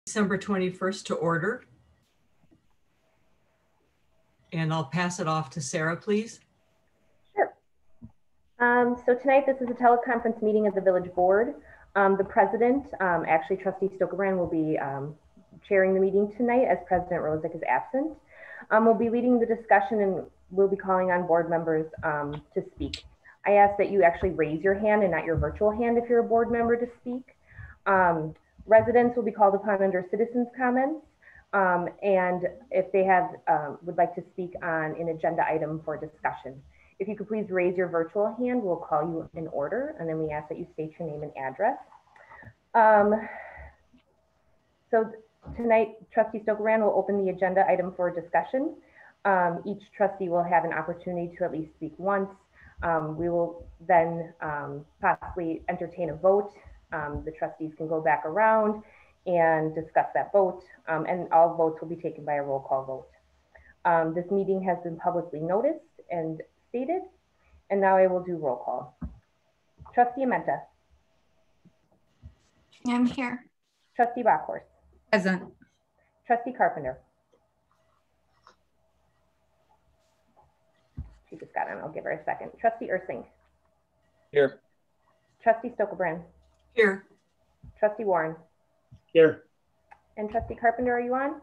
December 21st to order. And I'll pass it off to Sarah, please. Sure. So tonight, this is a teleconference meeting of the Village Board. The President, actually Trustee Stokebrand, will be chairing the meeting tonight as President Rosick is absent. We'll be leading the discussion and we'll be calling on board members to speak. I ask that you actually raise your hand and not your virtual hand if you're a board member to speak. Residents will be called upon under citizens' comments. And if they have would like to speak on an agenda item for discussion. If you could please raise your virtual hand, we'll call you in order, and then we ask that you state your name and address. So tonight, Trustee Stokebrand will open the agenda item for discussion. Each trustee will have an opportunity to at least speak once. We will then possibly entertain a vote. The trustees can go back around and discuss that vote, and all votes will be taken by a roll call vote. This meeting has been publicly noticed and stated, and now I will do roll call. Trustee Amenta. I'm here. Trustee Bockhorst. Present. Trustee Carpenter. She just got on, I'll give her a second. Trustee Ursink. Here. Trustee Stokebrand. Here. Trustee Warren. Here. And Trustee Carpenter, are you on?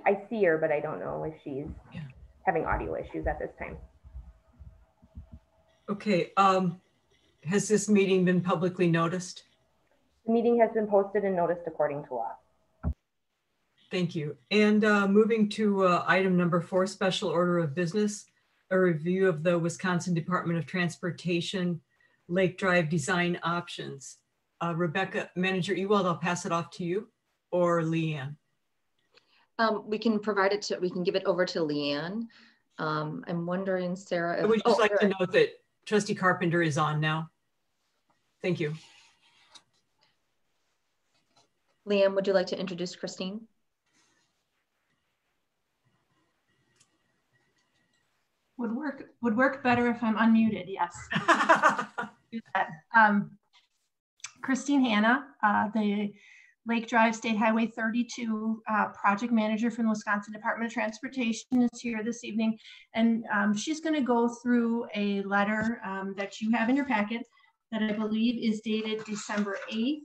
I see her, but I don't know if she's having audio issues at this time. Okay, has this meeting been publicly noticed? The meeting has been posted and noticed according to law. Thank you. And moving to item number 4, special order of business, a review of the Wisconsin Department of Transportation Lake Drive design options. Rebecca, Manager Ewald, I'll pass it off to you or Leanne. We can provide it to, we can give it over to Leanne. I'm wondering, Sarah, if, I would just like to note that Trustee Carpenter is on now. Thank you. Leanne, would you like to introduce Christine? Would work better if I'm unmuted, yes. Do that. Christine Hanna, the Lake Drive State Highway 32 project manager from the Wisconsin Department of Transportation is here this evening. And she's going to go through a letter that you have in your packet that I believe is dated December 8th.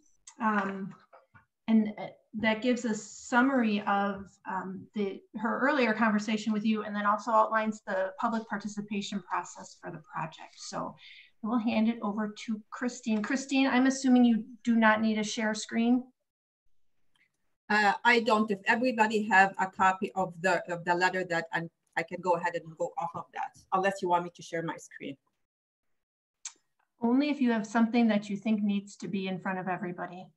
And that gives a summary of her earlier conversation with you, and then also outlines the public participation process for the project. So we'll hand it over to Christine. Christine, I'm assuming you do not need a share screen. I don't. If everybody have a copy of the letter, that I can go ahead and go off of that, unless you want me to share my screen. Only if you have something that you think needs to be in front of everybody.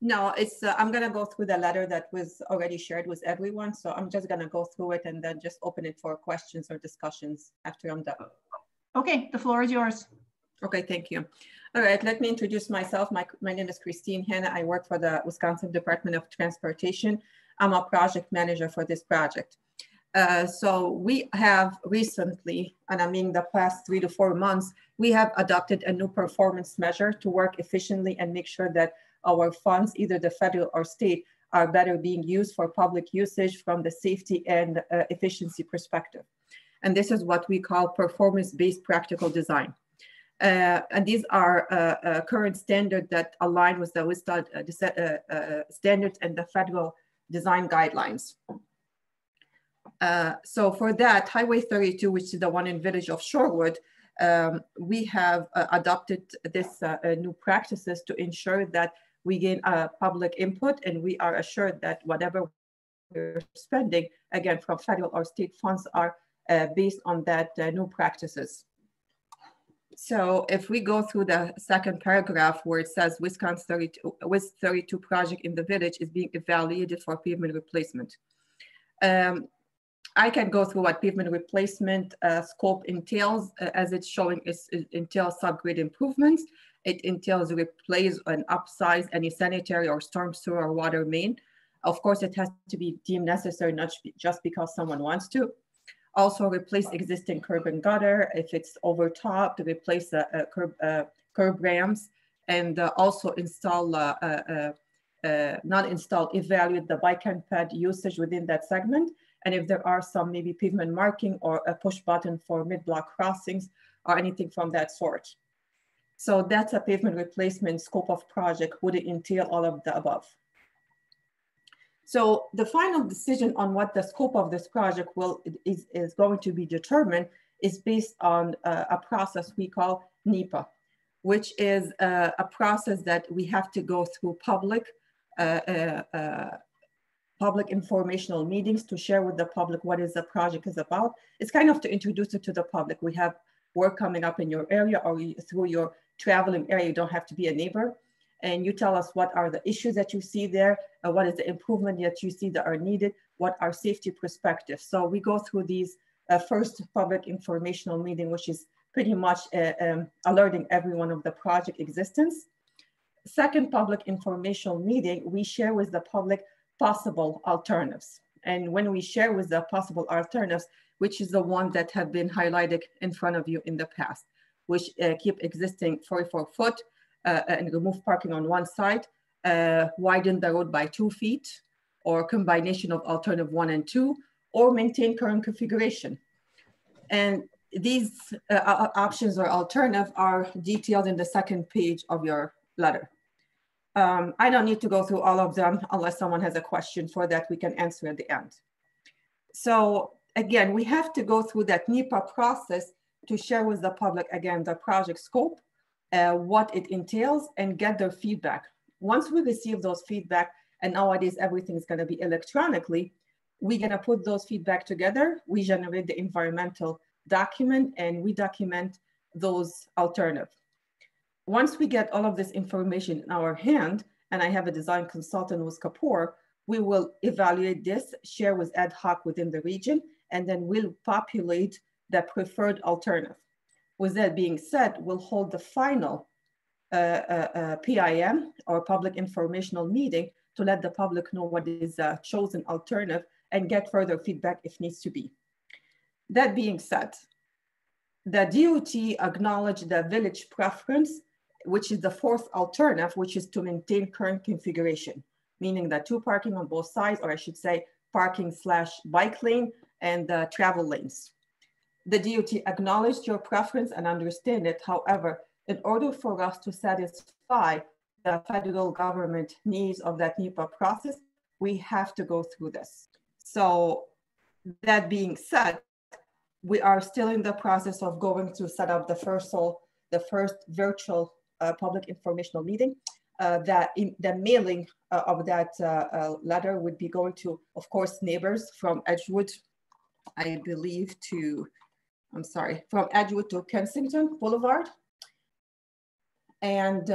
No, it's I'm gonna go through the letter that was already shared with everyone. So I'm just gonna go through it and then just open it for questions or discussions after I'm done. Okay, the floor is yours. Okay, thank you. All right, let me introduce myself. My name is Christine Hanna. I work for the Wisconsin Department of Transportation. I'm a project manager for this project. So we have recently, and I mean the past 3 to 4 months, we have adopted a new performance measure to work efficiently and make sure that our funds, either the federal or state, are better being used for public usage from the safety and efficiency perspective. And this is what we call performance-based practical design. And these are current standards that align with the standards and the federal design guidelines. So for that, Highway 32, which is the one in village of Shorewood, we have adopted this new practices to ensure that we gain public input, and we are assured that whatever we're spending, again, from federal or state funds, are based on that new practices. So if we go through the second paragraph where it says Wisconsin 32 project in the village is being evaluated for pavement replacement. I can go through what pavement replacement scope entails. As it's showing, it entails subgrade improvements. It entails replace and upsize any sanitary or storm sewer or water main. Of course, it has to be deemed necessary, not just because someone wants to. Also replace existing curb and gutter. If it's overtopped, replace curb ramps and also install, not install, evaluate the bike and ped usage within that segment. And if there are some maybe pavement marking or a push button for mid-block crossings or anything from that sort. So that's a pavement replacement scope of project would entail all of the above. So the final decision on what the scope of this project is going to be determined is based on a process we call NEPA, which is a process that we have to go through public informational meetings to share with the public what is the project is about. It's kind of to introduce it to the public. We have work coming up in your area, or through your traveling area. You don't have to be a neighbor. And you tell us what are the issues that you see there, what is the improvement that you see that are needed, what are safety perspectives. So we go through these first public informational meeting, which is pretty much alerting everyone of the project existence. Second public informational meeting, we share with the public possible alternatives. And when we share with the possible alternatives, which is the one that have been highlighted in front of you in the past, which keep existing 44-foot, and remove parking on one side, widen the road by 2 feet, or combination of alternative 1 and 2, or maintain current configuration. And these options or alternative are detailed in the second page of your letter. I don't need to go through all of them unless someone has a question for that we can answer at the end. So again, we have to go through that NEPA process to share with the public, again, the project scope, what it entails, and get their feedback. Once we receive those feedback, and nowadays everything's going to be electronically, we're going to put those feedback together. We generate the environmental document, and we document those alternatives. Once we get all of this information in our hand, and I have a design consultant with Kapoor, we will evaluate this, share with ad hoc within the region, and then we'll populate the preferred alternative. With that being said, we'll hold the final PIM, or public informational meeting, to let the public know what is a chosen alternative and get further feedback if needs to be. That being said, the DOT acknowledged the village preference, which is the fourth alternative, which is to maintain current configuration, meaning that 2 parking on both sides, or I should say parking/bike lane and travel lanes. The DOT acknowledged your preference and understand it. However, in order for us to satisfy the federal government needs of that NEPA process, we have to go through this. So that being said, we are still in the process of going to set up the first virtual public informational meeting. The mailing of that letter would be going to, of course, neighbors from Edgewood, I believe, from Edgewood to Kensington Boulevard. And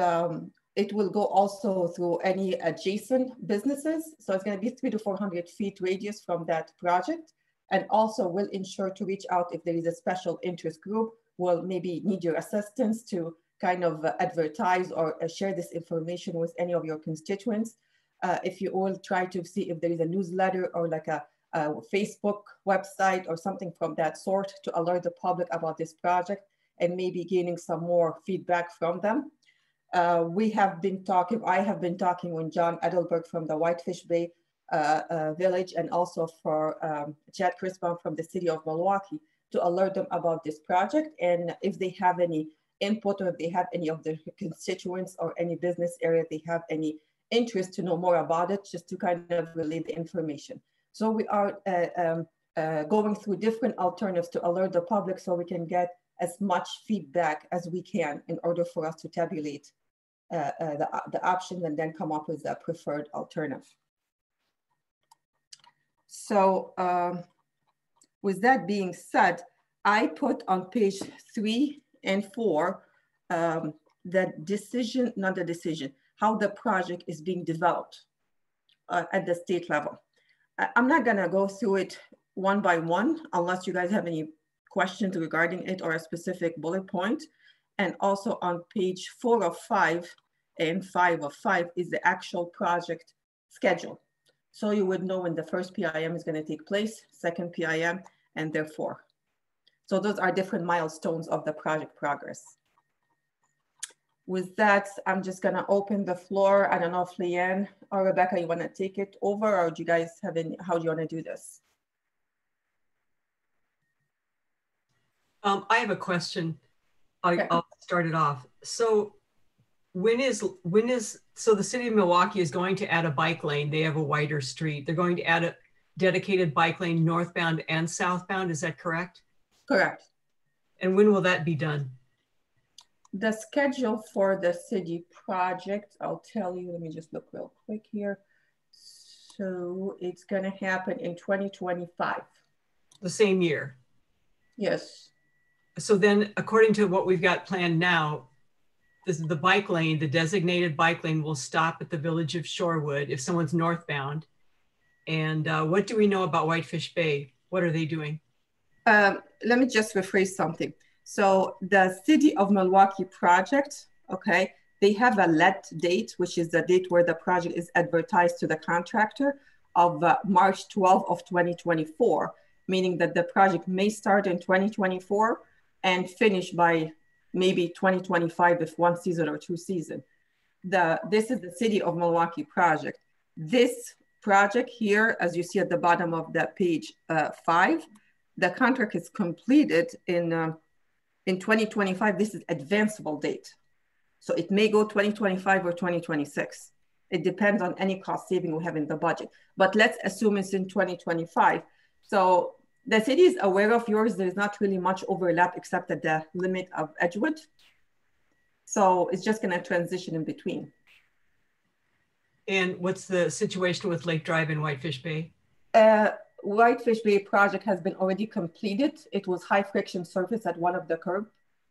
it will go also through any adjacent businesses. So it's going to be 300 to 400 feet radius from that project. And also will ensure to reach out if there is a special interest group, will maybe need your assistance to kind of advertise or share this information with any of your constituents. If you all try to see if there is a newsletter or like a Facebook website or something from that sort to alert the public about this project and maybe gaining some more feedback from them. I have been talking with John Edelberg from the Whitefish Bay Village, and also for Chad Crispin from the city of Milwaukee, to alert them about this project. And if they have any input, or if they have any of their constituents or any business area, they have any interest to know more about it, just to kind of relay the information. So we are going through different alternatives to alert the public so we can get as much feedback as we can in order for us to tabulate the options and then come up with a preferred alternative. So with that being said, I put on page 3 and 4 the decision, not the decision, how the project is being developed at the state level. I'm not gonna go through it one by one unless you guys have any questions regarding it or a specific bullet point. And also on page 4 of 5 and 5 of 5 is the actual project schedule. So you would know when the first PIM is gonna take place, second PIM, and therefore. So those are different milestones of the project progress. with that, I'm just gonna open the floor. I don't know if Leanne or Rebecca, you wanna take it over, or do you guys have any, how do you wanna do this? I have a question. I'll start it off. So so the city of Milwaukee is going to add a bike lane. They have a wider street. They're going to add a dedicated bike lane northbound and southbound. Is that correct? Correct. And when will that be done? The schedule for the city project, I'll tell you, let me just look real quick here. So it's gonna happen in 2025. The same year? Yes. So then, according to what we've got planned now, this is the bike lane, the designated bike lane will stop at the village of Shorewood if someone's northbound. And what do we know about Whitefish Bay? What are they doing? Let me just rephrase something. So the City of Milwaukee project, okay, they have a let date, which is the date where the project is advertised to the contractor of March 12 of 2024, meaning that the project may start in 2024 and finish by maybe 2025 if one season or two season. This is the City of Milwaukee project. This project here, as you see at the bottom of that page 5, the contract is completed in 2025. This is advanceable date. So it may go 2025 or 2026. It depends on any cost saving we have in the budget. But let's assume it's in 2025. So the city is aware of yours. There's not really much overlap except at the limit of Edgewood. So it's just gonna transition in between. And what's the situation with Lake Drive and Whitefish Bay? Whitefish Bay project has been already completed. It was high friction surface at one of the curb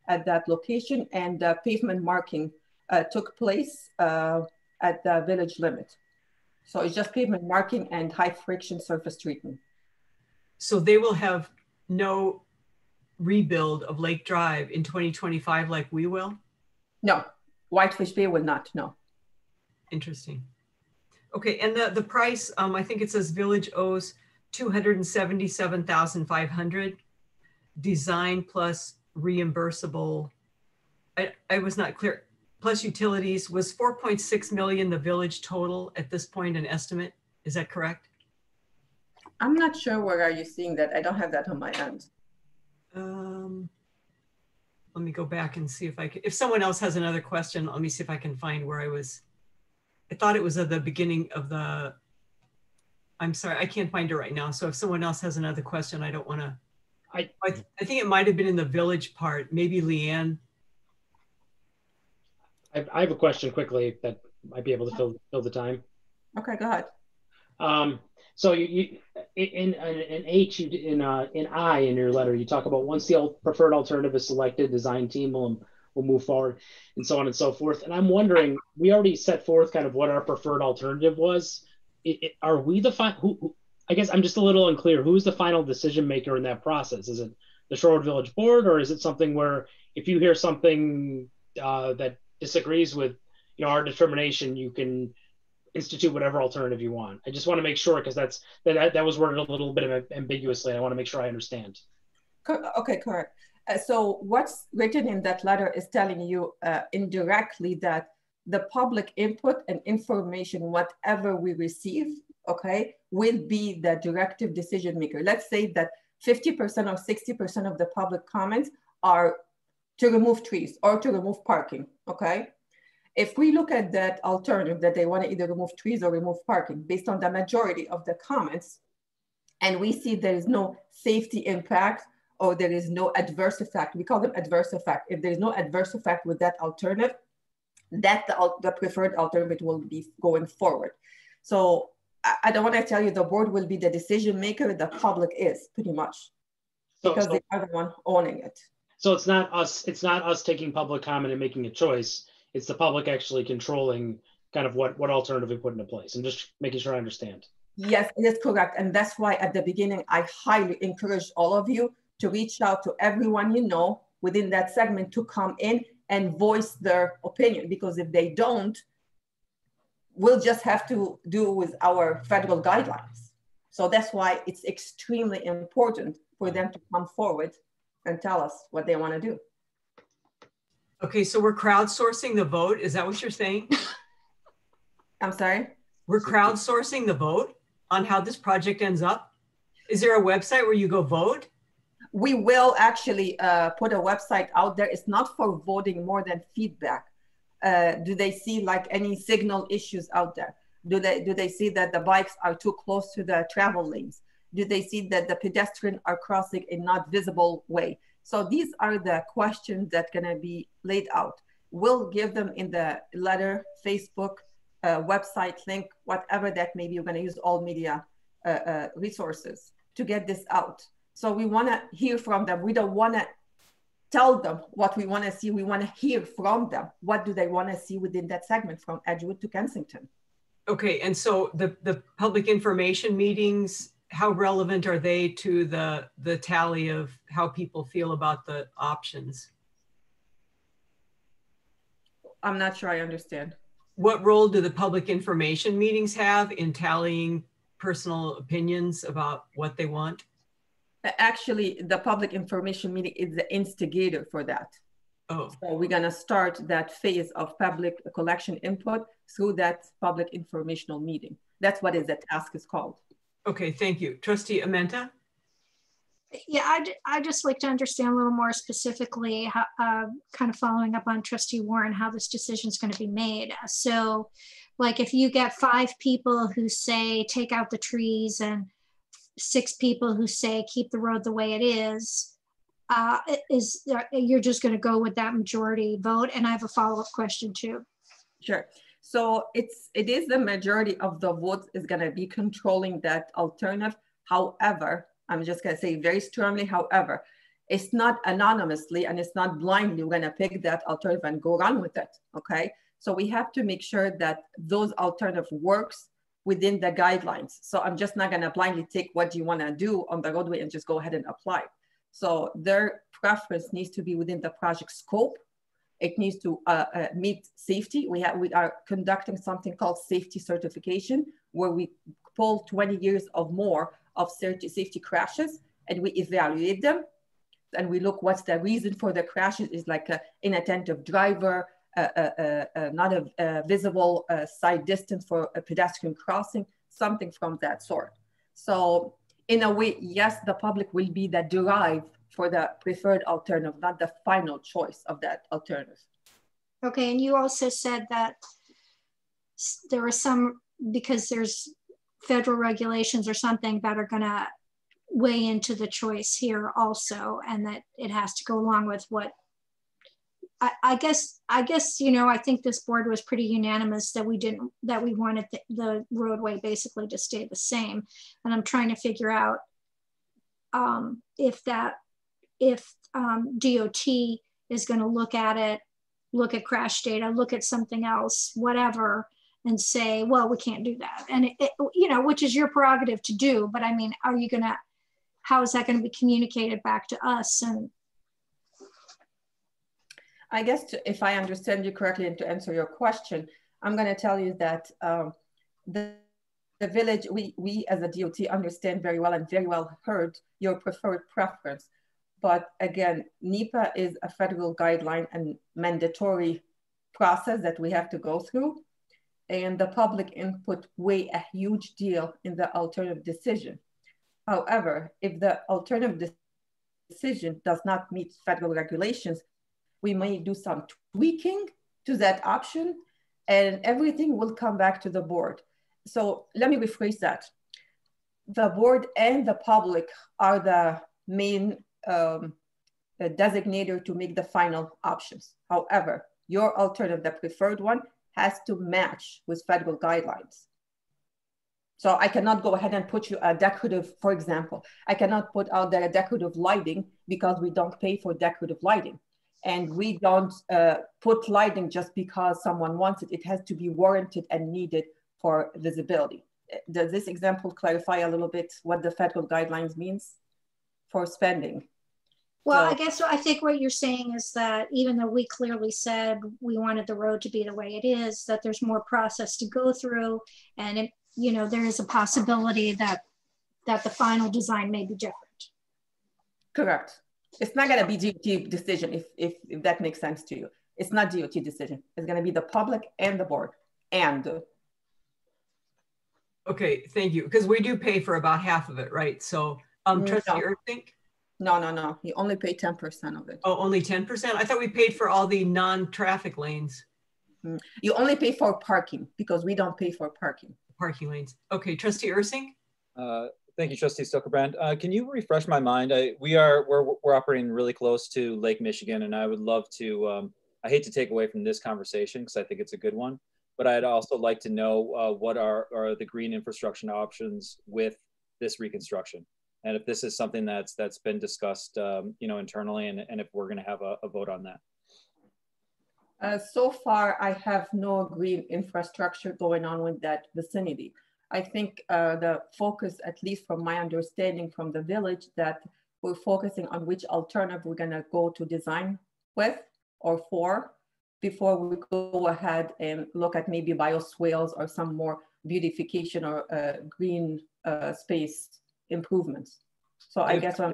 at that location, and pavement marking took place at the village limit. So it's just pavement marking and high friction surface treatment. So they will have no rebuild of Lake Drive in 2025 like we will? No, Whitefish Bay will not, no. Interesting. Okay, and the price, I think it says village owes $277,500, design plus reimbursable. I was not clear, plus utilities. Was 4.6 million the village total at this point, an estimate? Is that correct? I'm not sure where are you seeing that. I don't have that on my end. Let me go back and see if I can, if someone else has another question, let me see if I can find where I was. I thought it was at the beginning of the, I'm sorry, I can't find it right now. So if someone else has another question, I don't want to, I think it might've been in the village part, maybe Leanne. I have a question quickly that might be able to fill the time. Okay, go ahead. So you in H, in I in your letter, you talk about once the preferred alternative is selected, design team will move forward, and so on and so forth. And I'm wondering, we already set forth kind of what our preferred alternative was. Are we the who? I guess I'm just a little unclear. Who's the final decision maker in that process? Is it the Shorewood Village Board, or is it something where if you hear something that disagrees with our determination, you can institute whatever alternative you want? I just want to make sure, because that was worded a little bit ambiguously. I want to make sure I understand. Okay, correct. So what's written in that letter is telling you indirectly that the public input and information, whatever we receive, okay, will be the directive decision maker. Let's say that 50% or 60% of the public comments are to remove trees or to remove parking, okay? If we look at that alternative that they want to either remove trees or remove parking based on the majority of the comments, and we see there is no safety impact or there is no adverse effect, we call them adverse effect. If there is no adverse effect with that alternative, that the preferred alternative will be going forward. So I don't want to tell you the board will be the decision maker, the public is pretty much, because they are the one owning it. So it's not us taking public comment and making a choice. It's the public actually controlling kind of what alternative we put into place. I'm just making sure I understand. Yes, it is correct. And that's why at the beginning, I highly encourage all of you to reach out to everyone you know within that segment to come in and voice their opinion, because if they don't, we'll just have to do with our federal guidelines. So that's why it's extremely important for them to come forward and tell us what they want to do. Okay, so we're crowdsourcing the vote. Is that what you're saying? I'm sorry? We're crowdsourcing the vote on how this project ends up? Is there a website where you go vote? We will actually put a website out there. It's not for voting, more than feedback. Do they see like any signal issues out there? Do they see that the bikes are too close to the travel lanes? Do they see that the pedestrians are crossing in not visible way? So these are the questions that gonna be laid out. We'll give them in the letter, Facebook, website link, whatever that may be. You're gonna use all media resources to get this out. So we wanna hear from them. We don't wanna tell them what we wanna see. We wanna hear from them. What do they wanna see within that segment from Edgewood to Kensington? Okay, and so the public information meetings, how relevant are they to the tally of how people feel about the options? I'm not sure I understand. What role do the public information meetings have in tallying personal opinions about what they want? Actually, the public information meeting is the instigator for that. Oh. So we're gonna start that phase of public collection input through that public informational meeting. That's what the task is called. Okay, thank you. Trustee Amenta? Yeah, I'd just like to understand a little more specifically, how, kind of following up on Trustee Warren, how this decision is going to be made. So like if you get 5 people who say take out the trees and 6 people who say keep the road the way it is you're just going to go with that majority vote? And I have a follow-up question too. Sure. So it is the majority of the votes is going to be controlling that alternative. However, I'm just going to say very strongly, however, it's not anonymously and it's not blindly we're going to pick that alternative and go run with it, okay? So we have to make sure that those alternative works within the guidelines. So I'm just not going to blindly take what you want to do on the roadway and just go ahead and apply. So their preference needs to be within the project scope. It needs to meet safety. We are conducting something called safety certification, where we pull 20 years or more of safety crashes and we evaluate them. And we look what's the reason for the crashes. Is like an inattentive driver, not a visible side distance for a pedestrian crossing, something from that sort. So in a way, yes, the public will be the derived for the preferred alternative, not the final choice of that alternative. Okay, and you also said that there are some, because there's federal regulations or something that are gonna weigh into the choice here also, and that it has to go along with what, I guess, you know, I think this board was pretty unanimous that we wanted the roadway basically to stay the same. And I'm trying to figure out if DOT is going to look at it, look at crash data, look at something else, whatever, and say, well, we can't do that. And you know, which is your prerogative to do, but I mean, how is that going to be communicated back to us? And I guess if I understand you correctly and to answer your question, I'm going to tell you that the village, we as a DOT understand very well and very well heard your preferred preference. But again, NEPA is a federal guideline and mandatory process that we have to go through. And the public input weigh a huge deal in the alternative decision. However, if the alternative decision does not meet federal regulations, we may do some tweaking to that option and everything will come back to the board. So let me rephrase that. The board and the public are the main designator to make the final options. However, your alternative, the preferred one, has to match with federal guidelines. So I cannot go ahead and put you a decorative, for example, I cannot put out there a decorative lighting because we don't pay for decorative lighting. And we don't put lighting just because someone wants it. It has to be warranted and needed for visibility. Does this example clarify a little bit what the federal guidelines means for spending? Well, so, I think what you're saying is that even though we clearly said we wanted the road to be the way it is, that there's more process to go through, and it, you know, there is a possibility that the final design may be different. Correct. It's not going to be DOT decision if that makes sense to you. It's not DOT decision. It's going to be the public and the board. And okay, thank you. Because we do pay for about half of it, right? So, Trustee Ertink? No. You only pay 10% of it. Oh, only 10%? I thought we paid for all the non-traffic lanes. You only pay for parking because we don't pay for parking. Parking lanes. Okay, Trustee Ursing? Thank you, Trustee Stokerbrand. Can you refresh my mind? We're operating really close to Lake Michigan, and I would love to. I hate to take away from this conversation because I think it's a good one, but I'd also like to know what are the green infrastructure options with this reconstruction, and if this is something that's been discussed, internally, and if we're going to have a vote on that. So far, I have no green infrastructure going on with that vicinity. I think the focus, at least from my understanding from the village, that we're focusing on which alternative we're going to go to design with or for before we go ahead and look at maybe bioswales or some more beautification or green space improvements. So I guess if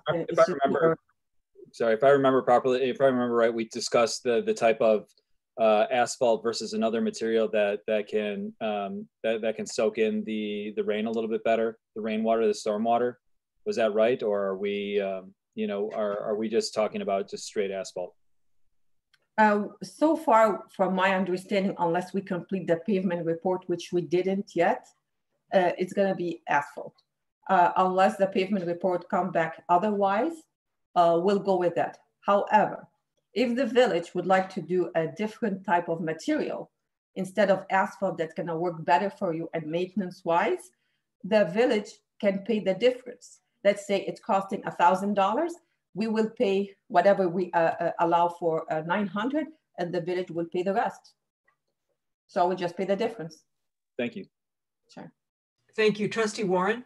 I remember properly, if I remember right, we discussed the type of asphalt versus another material that can soak in the rain a little bit better, the rainwater, the stormwater. Was that right, or are we are we just talking about just straight asphalt? So far, from my understanding, unless we complete the pavement report, which we didn't yet, it's going to be asphalt. Unless the pavement report come back otherwise, we'll go with that. However, if the village would like to do a different type of material instead of asphalt that's going to work better for you and maintenance-wise, the village can pay the difference. Let's say it's costing $1,000. We will pay whatever we allow for $900, and the village will pay the rest. So we just pay the difference. Thank you. Sure. Thank you, Trustee Warren.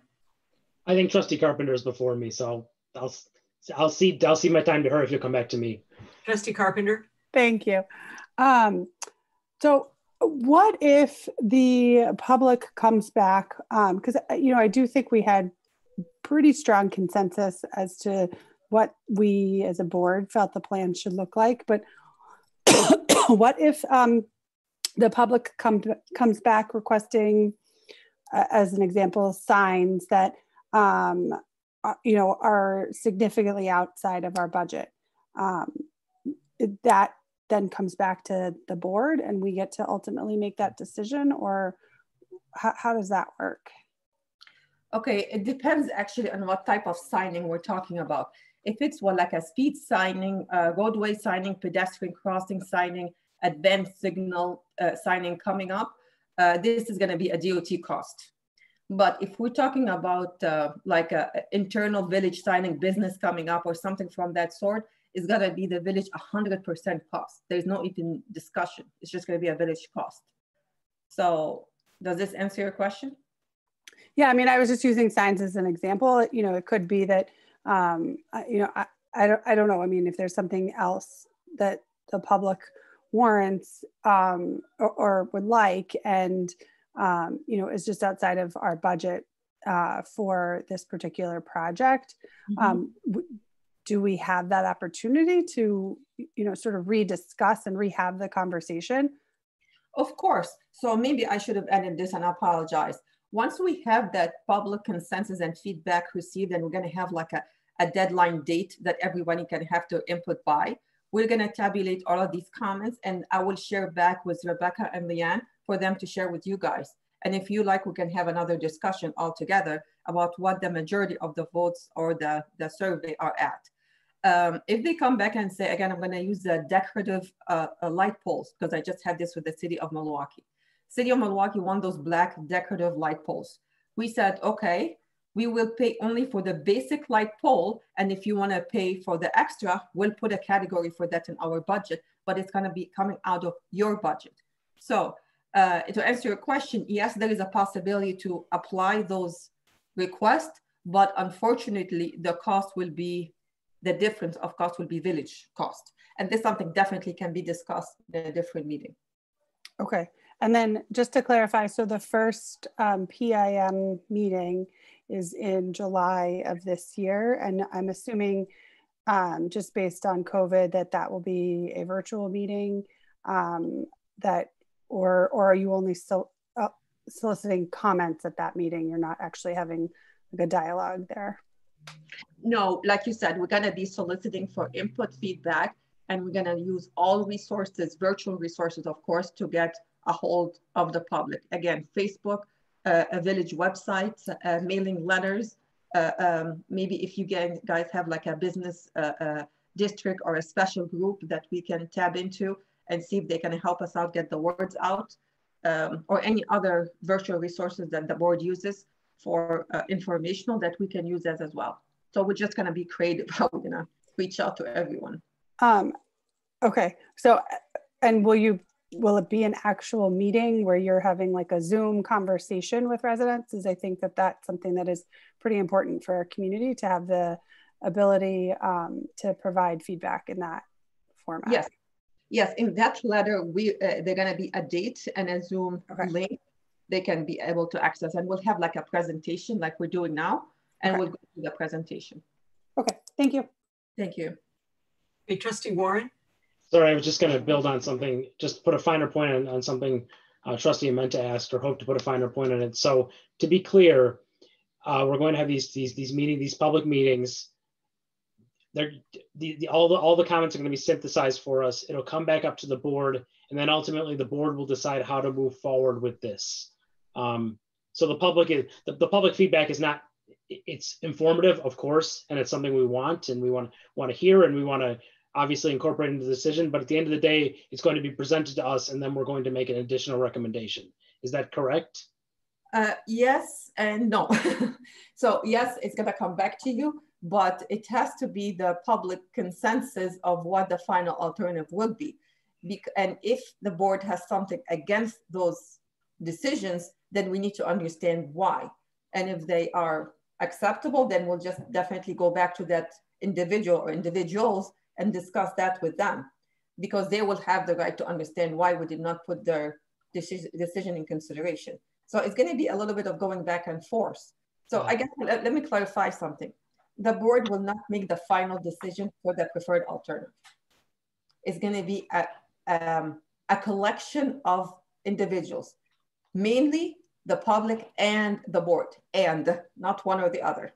I think Trustee Carpenter is before me, so I'll see my time to her if you'll come back to me. Trustee Carpenter. Thank you. So what if the public comes back? Because I do think we had pretty strong consensus as to what we as a board felt the plan should look like. But what if the public comes back requesting, as an example, signs that are significantly outside of our budget? That then comes back to the board and we get to ultimately make that decision, or how does that work? Okay, it depends actually on what type of signing we're talking about. If it's like a speed signing, roadway signing, pedestrian crossing signing, advanced signal signing coming up, this is going to be a DOT cost. But if we're talking about like a internal village signing, business coming up or something from that sort, it's going to be the village 100% cost. There's no even discussion. It's just going to be a village cost. So does this answer your question? Yeah, I mean, I was just using signs as an example. It could be that, I don't know. I mean, if there's something else that the public warrants or would like, and, is just outside of our budget for this particular project, do we have that opportunity to, sort of rediscuss and rehab the conversation? Of course. So maybe I should have added this, and I apologize. Once we have that public consensus and feedback received, and we're going to have like a deadline date that everybody can have to input by, we're going to tabulate all of these comments, and I will share back with Rebecca and Leanne for them to share with you guys. And if you like, we can have another discussion altogether about what the majority of the votes or the survey are at. If they come back and say, again, I'm going to use the decorative light poles, because I just had this with the city of Milwaukee. City of Milwaukee won those black decorative light poles. We said, okay, we will pay only for the basic light pole. And if you want to pay for the extra, we'll put a category for that in our budget, but it's going to be coming out of your budget. So to answer your question, yes, there is a possibility to apply those requests, but unfortunately, the cost will be, the difference of cost will be village cost. And this something definitely can be discussed in a different meeting. Okay. And then just to clarify, so the first PIM meeting is in July of this year. And I'm assuming just based on COVID that will be a virtual meeting. that, or are you only still soliciting comments at that meeting? You're not actually having a good dialogue there. No, like you said, we're gonna be soliciting for input, feedback, and we're gonna use all resources, virtual resources, of course, to get a hold of the public. Again, Facebook, a village website, mailing letters. Maybe if you guys have like a business district or a special group that we can tap into and see if they can help us out, get the words out, or any other virtual resources that the board uses for informational that we can use as well. So we're just gonna be creative how we're gonna reach out to everyone. Okay, so, and will it be an actual meeting where you're having like a Zoom conversation with residents? As I think that that's something that is pretty important for our community to have the ability to provide feedback in that format. Yes, yes. In that letter, they're going to be a date and a Zoom link they can be able to access, and we'll have like a presentation like we're doing now, and we'll go through the presentation. Okay, thank you. Thank you. Hey, Trustee Warren. Sorry, I was just going to build on something, just put a finer point on something Trustee meant to ask, or hope to put a finer point on it. So to be clear, we're going to have these public meetings. All the comments are going to be synthesized for us. It'll come back up to the board, and then ultimately the board will decide how to move forward with this. So the public feedback is not, it's informative, of course, and it's something we want, and we want to hear, and we want to obviously incorporate into the decision. But at the end of the day, it's going to be presented to us, and then we're going to make an additional recommendation. Is that correct? Yes and no. So yes, it's going to come back to you, but it has to be the public consensus of what the final alternative will be. And if the board has something against those decisions, then we need to understand why. And if they are acceptable, then we'll just definitely go back to that individual or individuals and discuss that with them, because they will have the right to understand why we did not put their decision in consideration. So it's going to be a little bit of going back and forth. So I guess let me clarify something. The board will not make the final decision for the preferred alternative. It's going to be a collection of individuals, mainly the public and the board, and not one or the other.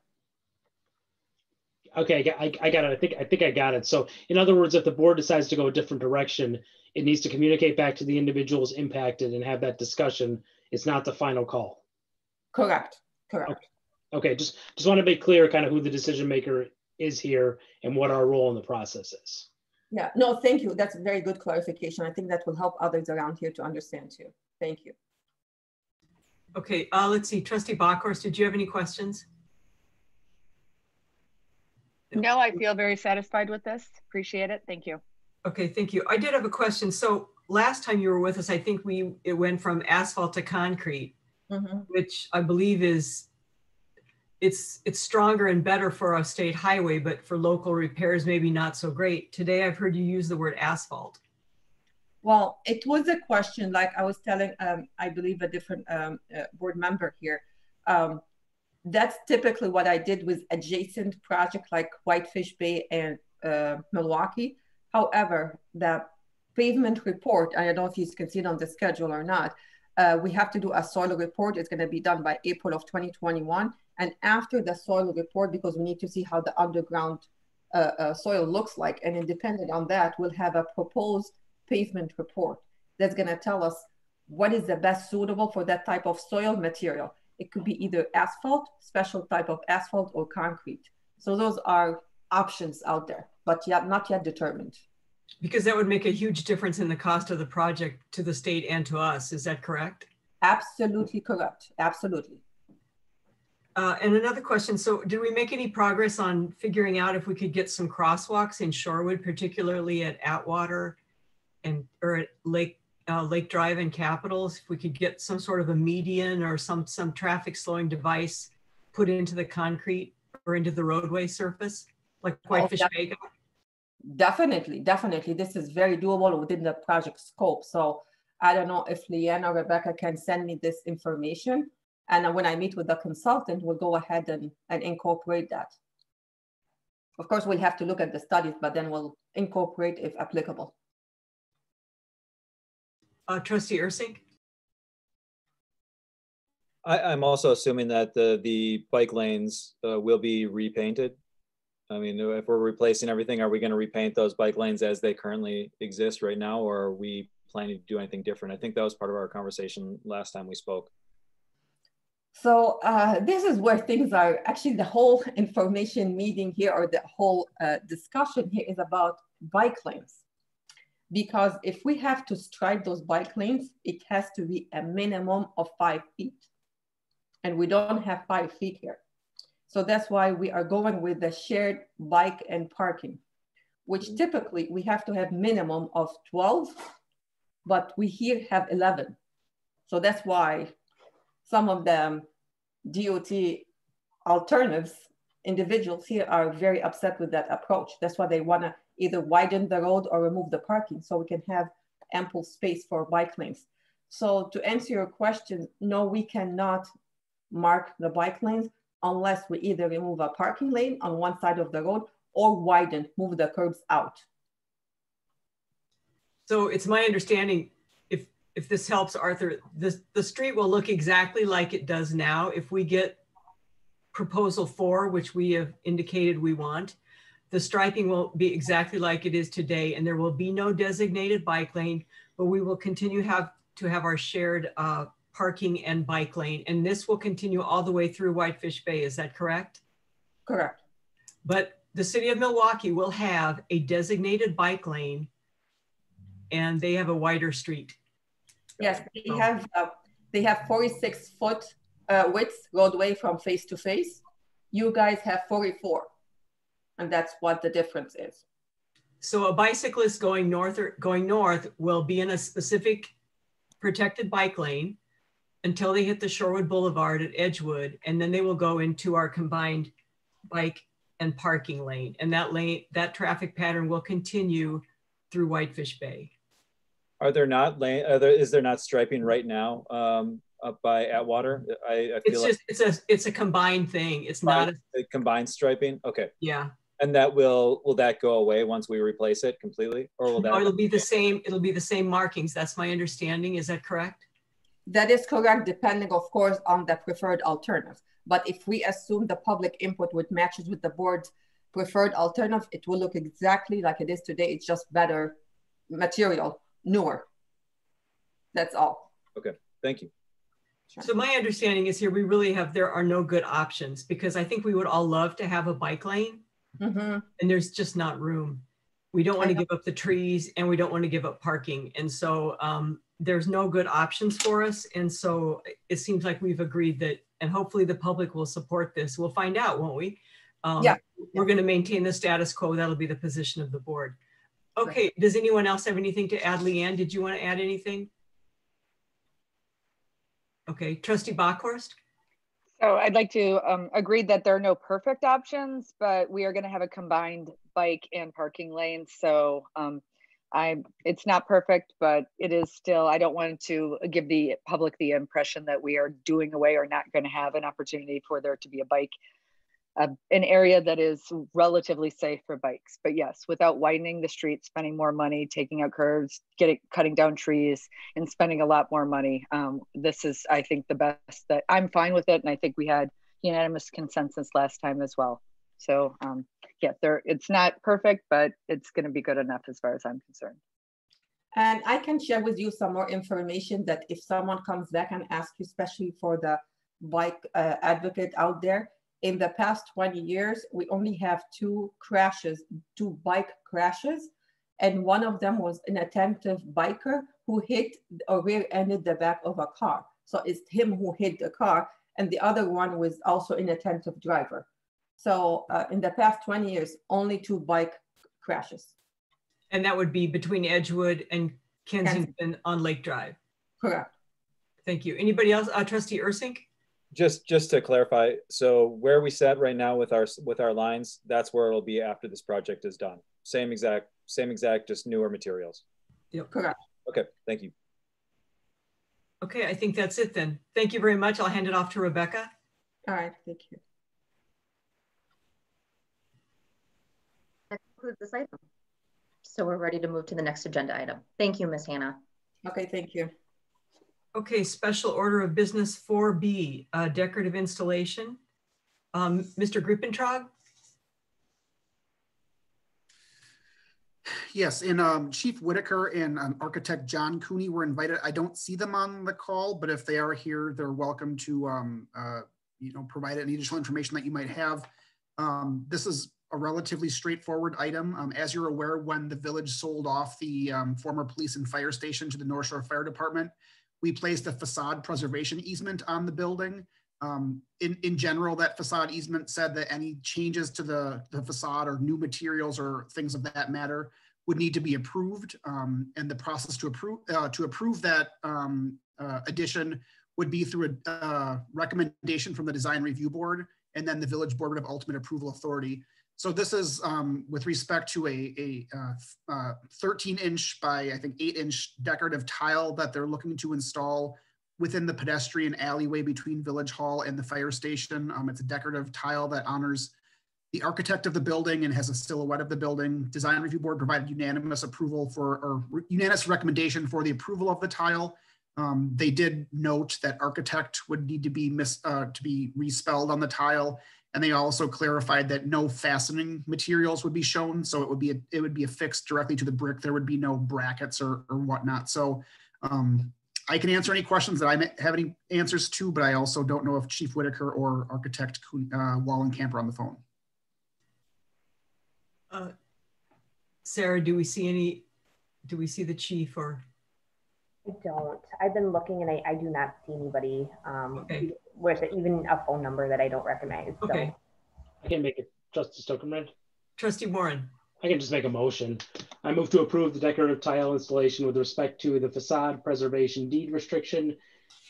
Okay, I got it. I think I got it. So in other words, if the board decides to go a different direction, it needs to communicate back to the individuals impacted and have that discussion. It's not the final call. Correct. Correct. Okay. Just want to make clear kind of who the decision maker is here and what our role in the process is. Yeah. No, thank you. That's a very good clarification. I think that will help others around here to understand too. Thank you. Okay. Let's see. Trustee Bockhorst, did you have any questions? No, I feel very satisfied with this. Appreciate it. Thank you. Okay, thank you. I did have a question. So last time you were with us, I think it went from asphalt to concrete, which I believe is, it's stronger and better for a state highway, but for local repairs, maybe not so great. Today, I've heard you use the word asphalt. Well, it was a question, like I was telling, I believe a different board member here. That's typically what I did with adjacent projects like Whitefish Bay and Milwaukee. However, the pavement report, I don't know if you can see it on the schedule or not, we have to do a soil report. It's going to be done by April of 2021. And after the soil report, because we need to see how the underground soil looks like, and independent on that, we'll have a proposed pavement report that's going to tell us what is the best suitable for that type of soil material. It could be either asphalt, special type of asphalt, or concrete. So those are options out there, but not yet determined. Because that would make a huge difference in the cost of the project to the state and to us. Is that correct? Absolutely correct. Absolutely. And another question. So did we make any progress on figuring out if we could get some crosswalks in Shorewood, particularly at Atwater or at Lake Drive and Capitals, if we could get some sort of a median or some traffic slowing device put into the concrete or into the roadway surface, like Whitefish Bay got? Definitely. This is very doable within the project scope. So I don't know if Leanne or Rebecca can send me this information. And when I meet with the consultant, we'll go ahead and incorporate that. Of course, we'll have to look at the studies, but then we'll incorporate if applicable. Trustee Ursink? I'm also assuming that the bike lanes will be repainted. I mean, if we're replacing everything, are we going to repaint those bike lanes as they currently exist right now, or are we planning to do anything different? I think that was part of our conversation last time we spoke. So this is where things are, actually the whole information meeting here, or the whole discussion here, is about bike lanes. Because if we have to stripe those bike lanes, it has to be a minimum of 5 feet. And we don't have 5 feet here. So that's why we are going with the shared bike and parking, which typically we have to have minimum of 12, but we here have 11. So that's why some of them DOT alternatives, individuals here are very upset with that approach. That's why they wanna either widen the road or remove the parking so we can have ample space for bike lanes. So to answer your question, no, we cannot mark the bike lanes unless we either remove a parking lane on one side of the road or widen, move the curbs out. So it's my understanding, if this helps, Arthur, the street will look exactly like it does now. If we get proposal 4, which we have indicated we want, the striping will be exactly like it is today, and there will be no designated bike lane, but we will continue to have our shared parking and bike lane. And this will continue all the way through Whitefish Bay. Is that correct? Correct. But the city of Milwaukee will have a designated bike lane, and they have a wider street. Yes, they have 46-foot width roadway from face to face. You guys have 44, and that's what the difference is. So a bicyclist going north will be in a specific protected bike lane until they hit the Shorewood Boulevard at Edgewood, and then they will go into our combined bike and parking lane. And that traffic pattern will continue through Whitefish Bay. Are there not is there not striping right now up by Atwater? I feel it's a combined thing. It's not a combined striping. Okay. Yeah. And that will that go away once we replace it completely, or will that? No, it'll be the same. It'll be the same markings. That's my understanding. Is that correct? That is correct, depending, of course, on the preferred alternative. But if we assume the public input which matches with the board's preferred alternative, it will look exactly like it is today. It's just better material, newer. That's all. Okay, thank you. Sure. So my understanding is here, there are no good options, because I think we would all love to have a bike lane, and there's just not room. We don't want to give up the trees, and we don't want to give up parking. And so there's no good options for us. And so it seems like we've agreed that, and hopefully the public will support this. We'll find out, won't we? Yeah. We're going to maintain the status quo. That'll be the position of the board. Okay, right. Does anyone else have anything to add? Leanne, did you want to add anything? Okay, Trustee Bockhorst. So I'd like to agree that there are no perfect options, but we are going to have a combined bike and parking lane. So it's not perfect, but it is still, I don't want to give the public the impression that we are doing away or not going to have an opportunity for there to be a bike, an area that is relatively safe for bikes. But yes, without widening the street, spending more money, taking out curves, cutting down trees, and spending a lot more money. This is, I think, the best. That I'm fine with it, and I think we had unanimous consensus last time as well. So yeah, it's not perfect, but it's going to be good enough as far as I'm concerned. And I can share with you some more information that if someone comes back and asks you, especially for the bike advocate out there, in the past 20 years, we only have two bike crashes. And one of them was an attentive biker who hit or rear-ended the back of a car. So it's him who hit the car. And the other one was also an attentive driver. So in the past 20 years, only 2 bike crashes. And that would be between Edgewood and Kensington on Lake Drive. Correct. Thank you. Anybody else? Trustee Ursink? Just to clarify, so where we sat right now with our lines, that's where it'll be after this project is done. Same exact, just newer materials. Yep. Correct. Okay, thank you. Okay, I think that's it then. Thank you very much. I'll hand it off to Rebecca. All right, thank you. That concludes this item. So we're ready to move to the next agenda item. Thank you, Ms. Hannah. Okay, thank you. Okay, special order of business 4B, decorative installation. Mr. Grippentrog? Yes, and Chief Whitaker and architect John Cooney were invited. I don't see them on the call, but if they are here, they're welcome to provide any additional information that you might have. This is a relatively straightforward item. As you're aware, when the village sold off the former police and fire station to the North Shore Fire Department, we placed a facade preservation easement on the building. In general, that facade easement said that any changes to the facade or new materials or things of that matter would need to be approved. And the process to approve that addition would be through a recommendation from the Design Review Board, and then the Village Board would have ultimate approval authority. So this is with respect to a 13-inch by, I think, 8-inch decorative tile that they're looking to install within the pedestrian alleyway between Village Hall and the fire station. It's a decorative tile that honors the architect of the building and has a silhouette of the building. Design Review Board provided unanimous approval or unanimous recommendation for the approval of the tile. They did note that architect would need to be respelled on the tile. And they also clarified that no fastening materials would be shown. So it would be affixed directly to the brick. There would be no brackets or whatnot. So I can answer any questions that I may have any answers to, but I also don't know if Chief Whitaker or architect Wallenkamp are on the phone. Sarah, do we see the chief or? I don't. I've been looking and I do not see anybody Okay. with even a phone number that I don't recognize. Okay. So. I can make it, Trustee Stokerman. Trustee Warren. I can just make a motion. I move to approve the decorative tile installation with respect to the facade preservation deed restriction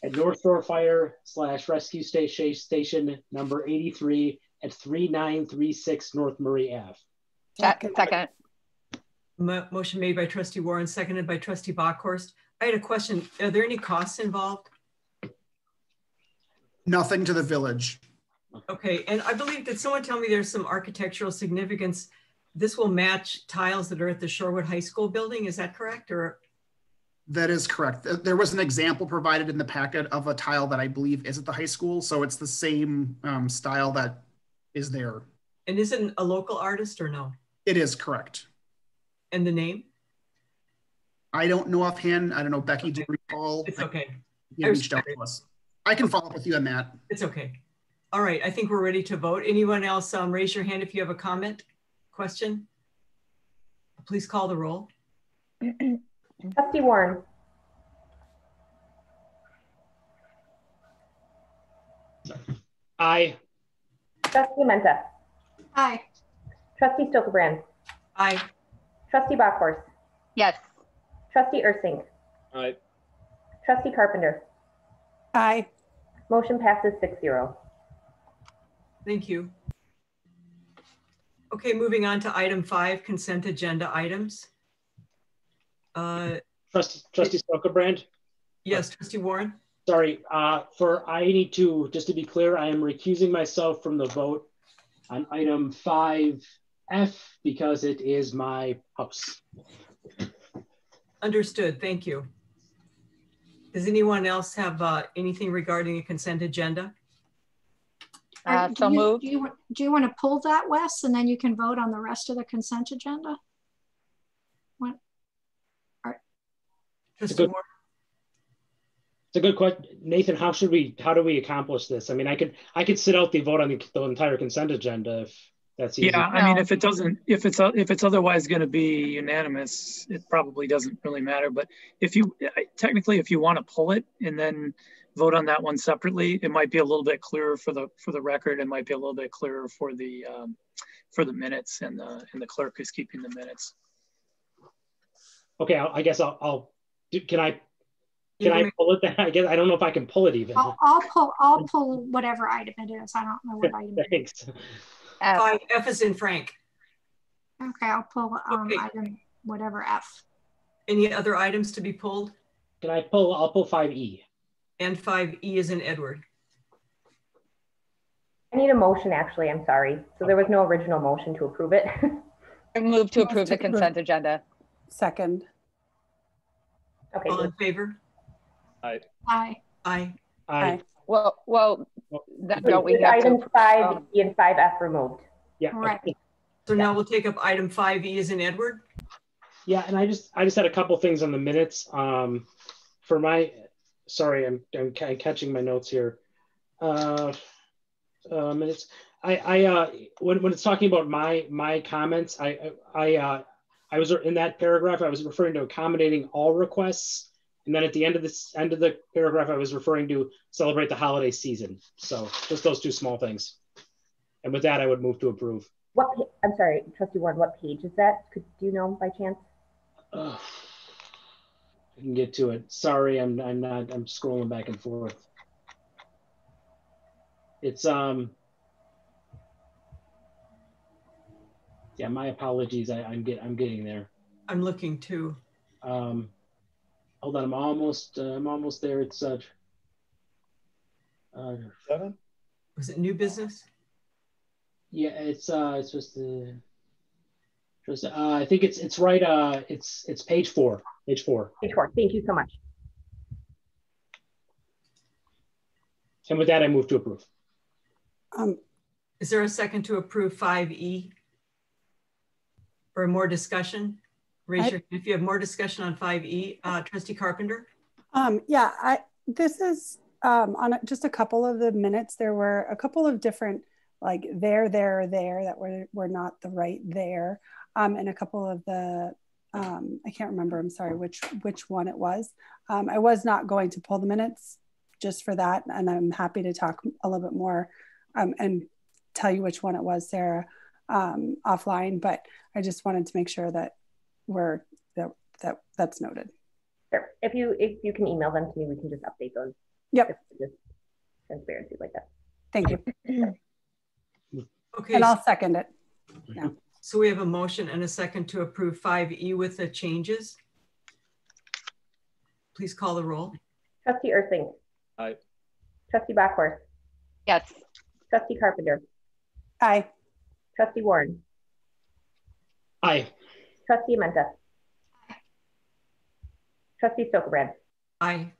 at North Shore Fire / Rescue Station number 83 at 3936 North Murray Ave. Second. Motion made by Trustee Warren, seconded by Trustee Bockhorst. I had a question. Are there any costs involved? Nothing to the village. Okay, and I believe, did someone tell me there's some architectural significance? This will match tiles that are at the Shorewood High School building, is that correct? Or? That is correct. There was an example provided in the packet of a tile that I believe is at the high school. So it's the same style that is there. And is it a local artist or no? It is correct. And the name? I don't know offhand. I don't know, Becky, do you recall? It's okay. You reached out to us. I can follow up with you on that. It's okay. All right, I think we're ready to vote. Anyone else raise your hand if you have a comment, question? Please call the roll. Trustee Warren. Aye. Trustee Menta. Aye. Trustee Stokerbrand. Aye. Trustee Bockhorst. Yes. Trustee Ursink. Aye. Trustee Carpenter. Aye. Motion passes 6-0. Thank you. Okay, moving on to item 5, consent agenda items. Trustee Stokerbrand? Yes, Trustee Warren? Sorry, I need to, just to be clear, I am recusing myself from the vote on item 5F because it is my house. Understood, thank you. Does anyone else have anything regarding a consent agenda? So moved. Do you want to pull that, Wes, and then you can vote on the rest of the consent agenda? What? It's a good question, Nathan. How do we accomplish this? I mean, I could sit out the vote on the entire consent agenda if that's easy. Yeah, I mean, if it's otherwise going to be unanimous, it probably doesn't really matter. But if you want to pull it and then vote on that one separately, it might be a little bit clearer for the record. It might be a little bit clearer for the minutes, and the clerk is keeping the minutes. Okay, I guess I'll do. Can I pull it then? I guess I don't know if I can pull it even. I'll pull whatever item it is. I don't know what item it is. F is in Frank. Okay, I'll pull item whatever F. Any other items to be pulled? I'll pull 5E. And 5E is in Edward. I need a motion, actually. I'm sorry. So there was no original motion to approve it. I move to approve the consent agenda. Second. Okay. All Good. in favor? Aye. Aye. Aye. Aye. Well, that, don't we With have items to? 5E and 5F removed. Yeah. Right. Okay. So now we'll take up item 5E as in Edward. Yeah, and I just had a couple things on the minutes. For my, sorry, I'm kind of catching my notes here. Minutes. When it's talking about my comments, I was in that paragraph. I was referring to accommodating all requests, and then at the end of the paragraph, I was referring to celebrate the holiday season. So just those two small things. And with that, I would move to approve. I'm sorry, Trustee Warren. What page is that? Do you know by chance? I can get to it. Sorry, I'm scrolling back and forth. It's yeah, my apologies. I'm getting there. I'm looking too. Hold on, I'm almost there. It's 7. Was it new business? Yeah, it's supposed to. I think it's right. It's page 4. Page 4. Page 4. Thank you so much. And with that, I move to approve. Is there a second to approve 5E? Or more discussion? Raise your hand if you have more discussion on 5E. Trustee Carpenter? Yeah, this is on just a couple of the minutes. There were a couple of different like there that were not the right there. And a couple of the, I can't remember, I'm sorry, which one it was. I was not going to pull the minutes just for that. And I'm happy to talk a little bit more and tell you which one it was, Sarah, offline, but I just wanted to make sure that that's noted. Sure. If you can email them to me, we can just update those. Yep. Just transparency like that. Thank you. Okay. And I'll second it. Yeah. So we have a motion and a second to approve 5E with the changes. Please call the roll. Trustee Ursing. Aye. Trustee Backhorst. Yes. Trustee Carpenter. Aye. Trustee Warren. Aye. Trustee Amenta. Trustee Stokebrand. Aye.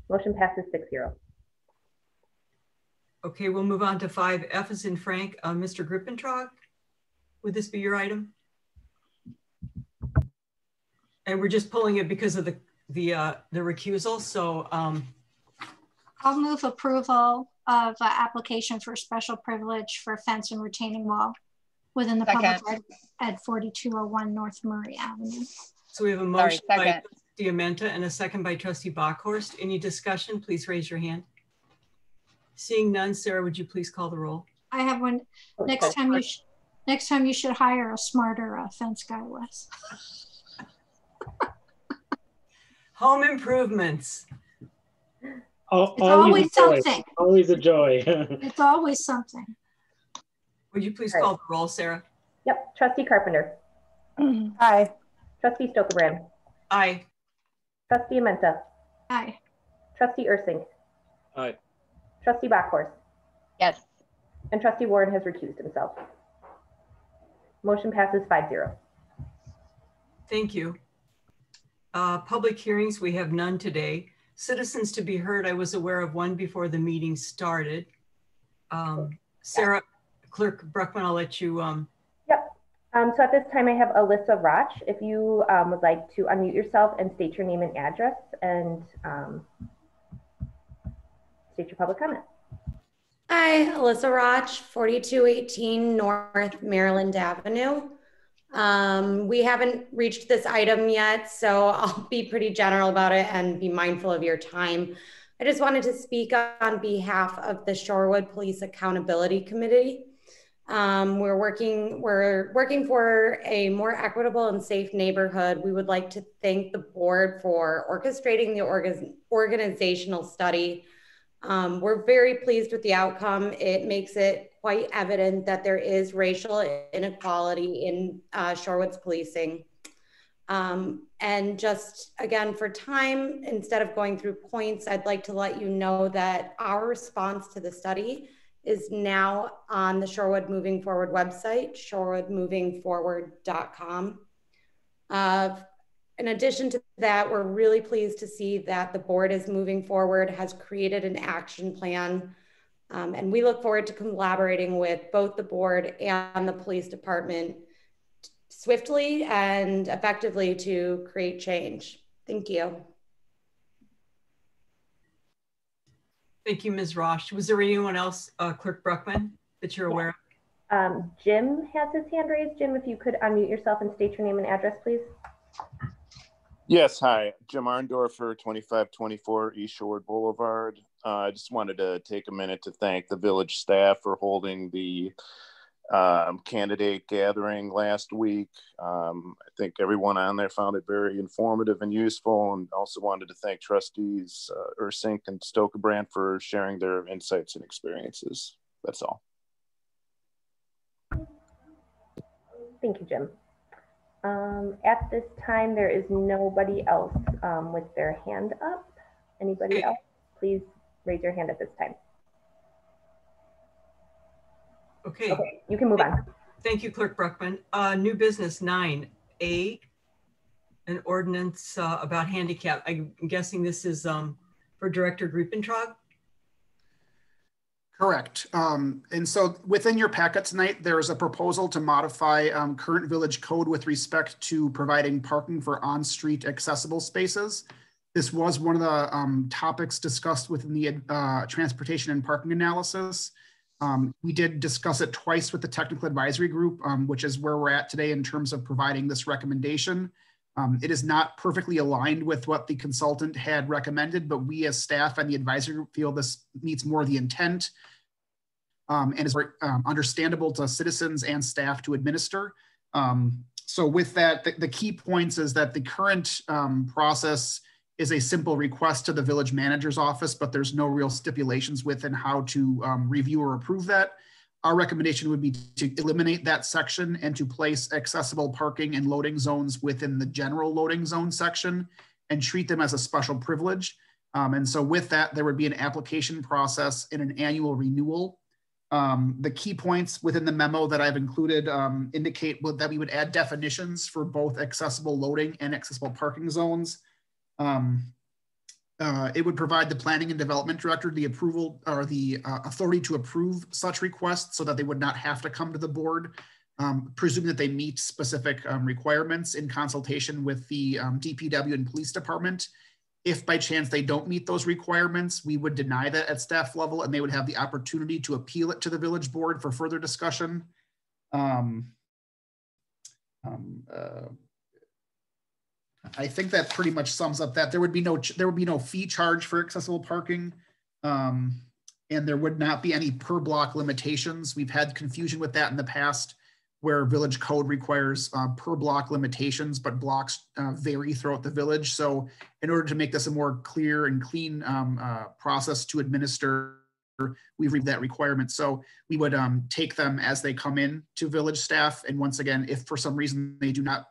Motion passes 6-0. Okay, we'll move on to 5F as in Frank. Mr. Grippentrog, would this be your item? And we're just pulling it because of the recusal. So I'll move approval of application for special privilege for fence and retaining wall within the public right at 4201 North Murray Avenue. So we have a motion by Trustee Amenta and a second by Trustee Backhorst. Any discussion? Please raise your hand. Seeing none, Sarah, would you please call the roll? I have one. Next time you should hire a smarter fence guy, Wes. Home improvements. It's always something. Always a joy. It's always something. Would you please call the roll, Sarah? Yep. Trustee Carpenter. Aye. Trustee Stokebrand. Aye. Trustee Amenta. Aye. Trustee Ursing. Aye. Trustee Backhorst. Yes. And Trustee Warren has recused himself. Motion passes 5-0. Thank you. Public hearings, we have none today. Citizens to be heard, I was aware of one before the meeting started. Sarah, Clerk Bruckman, I'll let you. Yep. So at this time I have Alyssa Roch. If you would like to unmute yourself and state your name and address and state your public comment. Hi, Alyssa Roch, 4218 North Maryland Avenue. We haven't reached this item yet, so I'll be pretty general about it and be mindful of your time. I just wanted to speak on behalf of the Shorewood Police Accountability Committee. We're working for a more equitable and safe neighborhood. We would like to thank the board for orchestrating the organizational study. We're very pleased with the outcome. It makes it quite evident that there is racial inequality in Shorewood's policing. And just again, for time, instead of going through points, I'd like to let you know that our response to the study is now on the Shorewood Moving Forward website, shorewoodmovingforward.com. In addition to that, we're really pleased to see that the board is moving forward, has created an action plan, and we look forward to collaborating with both the board and the police department swiftly and effectively to create change. Thank you. Thank you, Ms. Roche. Was there anyone else, Clerk Bruckman, that you're aware of? Jim has his hand raised. Jim, if you could unmute yourself and state your name and address, please. Yes, hi, Jim Arndorfer, 2524 East Shorewood Boulevard. I just wanted to take a minute to thank the village staff for holding the candidate gathering last week. I think everyone on there found it very informative and useful, and also wanted to thank trustees Ursink and Stokebrand for sharing their insights and experiences. That's all. Thank you, Jim. At this time, there is nobody else with their hand up. Anybody else? Please raise your hand at this time. Okay. Okay, you can move on. Thank you, Clerk Bruckman. New business 9A, an ordinance about handicap. I'm guessing this is for Director Griepentrag? Correct. And so within your packet tonight, there is a proposal to modify current village code with respect to providing parking for on-street accessible spaces. This was one of the topics discussed within the transportation and parking analysis. We did discuss it twice with the technical advisory group, which is where we're at today in terms of providing this recommendation. It is not perfectly aligned with what the consultant had recommended, but we as staff and the advisory group feel this meets more the intent and is understandable to citizens and staff to administer. So with that, the key points is that the current process is a simple request to the village manager's office, but there's no real stipulations within how to review or approve that. Our recommendation would be to eliminate that section and to place accessible parking and loading zones within the general loading zone section and treat them as a special privilege. And so with that, there would be an application process and an annual renewal. The key points within the memo that I've included indicate that we would add definitions for both accessible loading and accessible parking zones. It would provide the planning and development director the approval or the authority to approve such requests so that they would not have to come to the board, presuming that they meet specific requirements in consultation with the DPW and police department. If by chance they don't meet those requirements, we would deny that at staff level and they would have the opportunity to appeal it to the village board for further discussion. I think that pretty much sums up that there would be no fee charge for accessible parking, and there would not be any per block limitations. We've had confusion with that in the past, where village code requires per block limitations, but blocks vary throughout the village. So in order to make this a more clear and clean process to administer, we've read that requirement. So we would take them as they come in to village staff. And once again, if for some reason they do not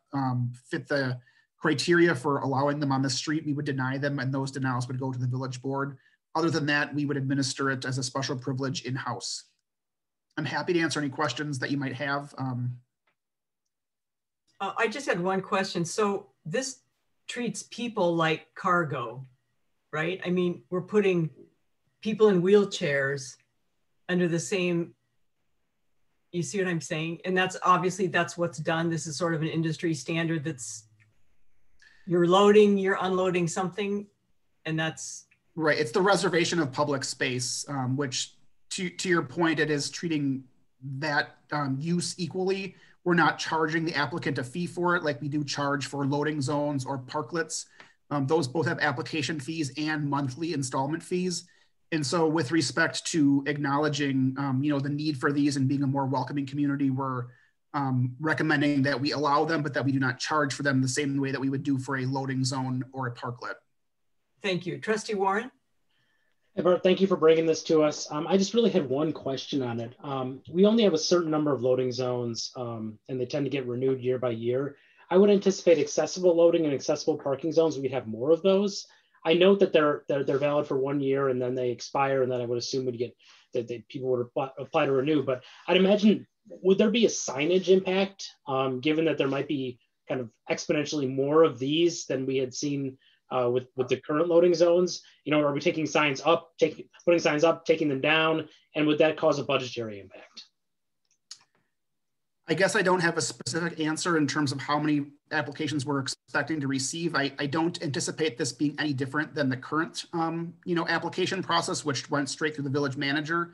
fit the criteria for allowing them on the street, we would deny them and those denials would go to the village board. Other than that, we would administer it as a special privilege in-house. I'm happy to answer any questions that you might have. I just had one question. So this treats people like cargo, right? I mean, we're putting people in wheelchairs under the same, you see what I'm saying? And that's obviously, that's what's done. This is sort of an industry standard that's, you're loading, you're unloading something, and that's. Right, it's the reservation of public space, which to your point, it is treating that use equally. We're not charging the applicant a fee for it like we do charge for loading zones or parklets. Those both have application fees and monthly installment fees. And so with respect to acknowledging the need for these and being a more welcoming community, we're recommending that we allow them, but that we do not charge for them the same way that we would do for a loading zone or a parklet. Thank you. Trustee Warren? Hey Bert, thank you for bringing this to us. I just really had one question on it. We only have a certain number of loading zones and they tend to get renewed year by year. I would anticipate accessible loading and accessible parking zones, we'd have more of those. I note that they're valid for 1 year and then they expire, and then I would assume we'd get that people would apply to renew. But I'd imagine, would there be a signage impact given that there might be kind of exponentially more of these than we had seen with the current loading zones? You know, are we taking signs up, putting signs up, taking them down, and would that cause a budgetary impact? I guess I don't have a specific answer in terms of how many applications we're expecting to receive. I don't anticipate this being any different than the current, you know, application process, which went straight through the village manager.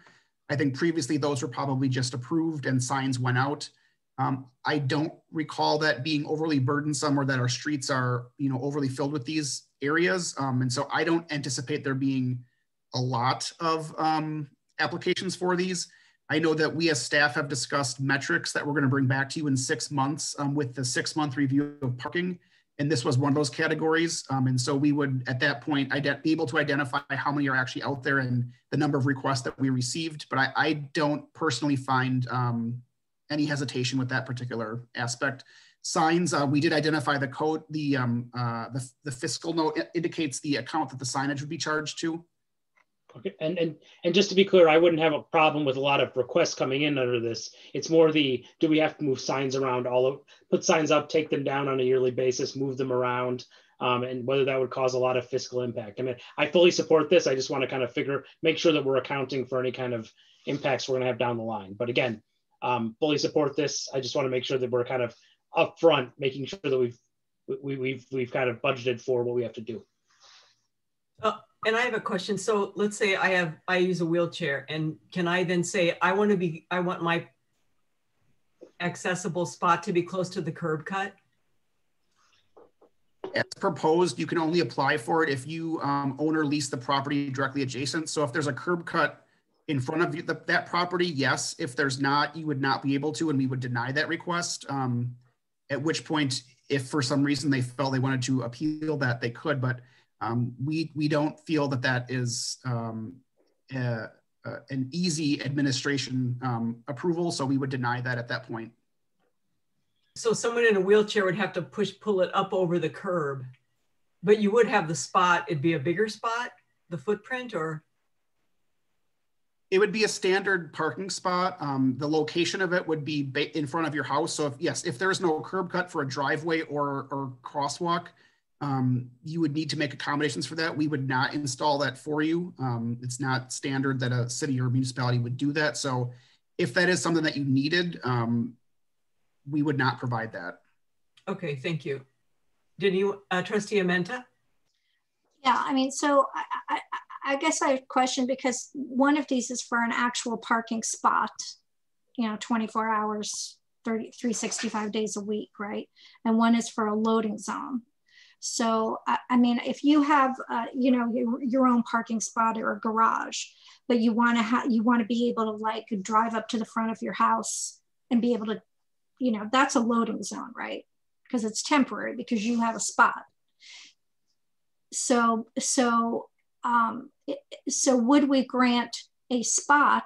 I think previously those were probably just approved and signs went out. I don't recall that being overly burdensome or that our streets are, you know, overly filled with these areas. And so I don't anticipate there being a lot of applications for these. I know that we as staff have discussed metrics that we're going to bring back to you in 6 months with the 6-month review of parking. And this was one of those categories. And so we would, at that point, be able to identify how many are actually out there and the number of requests that we received. But I don't personally find any hesitation with that particular aspect. Signs, we did identify the code, the fiscal note indicates the account that the signage would be charged to. Okay, and just to be clear, I wouldn't have a problem with a lot of requests coming in under this. It's more do we have to move signs around put signs up, take them down on a yearly basis, move them around, and whether that would cause a lot of fiscal impact. I mean, I fully support this. I just want to kind of make sure that we're accounting for any kind of impacts we're going to have down the line. But again, fully support this. I just want to make sure that we're kind of upfront, making sure that we've kind of budgeted for what we have to do. And I have a question. So let's say I use a wheelchair, and can I then say I want my accessible spot to be close to the curb cut? As proposed, you can only apply for it if you own or lease the property directly adjacent. So if there's a curb cut in front of you, that property, yes. If there's not, you would not be able to, and we would deny that request. At which point, if for some reason they felt they wanted to appeal that, they could, but we don't feel that is an easy administration approval, so we would deny that at that point. So someone in a wheelchair would have to pull it up over the curb, but you would have the spot. It'd be a bigger spot, the footprint, or? It would be a standard parking spot. The location of it would be in front of your house. So if there's no curb cut for a driveway or crosswalk, you would need to make accommodations for that. We would not install that for you. It's not standard that a city or municipality would do that. So if that is something that you needed, we would not provide that. Okay, thank you. Did you, Trustee Amenta? Yeah, I mean, so I guess I have a question, because one of these is for an actual parking spot, 24 hours, 365 days a week, right? And one is for a loading zone. So, I mean, if you have, your own parking spot or a garage, but you want to be able to drive up to the front of your house and be able to, that's a loading zone, right? Because it's temporary, because you have a spot. So would we grant a spot?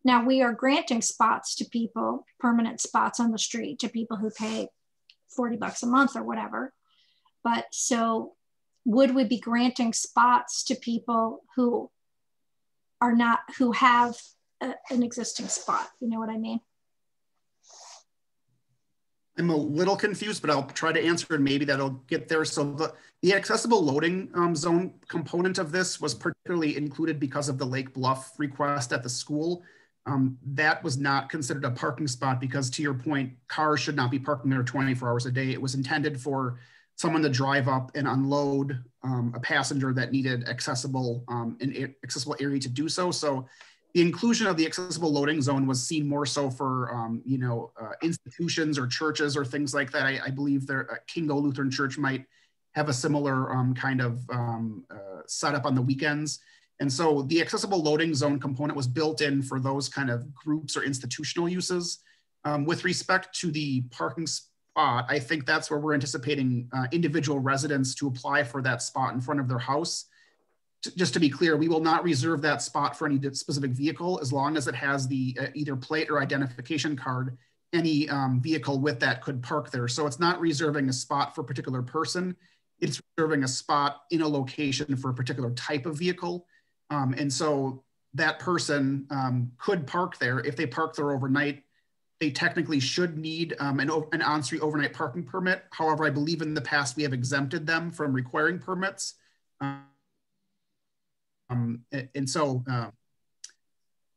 Now we are granting spots to people, permanent spots on the street, to people who pay $40 a month or whatever. But so would we be granting spots to people who have an existing spot? You know what I mean? I'm a little confused, but I'll try to answer and maybe that'll get there. So the accessible loading zone component of this was particularly included because of the Lake Bluff request at the school. That was not considered a parking spot because, to your point, cars should not be parking there 24 hours a day. It was intended for someone to drive up and unload a passenger that needed accessible area to do so. So the inclusion of the accessible loading zone was seen more so for institutions or churches or things like that. I believe Kingo Lutheran Church might have a similar kind of setup on the weekends. And so the accessible loading zone component was built in for those kind of groups or institutional uses. With respect to the parking spot, I think that's where we're anticipating individual residents to apply for that spot in front of their house. Just to be clear, we will not reserve that spot for any specific vehicle as long as it has the either plate or identification card. Any vehicle with that could park there. So it's not reserving a spot for a particular person. It's reserving a spot in a location for a particular type of vehicle. And so that person could park there. If they park there overnight, they technically should need an on-street overnight parking permit. However, I believe in the past we have exempted them from requiring permits. And so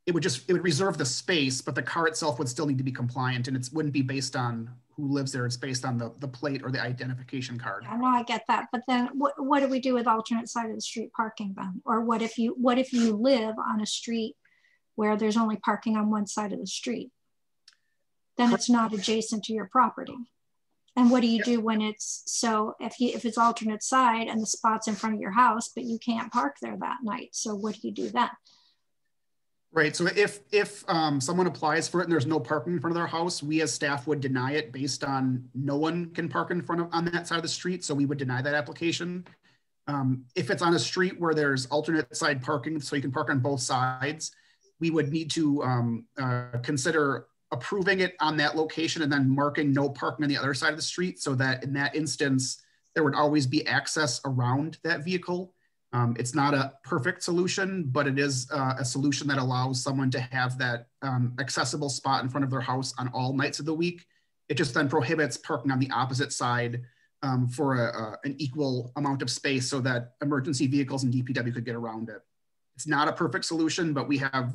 it would reserve the space, but the car itself would still need to be compliant, and it wouldn't be based on who lives there. It's based on the plate or the identification card. I know, I get that, but then what do we do with alternate side of the street parking then? Or what if you live on a street where there's only parking on one side of the street? Then it's not adjacent to your property. And what do you do when it's, so if it's alternate side and the spot's in front of your house, but you can't park there that night? So what do you do then? Right. So if someone applies for it and there's no parking in front of their house, we as staff would deny it based on no one can park in front of on that side of the street. So we would deny that application. If it's on a street where there's alternate side parking, so you can park on both sides, we would need to consider approving it on that location and then marking no parking on the other side of the street, so that in that instance, there would always be access around that vehicle. It's not a perfect solution, but it is a solution that allows someone to have that accessible spot in front of their house on all nights of the week. It just then prohibits parking on the opposite side for an equal amount of space so that emergency vehicles and DPW could get around it. It's not a perfect solution, but we have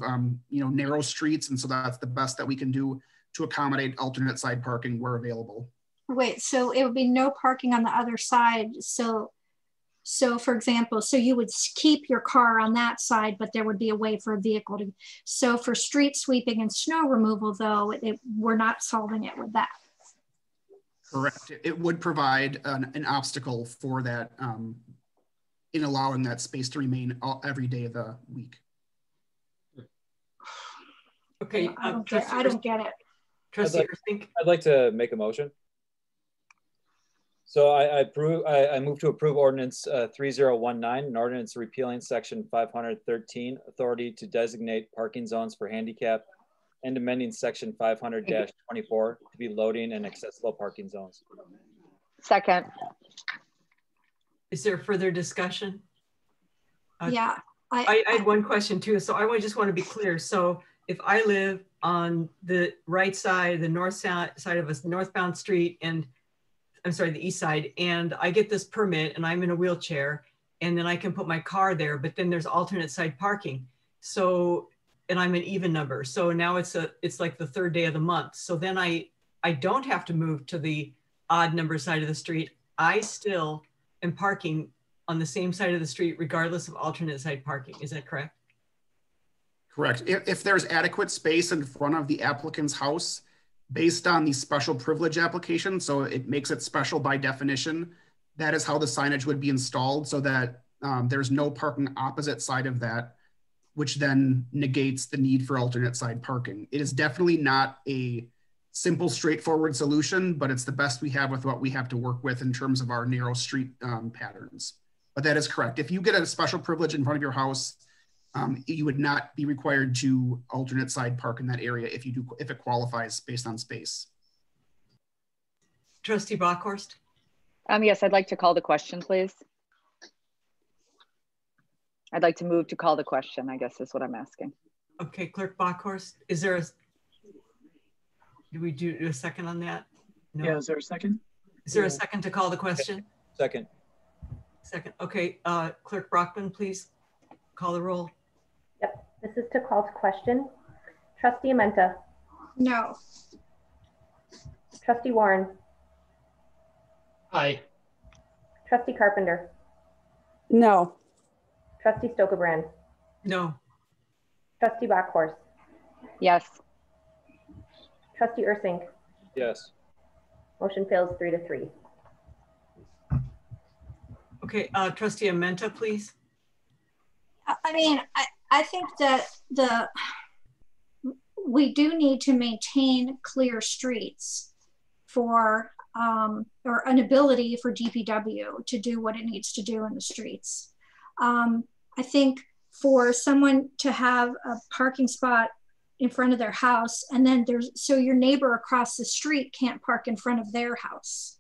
narrow streets, and so that's the best that we can do to accommodate alternate side parking where available. Wait, so it would be no parking on the other side. So for example, so you would keep your car on that side, but there would be a way for a vehicle to. So for street sweeping and snow removal, though, we're not solving it with that. Correct. It would provide an obstacle for that in allowing that space to remain every day of the week. Okay. I don't get it. Trustee, I'd like to make a motion. So I move to approve ordinance 3019, an ordinance repealing section 513, authority to designate parking zones for handicap, and amending section 500-24 to be loading and accessible parking zones. Second. Is there further discussion? Yeah. I had one question too. So I just want to be clear. So if I live on the right side, the north side of a northbound street, and I'm sorry, the east side, and I get this permit and I'm in a wheelchair, and then I can put my car there, but then there's alternate side parking. So, and I'm an even number. So now it's like the third day of the month. So then I don't have to move to the odd number side of the street. I still am parking on the same side of the street, regardless of alternate side parking. Is that correct? Correct. If there's adequate space in front of the applicant's house, based on the special privilege application, so it makes it special by definition, that is how the signage would be installed, so that there's no parking opposite side of that, which then negates the need for alternate side parking. It is definitely not a simple, straightforward solution, but it's the best we have with what we have to work with in terms of our narrow street patterns. But that is correct. If you get a special privilege in front of your house, you would not be required to alternate side park in that area if it qualifies based on space. Trustee Bockhorst? Yes, I'd like to call the question, please. I'd like to move to call the question, I guess is what I'm asking. Okay, Clerk Bockhorst, do we do a second on that? No. Yeah, is there a second? Is there a second to call the question? Second. Second, okay. Clerk Brockman, please call the roll. Yep, this is to call to question. Trustee Amenta? No. Trustee Warren? Aye. Trustee Carpenter? No. Trustee Stokebrand? No. Trustee Bockhorst? Yes. Trustee Ursink? Yes. Motion fails 3-3. Okay, Trustee Amenta, please. I mean, I think that we do need to maintain clear streets for, or an ability for DPW to do what it needs to do in the streets. I think for someone to have a parking spot in front of their house, and then so your neighbor across the street can't park in front of their house,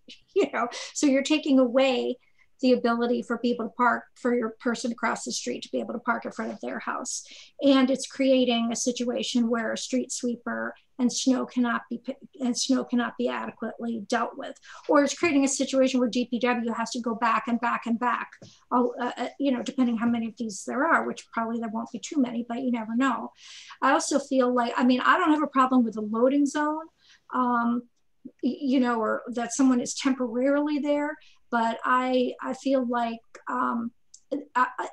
so you're taking away the ability for people to park, for your person across the street to be able to park in front of their house. And it's creating a situation where a street sweeper and snow cannot be adequately dealt with. Or it's creating a situation where DPW has to go back and back and back, you know, depending how many of these there are, which probably there won't be too many, but you never know. I also feel like, I mean, I don't have a problem with a loading zone, you know, or that someone is temporarily there, but I feel like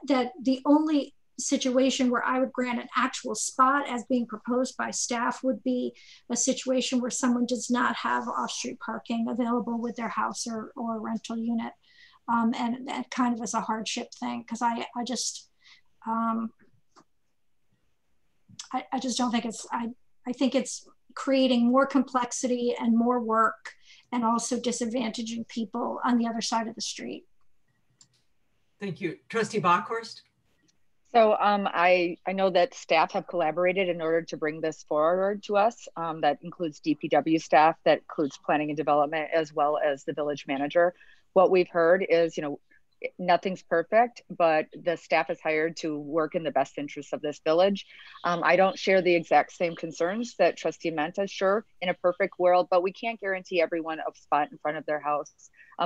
that the only situation where I would grant an actual spot as being proposed by staff would be a situation where someone does not have off-street parking available with their house or rental unit. And that kind of is a hardship thing, because I just don't think it's, I think it's creating more complexity and more work, and also disadvantaging people on the other side of the street. Thank you. Trustee Bockhorst? So I know that staff have collaborated in order to bring this forward to us. That includes DPW staff, that includes planning and development, as well as the village manager. What we've heard is, you know, nothing's perfect, but the staff is hired to work in the best interests of this village. I don't share the exact same concerns that Trustee Menta, sure, in a perfect world, but we can't guarantee everyone a spot in front of their house.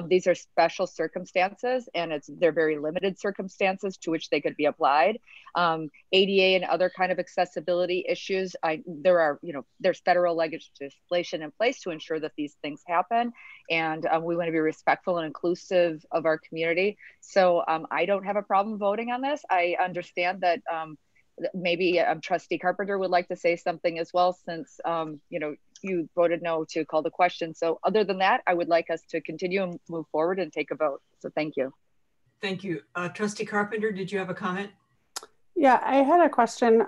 These are special circumstances, and they're very limited circumstances to which they could be applied. ADA and other kind of accessibility issues, there's federal legislation in place to ensure that these things happen. And we want to be respectful and inclusive of our community. So I don't have a problem voting on this. I understand that maybe Trustee Carpenter would like to say something as well, since you know, you voted no to call the question. So other than that, I would like us to continue and move forward and take a vote. So thank you. Thank you. Trustee Carpenter, did you have a comment? Yeah, I had a question.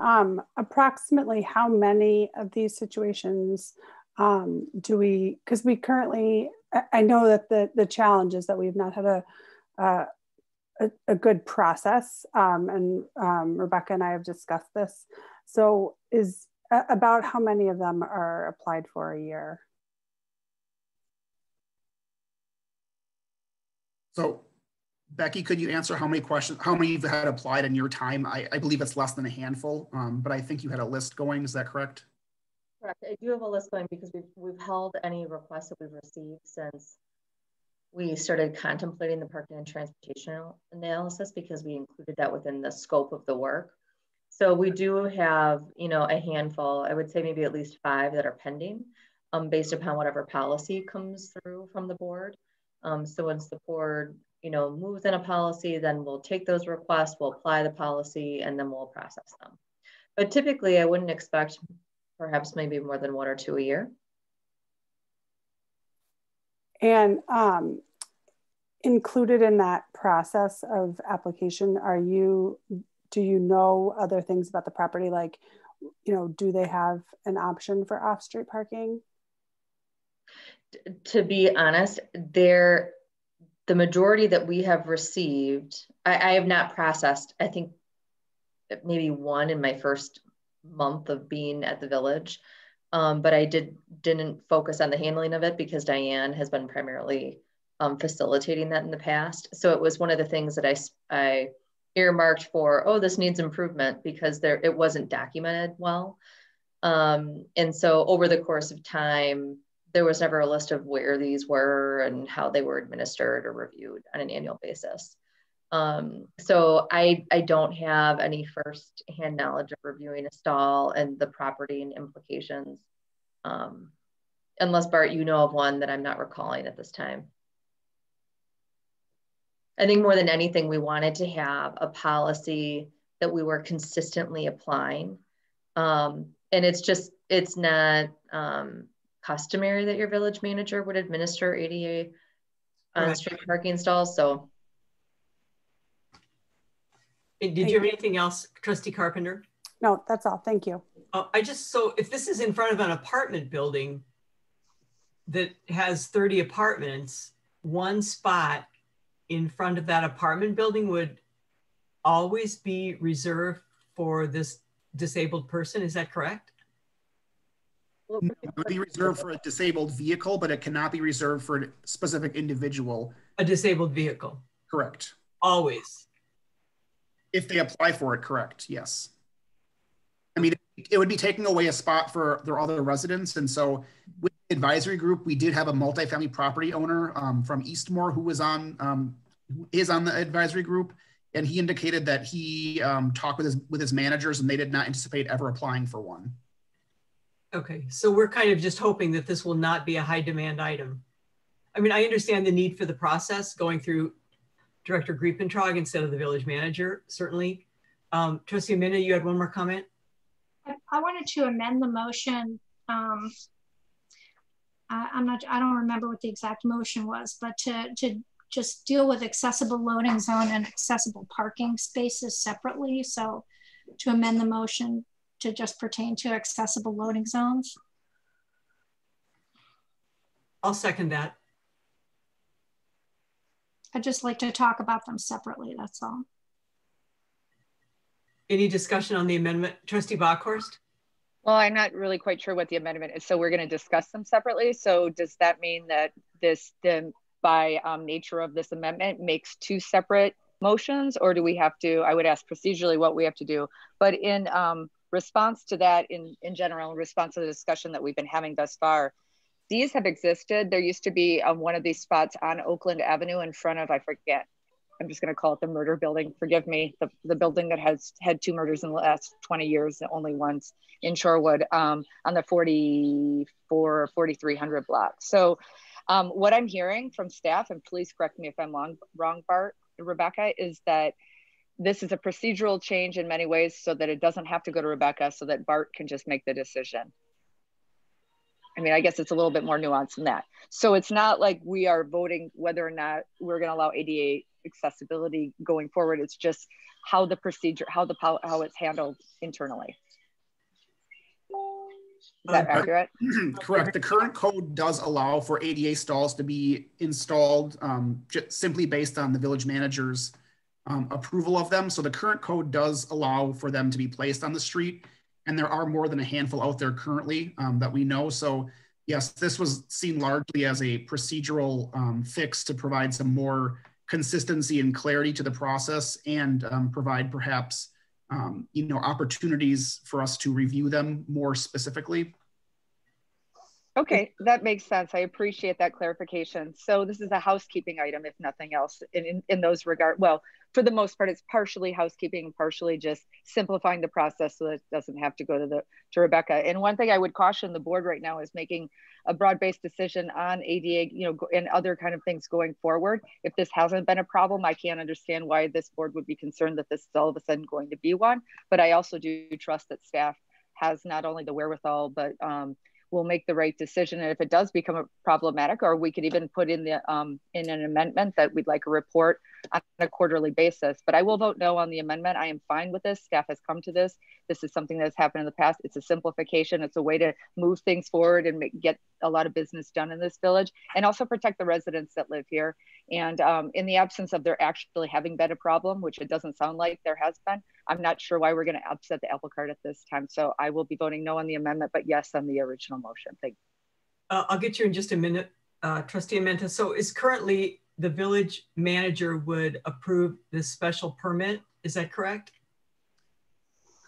Approximately how many of these situations do we, because we currently, I know that the challenge is that we've not had a good process, and Rebecca and I have discussed this. So is about how many of them are applied for a year? So Becky, could you answer how many you've had applied in your time? I believe it's less than a handful, but I think you had a list going. Is that correct? Correct. I do have a list going because we've held any requests that we've received since we started contemplating the parking and transportation analysis, because we included that within the scope of the work. So we do have, you know, a handful, I would say maybe at least 5 that are pending, based upon whatever policy comes through from the board. So once the board, you know, moves in a policy, then we'll take those requests, we'll apply the policy, and then we'll process them. But typically I wouldn't expect perhaps maybe more than 1 or 2 a year. And included in that process of application, do you know other things about the property? Like, you know, do they have an option for off-street parking? To be honest, the majority that we have received, I have not processed, I think maybe 1 in my first month of being at the village. But I didn't focus on the handling of it because Diane has been primarily facilitating that in the past. So it was one of the things that I earmarked for, oh, this needs improvement, because it wasn't documented well. And so over the course of time, there was never a list of where these were and how they were administered or reviewed on an annual basis. So I don't have any first-hand knowledge of reviewing a stall and the property and implications, unless Bart, you know of one that I'm not recalling at this time. I think more than anything, we wanted to have a policy that we were consistently applying. And it's not customary that your village manager would administer ADA on-street parking stalls, so. Did you have anything else, Trustee Carpenter? No, that's all. Thank you. So if this is in front of an apartment building that has 30 apartments, 1 spot in front of that apartment building would always be reserved for this disabled person. Is that correct? No, it would be reserved for a disabled vehicle, but it cannot be reserved for a specific individual. A disabled vehicle. Correct. Always. If they apply for it, correct, yes. I mean, it would be taking away a spot for their other residents. And so with the advisory group, we did have a multifamily property owner from Eastmore who was is on the advisory group. And he indicated that he talked with his managers and they did not anticipate ever applying for one. Okay, so we're kind of just hoping that this will not be a high demand item. I mean, I understand the need for the process going through Director Griepentrag instead of the village manager, certainly. Trustee Amanda, you had one more comment? I wanted to amend the motion. I don't remember what the exact motion was, but to just deal with accessible loading zone and accessible parking spaces separately. So to amend the motion to just pertain to accessible loading zones. I'll second that. I'd just like to talk about them separately, that's all. Any discussion on the amendment? Trustee Bockhorst? Well, I'm not really quite sure what the amendment is, so we're going to discuss them separately. So does that mean that this, by nature of this amendment, makes two separate motions, or do we have to, I would ask procedurally what we have to do, but in response to that, in general, in response to the discussion that we've been having thus far, these have existed. There used to be one of these spots on Oakland Avenue in front of, I forget, I'm just going to call it the murder building. Forgive me. The building that has had 2 murders in the last 20 years, only once, in Shorewood, on the 4300 block. So what I'm hearing from staff, and please correct me if I'm wrong, Bart, Rebecca, is that this is a procedural change in many ways so that it doesn't have to go to Rebecca, so that Bart can just make the decision. I mean, I guess it's a little bit more nuanced than that. So it's not like we are voting whether or not we're going to allow ADA accessibility going forward. It's just how the procedure, how it's handled internally. Is that accurate? Correct. The current code does allow for ADA stalls to be installed just simply based on the village manager's approval of them. So the current code does allow for them to be placed on the street. And there are more than a handful out there currently that we know. So yes, this was seen largely as a procedural fix to provide some more consistency and clarity to the process and provide perhaps opportunities for us to review them more specifically. Okay, that makes sense. I appreciate that clarification. So this is a housekeeping item, if nothing else, in those regard. Well, for the most part, it's partially housekeeping, partially just simplifying the process so that it doesn't have to go to Rebecca. And one thing I would caution the board right now is making a broad-based decision on ADA, and other kind of things going forward. If this hasn't been a problem, I can't understand why this board would be concerned that this is all of a sudden going to be one. But I also do trust that staff has not only the wherewithal, but we'll make the right decision. And if it does become problematic, or we could even put in the in an amendment that we'd like a report on a quarterly basis. But I will vote no on the amendment. I am fine with this. Staff has come to this. This is something that's happened in the past. It's a simplification. It's a way to move things forward and get a lot of business done in this village, and also protect the residents that live here. And in the absence of there actually having been a problem, which it doesn't sound like there has been, I'm not sure why we're going to upset the apple cart at this time. So I will be voting no on the amendment, but yes on the original motion. Thank you. I'll get you in just a minute, Trustee Amenta. So is currently the village manager would approve this special permit? Is that correct?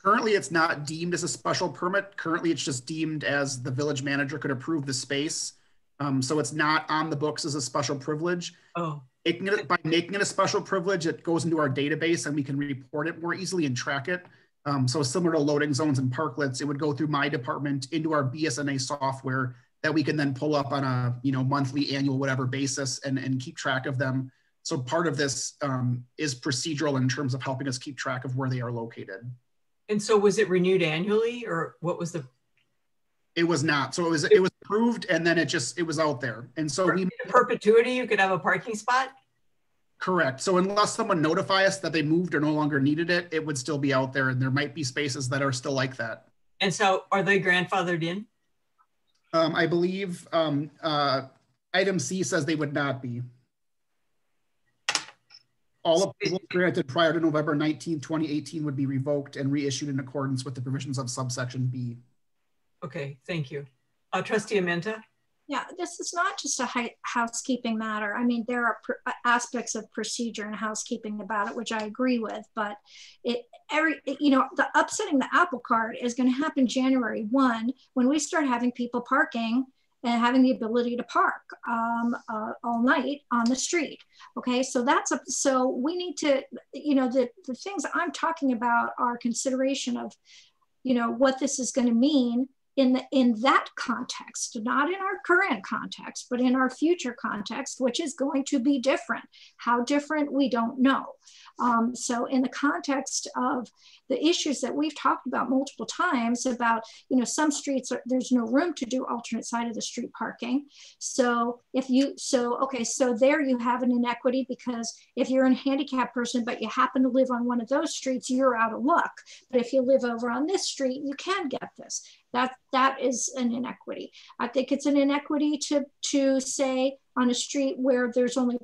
Currently, it's not deemed as a special permit. Currently, it's just deemed as the village manager could approve the space. So it's not on the books as a special privilege. Oh. By making it a special privilege, it goes into our database and we can report it more easily and track it. So similar to loading zones and parklets, it would go through my department into our BSNA software that we can then pull up on a monthly, annual, whatever basis and keep track of them. So part of this is procedural in terms of helping us keep track of where they are located. And so was it renewed annually, or what was the? It was not. So it was approved and then it was out there. And so in perpetuity, you could have a parking spot? Correct. So unless someone notify us that they moved or no longer needed it, it would still be out there, and there might be spaces that are still like that. And so are they grandfathered in? I believe item C says they would not be. All approvals granted prior to November 19, 2018 would be revoked and reissued in accordance with the provisions of subsection B. Okay, thank you. Trustee Amenta? Yeah, this is not just a housekeeping matter. I mean, there are aspects of procedure and housekeeping about it, which I agree with, but the upsetting the apple cart is going to happen January 1 when we start having people parking and having the ability to park all night on the street. Okay, so so we need to, the things I'm talking about are consideration of, what this is going to mean in that context, not in our current context, but in our future context, which is going to be different. How different, we don't know. So in the context of the issues that we've talked about multiple times about, some streets, there's no room to do alternate side of the street parking. So so there you have an inequity, because if you're a handicapped person, but you happen to live on one of those streets, you're out of luck. But if you live over on this street, you can get this. That is an inequity. I think it's an inequity to say on a street where there's only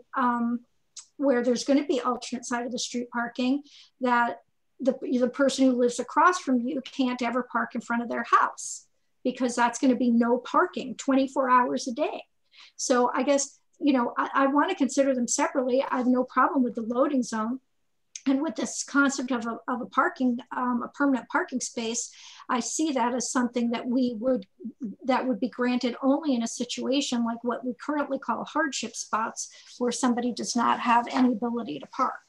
where there's going to be alternate side of the street parking, that the person who lives across from you can't ever park in front of their house, because that's going to be no parking 24 hours a day. So I guess, I want to consider them separately. I have no problem with the loading zone. And with this concept of a parking, a permanent parking space, I see that as something that would be granted only in a situation like what we currently call hardship spots, where somebody does not have any ability to park.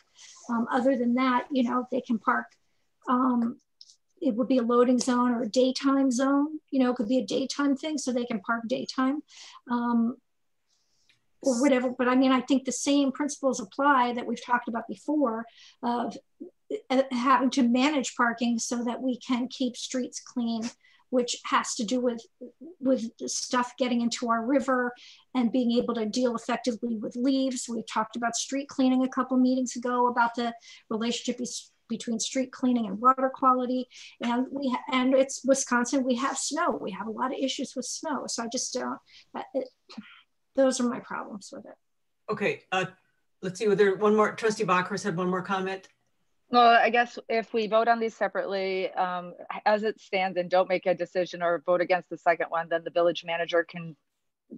Other than that, they can park. It would be a loading zone or a daytime zone. It could be a daytime thing, so they can park daytime. Or whatever, but I mean, I think the same principles apply that we've talked about before of having to manage parking so that we can keep streets clean, which has to do with stuff getting into our river and being able to deal effectively with leaves. We talked about street cleaning a couple meetings ago, about the relationship between street cleaning and water quality. And it's Wisconsin, we have snow. We have a lot of issues with snow. So I just don't, those are my problems with it. Okay, let's see, was there one more? Trustee Bachhorst had one more comment. Well, I guess if we vote on these separately, as it stands, and don't make a decision or vote against the second one, then the village manager can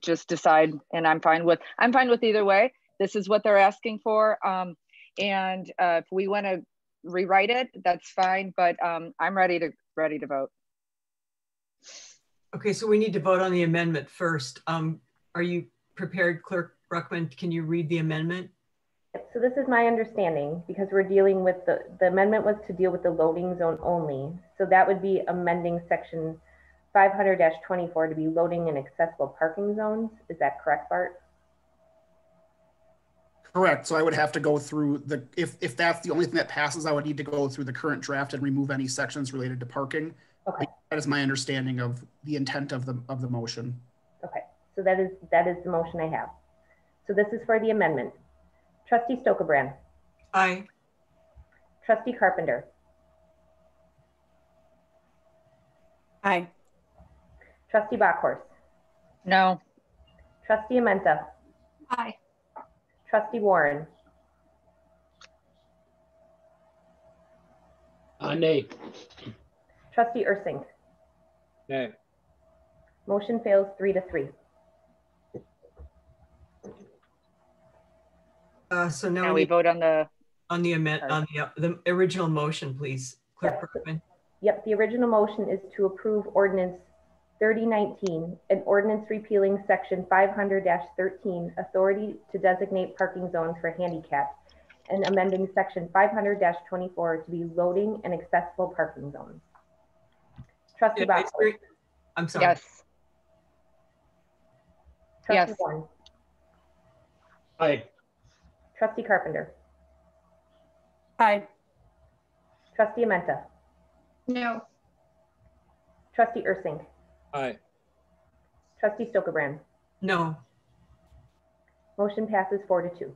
just decide, and I'm fine with either way. This is what they're asking for. And if we want to rewrite it, that's fine, but I'm ready to vote. Okay, so we need to vote on the amendment first. Are you prepared, Clerk Bruckman? Can you read the amendment? So this is my understanding, because we're dealing with the amendment was to deal with the loading zone only. So that would be amending section 500-24 to be loading and accessible parking zones. Is that correct, Bart? Correct. So I would have to go through if that's the only thing that passes, I would need to go through the current draft and remove any sections related to parking. Okay. That is my understanding of the intent of the motion. Okay. So that is the motion I have. So this is for the amendment. Trustee Stokebrand. Aye. Trustee Carpenter. Aye. Trustee Bachhorst. No. Trustee Amenta. Aye. Trustee Warren. Nay. Trustee Ursink. Nay. Motion fails 3-3. So now we vote on the the original motion, please, Clerk Bergman. Yep, the original motion is to approve ordinance 3019, an ordinance repealing section 500-13, authority to designate parking zones for handicapped, and amending section 500-24 to be loading and accessible parking zones. Trustee Bachhorst. I'm sorry. Yes. Trustee Yes. Warren. Aye. Trustee Carpenter. Aye. Trustee Amenta. No. Trustee Ursink. Aye. Trustee Stokebrand. No. Motion passes 4-2.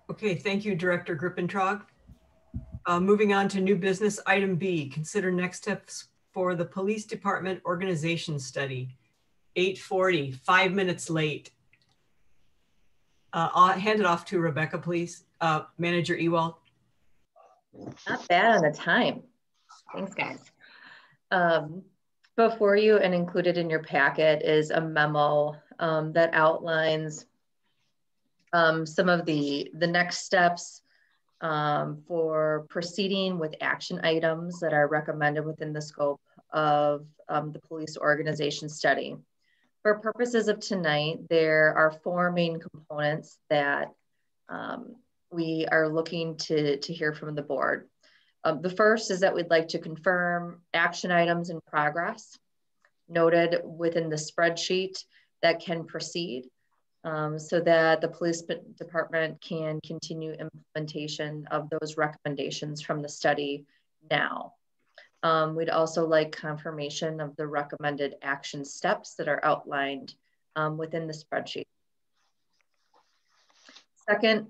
Okay, thank you, Director Grippentrog. Moving on to new business, item B, consider next steps for the police department organization study. 8:40, 5 minutes late. I'll hand it off to Rebecca, please. Manager Ewald. Not bad on the time. Thanks, guys. Before you and included in your packet is a memo that outlines some of the next steps for proceeding with action items that are recommended within the scope of the police organization study. For purposes of tonight, there are 4 main components that we are looking to hear from the board. The first is that we'd like to confirm action items in progress noted within the spreadsheet that can proceed so that the police department can continue implementation of those recommendations from the study now. We'd also like confirmation of the recommended action steps that are outlined within the spreadsheet. Second,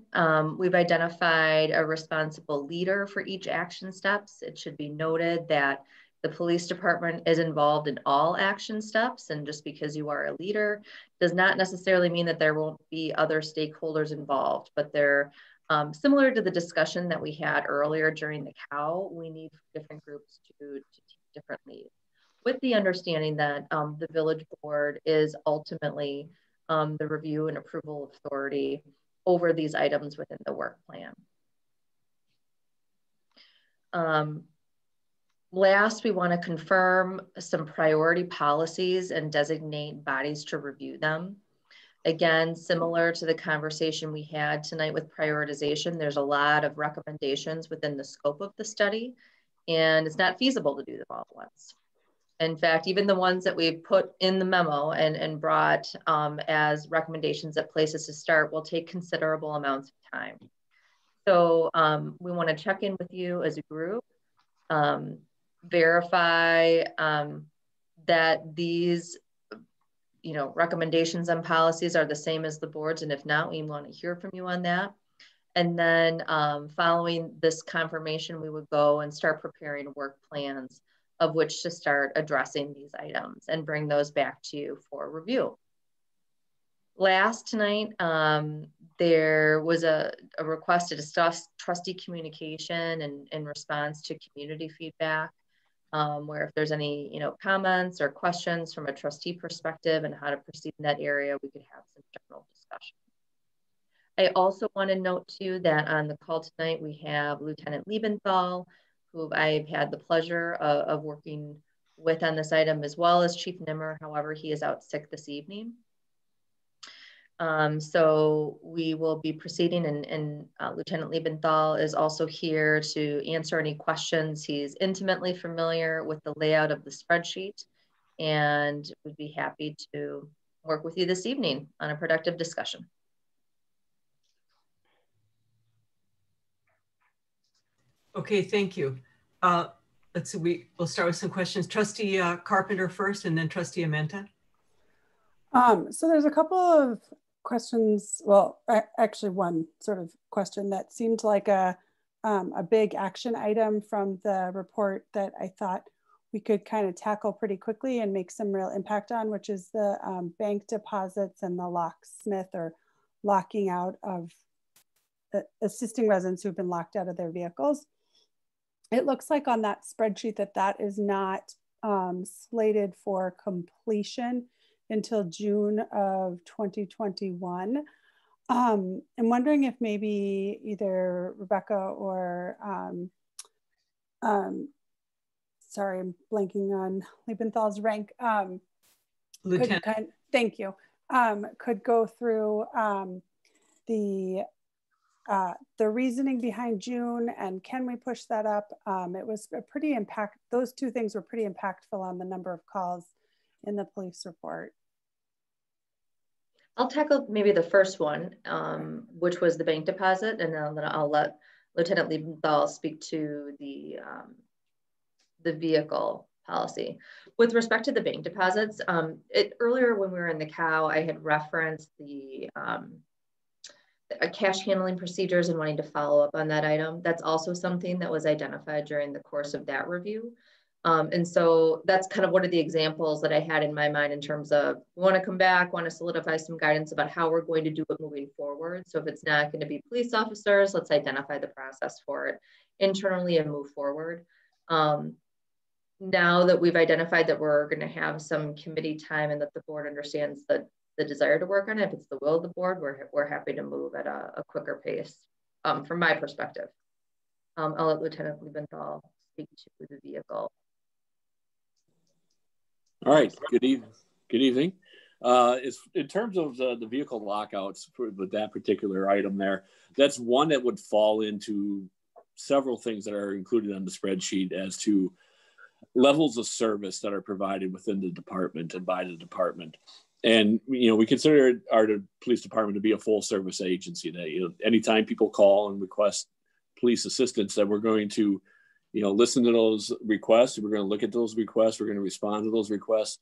we've identified a responsible leader for each action steps. It should be noted that the police department is involved in all action steps, and just because you are a leader does not necessarily mean that there won't be other stakeholders involved, but they're similar to the discussion that we had earlier during the COW, we need different groups to take different leads, with the understanding that the village board is ultimately the review and approval authority over these items within the work plan. Last, we want to confirm some priority policies and designate bodies to review them. Again, similar to the conversation we had tonight with prioritization, there's a lot of recommendations within the scope of the study, and it's not feasible to do them all at once. In fact, even the ones that we've put in the memo and brought as recommendations at places to start will take considerable amounts of time. So we want to check in with you as a group, verify that these recommendations and policies are the same as the board's, and if not, we want to hear from you on that. And then following this confirmation, we would go and start preparing work plans of which to start addressing these items and bring those back to you for review. Last tonight, there was a request to discuss trustee communication and in response to community feedback, where if there's any comments or questions from a trustee perspective and how to proceed in that area, we could have some general discussion. I also want to note too that on the call tonight, we have Lieutenant Liebenthal, who I've had the pleasure of working with on this item, as well as Chief Nimmer. However, he is out sick this evening. So we will be proceeding, and Lieutenant Liebenthal is also here to answer any questions. He's intimately familiar with the layout of the spreadsheet, and would be happy to work with you this evening on a productive discussion. Okay, thank you. Let's see, we'll start with some questions. Trustee Carpenter first, and then Trustee Amenta. So there's a couple of questions. Well, actually one sort of question that seemed like a big action item from the report that I thought we could kind of tackle pretty quickly and make some real impact on, which is the bank deposits and the locksmith or locking out of assisting residents who've been locked out of their vehicles. It looks like on that spreadsheet that is not slated for completion until June of 2021. I'm wondering if maybe either Rebecca or, sorry, I'm blanking on Liebenthal's rank. Lieutenant. Thank you. Could go through the reasoning behind June and can we push that up? It was a pretty those two things were pretty impactful on the number of calls in the police report. I'll tackle maybe the first one, which was the bank deposit, and then I'll let Lieutenant Liebenthal speak to the vehicle policy. With respect to the bank deposits, earlier when we were in the COW, I had referenced the cash handling procedures and wanting to follow up on that item. That's also something that was identified during the course of that review. And so that's kind of one of the examples that I had in my mind in terms of we want to come back, want to solidify some guidance about how we're going to do it moving forward. So if it's not going to be police officers, let's identify the process for it internally and move forward. now that we've identified that we're going to have some committee time and that the board understands the desire to work on it, if it's the will of the board, we're happy to move at a quicker pace from my perspective. I'll let Lieutenant Liebenthal speak to the vehicle. All right, good evening. Good evening. In terms of the vehicle lockouts with that particular item there, that's one that would fall into several things that are included on the spreadsheet as to levels of service that are provided within the department and by the department. And, you know, we consider our police department to be a full service agency that, you know, anytime people call and request police assistance, that we're going to, you know, listen to those requests. We're going to look at those requests. We're going to respond to those requests.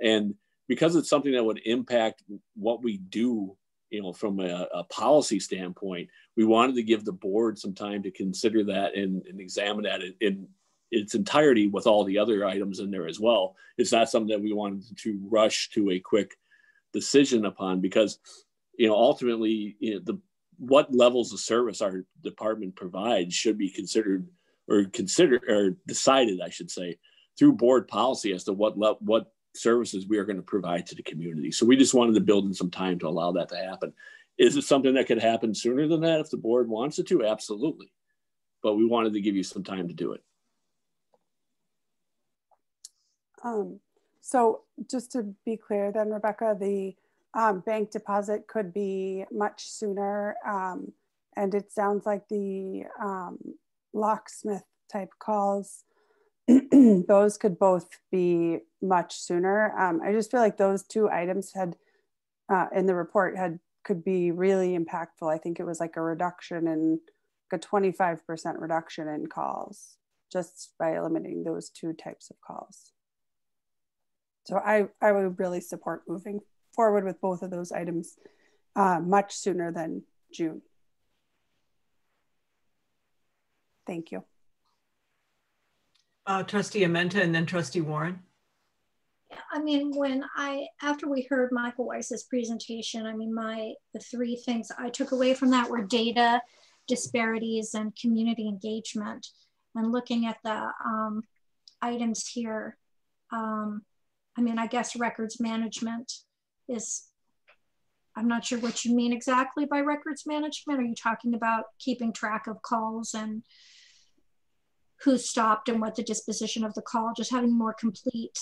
And because it's something that would impact what we do, you know, from a policy standpoint, we wanted to give the board some time to consider that and examine that in its entirety with all the other items in there as well. It's not something that we wanted to rush to a quick decision upon, because, you know, ultimately, you know, what levels of service our department provides should be considered or decided, I should say, through board policy as to what services we are going to provide to the community. So we just wanted to build in some time to allow that to happen. Is it something that could happen sooner than that if the board wants it to? Absolutely. But we wanted to give you some time to do it. So just to be clear then, Rebecca, the bank deposit could be much sooner. And it sounds like the locksmith type calls, those could both be much sooner. I just feel like those two items had in the report could be really impactful. I think it was like a reduction in like a 25% reduction in calls just by eliminating those two types of calls. So I would really support moving forward with both of those items much sooner than June. Thank you. Trustee Amenta and then Trustee Warren. I mean, after we heard Michael Weiss's presentation, I mean, the three things I took away from that were data, disparities, and community engagement. And looking at the items here, I mean, I guess records management is, I'm not sure what you mean exactly by records management. Are you talking about keeping track of calls and who stopped and what the disposition of the call, just having more complete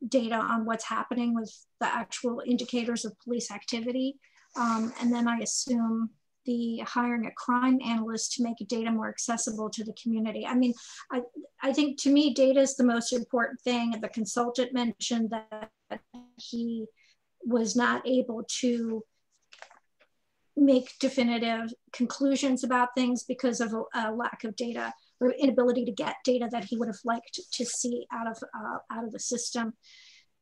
data on what's happening with the actual indicators of police activity? And then I assume the hiring a crime analyst to make data more accessible to the community. I mean, I think to me, data is the most important thing. The consultant mentioned that he was not able to make definitive conclusions about things because of a lack of data or inability to get data that he would have liked to see out of the system.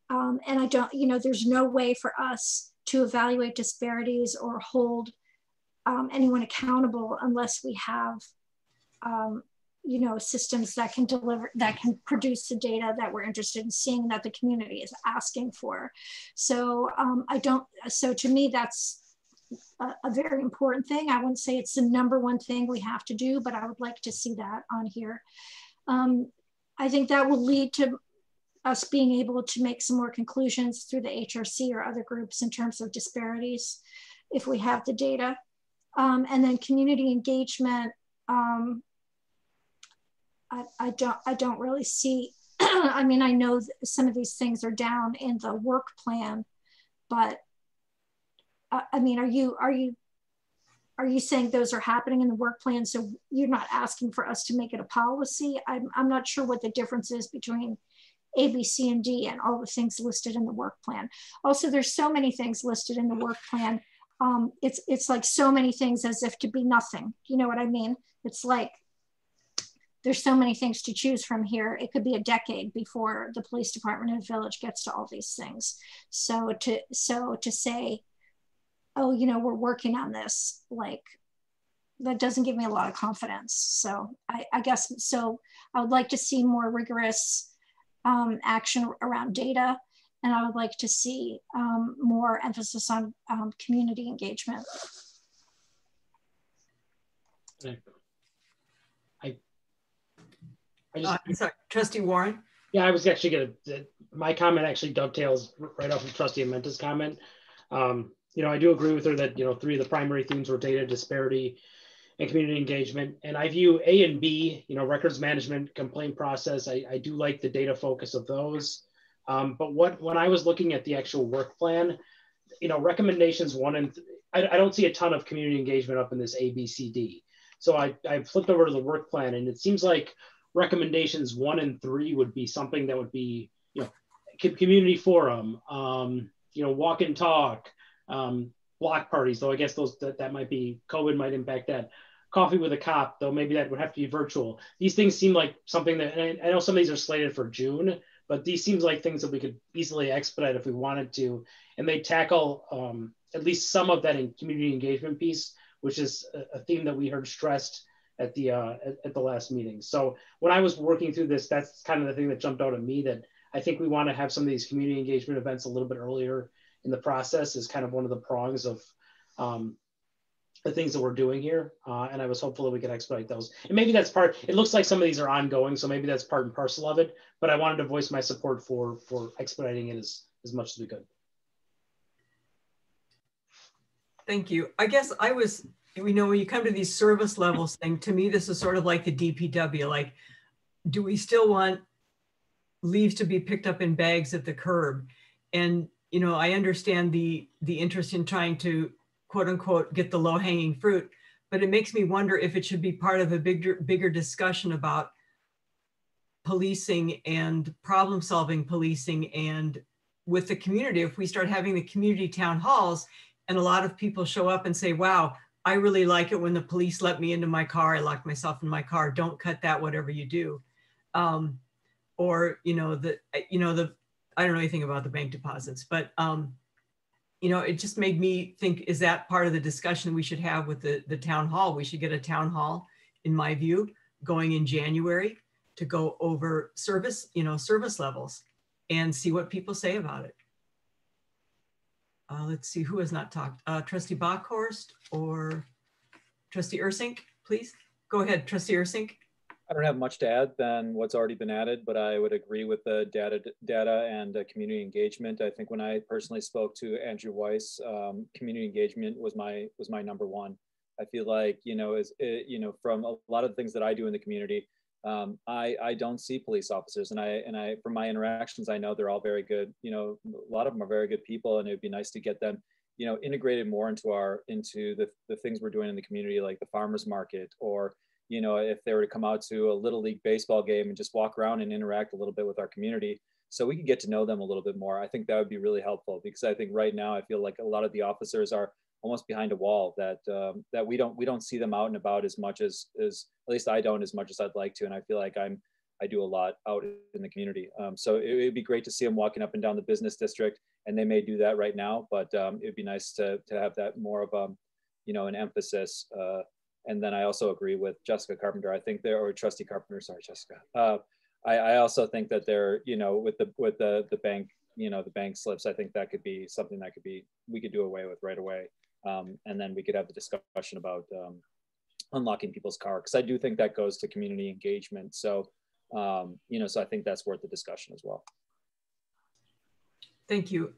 And I don't, you know, there's no way for us to evaluate disparities or hold anyone accountable unless we have, you know, systems that can deliver, that can produce the data that we're interested in seeing, that the community is asking for. So so to me, that's a very important thing. I wouldn't say it's the #1 thing we have to do, but I would like to see that on here. I think that will lead to us being able to make some more conclusions through the HRC or other groups in terms of disparities if we have the data. And then community engagement, I don't really see, I mean, I know some of these things are down in the work plan, but I mean, are you saying those are happening in the work plan, so you're not asking for us to make it a policy? I'm not sure what the difference is between A, B, C, and D and all the things listed in the work plan. Also, there's so many things listed in the work plan. It's like so many things as if to be nothing. You know what I mean? It's like there's so many things to choose from here. It could be a decade before the police department and village gets to all these things. So to say, oh, you know, we're working on this, like, that doesn't give me a lot of confidence. So I guess, so I would like to see more rigorous action around data, and I would like to see more emphasis on community engagement. I'm sorry, Trustee Warren. Yeah, I was actually my comment actually dovetails right off of Trustee Amenta's comment. I do agree with her that, 3 of the primary themes were data disparity and community engagement. And I view A and B, records management, complaint process. I do like the data focus of those. But when I was looking at the actual work plan, recommendations 1 and I don't see a ton of community engagement up in this A, B, C, D. So I flipped over to the work plan, and it seems like recommendations 1 and 3 would be something that would be, community forum, walk and talk, block parties, though I guess that might be, COVID might impact that. Coffee with a cop, though maybe that would have to be virtual. These things seem like something that, and I know some of these are slated for June, but these seems like things that we could easily expedite if we wanted to. And they tackle at least some of that in community engagement piece, which is a theme that we heard stressed at the last meeting. So when I was working through this, that's kind of the thing that jumped out at me, that I think we want to have some of these community engagement events a little bit earlier in the process is kind of one of the prongs of the things that we're doing here. And I was hopeful that we could expedite those. And maybe that's part, it looks like some of these are ongoing, so maybe that's part and parcel of it, but I wanted to voice my support for expediting it as much as we could. Thank you. I guess when you come to these service levels thing, to me, this is sort of like the DPW, like, do we still want leaves to be picked up in bags at the curb? And, I understand the interest in trying to quote unquote, get the low hanging fruit, but it makes me wonder if it should be part of a bigger discussion about policing and problem solving policing and with the community. If we start having the community town halls and a lot of people show up and say, wow, I really like it when the police let me into my car, I locked myself in my car, don't cut that, whatever you do. Or, I don't know anything about the bank deposits, but it just made me think, is that part of the discussion we should have with the town hall? We should get a town hall, in my view, going in January to go over service levels and see what people say about it. Let's see, who has not talked? Trustee Bockhorst or Trustee Ursink, please. Go ahead, Trustee Ursink. I don't have much to add than what's already been added, but I would agree with the data and community engagement. I think when I personally spoke to Andrew Weiss, community engagement was my number one. I feel like, from a lot of the things that I do in the community, I don't see police officers, and I from my interactions, I know they're all very good. A lot of them are very good people, and it would be nice to get them, integrated more into the things we're doing in the community, like the farmers market, or if they were to come out to a little league baseball game and just walk around and interact a little bit with our community, so we can get to know them a little bit more. I think that would be really helpful, because I think right now I feel like a lot of the officers are almost behind a wall, that we don't see them out and about as much as at least I don't, as much as I'd like to. And I feel like I do a lot out in the community. So it would be great to see them walking up and down the business district, and they may do that right now, but it'd be nice to have that more of an emphasis. And then I also agree with Jessica Carpenter. I think or Trustee Carpenter, sorry, Jessica. I also think that they're, with the bank, the bank slips, I think that could be something that we could do away with right away. And then we could have the discussion about unlocking people's car, because I do think that goes to community engagement. So, so I think that's worth the discussion as well. Thank you.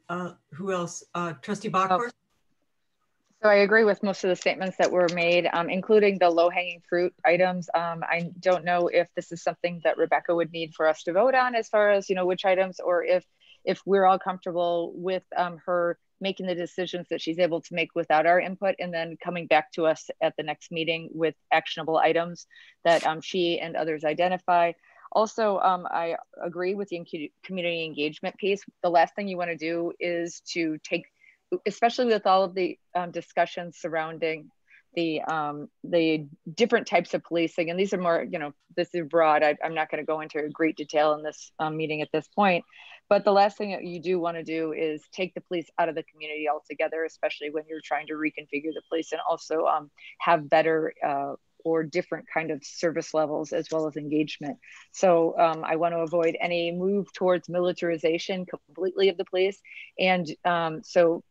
Who else? Trustee Bockhorst? So I agree with most of the statements that were made, including the low-hanging fruit items. I don't know if this is something that Rebecca would need for us to vote on, as far as which items, or if we're all comfortable with her making the decisions that she's able to make without our input, and then coming back to us at the next meeting with actionable items that she and others identify. Also, I agree with the community engagement piece. The last thing you want to do is to take, especially with all of the discussions surrounding the different types of policing, and these are more, this is broad. I'm not going to go into great detail in this meeting at this point, but the last thing that you do want to do is take the police out of the community altogether, especially when you're trying to reconfigure the police, and also have better or different kind of service levels as well as engagement. So I want to avoid any move towards militarization completely of the police, and so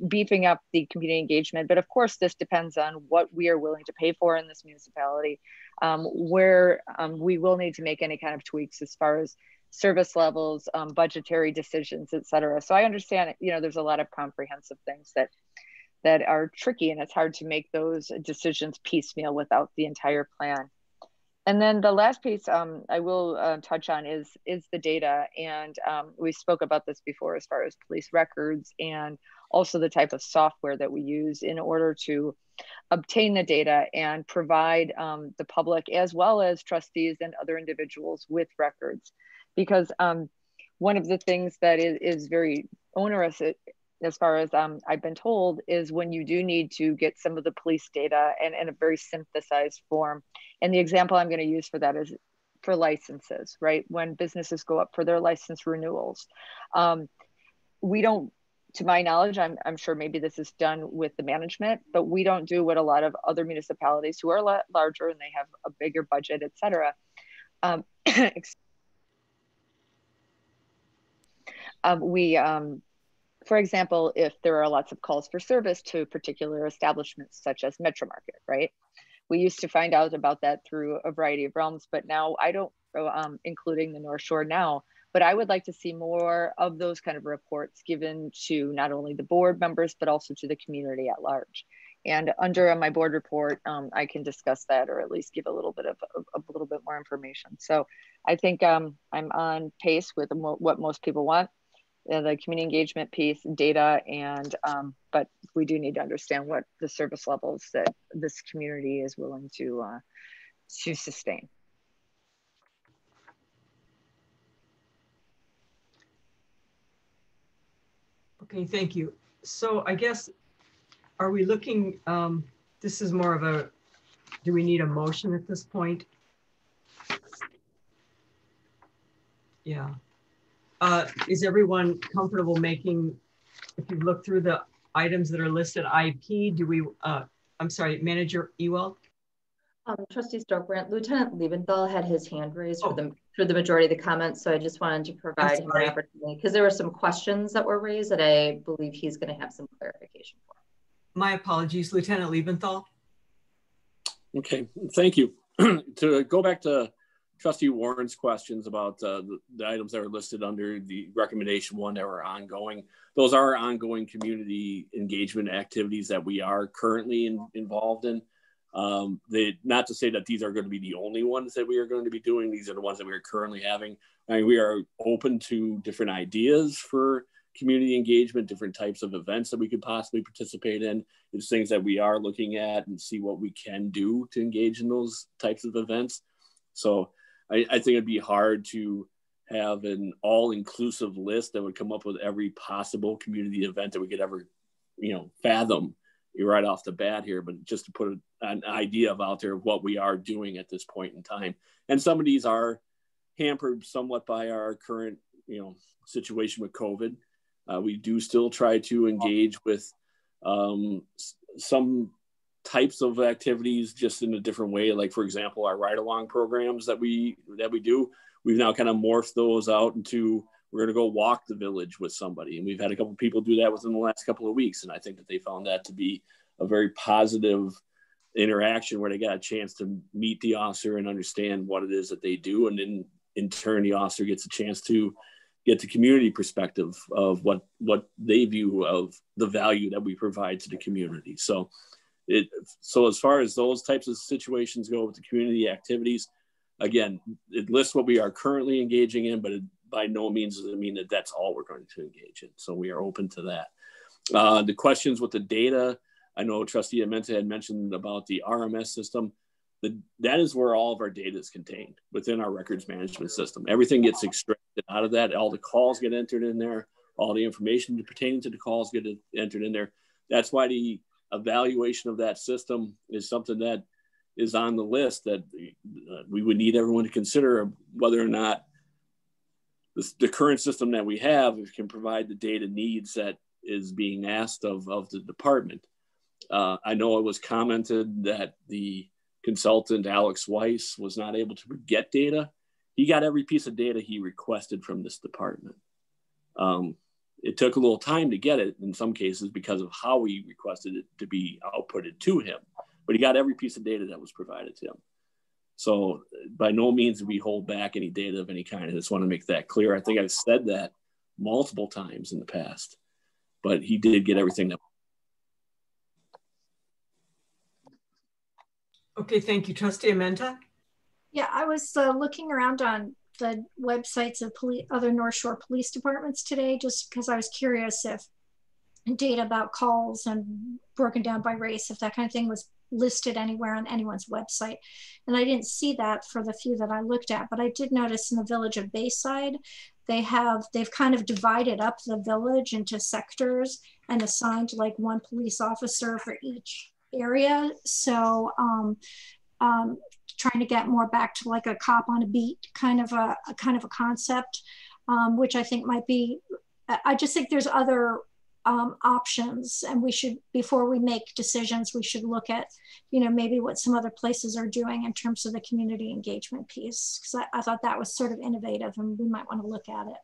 beefing up the community engagement. But of course, this depends on what we are willing to pay for in this municipality, where we will need to make any kind of tweaks as far as service levels, budgetary decisions, et cetera. So I understand, you know, there's a lot of comprehensive things that are tricky, and it's hard to make those decisions piecemeal without the entire plan. And then the last piece I will touch on is the data. And we spoke about this before as far as police records and also the type of software that we use in order to obtain the data and provide the public as well as trustees and other individuals with records. Because one of the things that is very onerous as far as I've been told, is when you do need to get some of the police data and in a very synthesized form. And the example I'm going to use for that is for licenses, right? When businesses go up for their license renewals. We don't, to my knowledge, I'm sure maybe this is done with the management, but we don't do what a lot of other municipalities who are a lot larger and they have a bigger budget, et cetera. For example, if there are lots of calls for service to particular establishments such as Metro Market, right? We used to find out about that through a variety of realms, but now I don't, including the North Shore now, but I would like to see more of those kind of reports given to not only the board members, but also to the community at large. And under my board report, I can discuss that, or at least give a little bit more information. So I think I'm on pace with what most people want. The community engagement piece, data, and but we do need to understand what the service levels that this community is willing to sustain. Okay, thank you. So I guess, are we looking, this is more of a, do we need a motion at this point? Yeah. Is everyone comfortable making, if you look through the items that are listed, IP, do we, I'm sorry, Manager Ewell? Trustee Stokebrand, Lieutenant Liebenthal had his hand raised for the majority of the comments, so I just wanted to provide him an opportunity because there were some questions that were raised that I believe he's going to have some clarification for. My apologies, Lieutenant Liebenthal. Okay, thank you. To go back to Trustee Warren's questions about the items that are listed under the recommendation one that are ongoing. Those are ongoing community engagement activities that we are currently involved in. Not to say that these are going to be the only ones that we are going to be doing. These are the ones that we are currently having. I mean, we are open to different ideas for community engagement, different types of events that we could possibly participate in. It's things that we are looking at and see what we can do to engage in those types of events. So I think it'd be hard to have an all-inclusive list that would come up with every possible community event that we could ever, fathom right off the bat here, but just to put an idea out there of what we are doing at this point in time. And some of these are hampered somewhat by our current, situation with COVID. We do still try to engage with some types of activities just in a different way. Like, for example, our ride-along programs that we do, we've now kind of morphed those out into, we're going to go walk the village with somebody. And we've had a couple of people do that within the last couple of weeks. And I think that they found that to be a very positive interaction where they got a chance to meet the officer and understand what it is that they do. And then in turn, the officer gets a chance to get the community perspective of what they view of the value that we provide to the community. So as far as those types of situations go with the community activities, again, it lists what we are currently engaging in, but it by no means does it mean that that's all we're going to engage in. So we are open to that. The questions with the data, I know Trustee Amenta had mentioned about the RMS system. That is where all of our data is contained within our records management system. Everything gets extracted out of that. All the calls get entered in there. All the information pertaining to the calls get entered in there. That's why the evaluation of that system is something that is on the list that we would need everyone to consider whether or not the current system that we have can provide the data needs that is being asked of the department. I know it was commented that the consultant, Alex Weiss, was not able to get data. He got every piece of data he requested from this department. It took a little time to get it in some cases because of how we requested it to be outputted to him, but he got every piece of data that was provided to him. So by no means do we hold back any data of any kind. I just want to make that clear. I think I've said that multiple times in the past, but he did get everything that. Okay, thank you. Trustee Amenta? Yeah, I was looking around on the websites of other North Shore police departments today, just because I was curious if data about calls and broken down by race, if that kind of thing was listed anywhere on anyone's website. And I didn't see that for the few that I looked at, but I did notice in the village of Bayside, they've kind of divided up the village into sectors and assigned like one police officer for each area. So trying to get more back to like a cop on a beat kind of a concept, which I think might be, I just think there's other options, and we should, before we make decisions, we should look at, maybe what some other places are doing in terms of the community engagement piece, because I thought that was sort of innovative and we might want to look at it.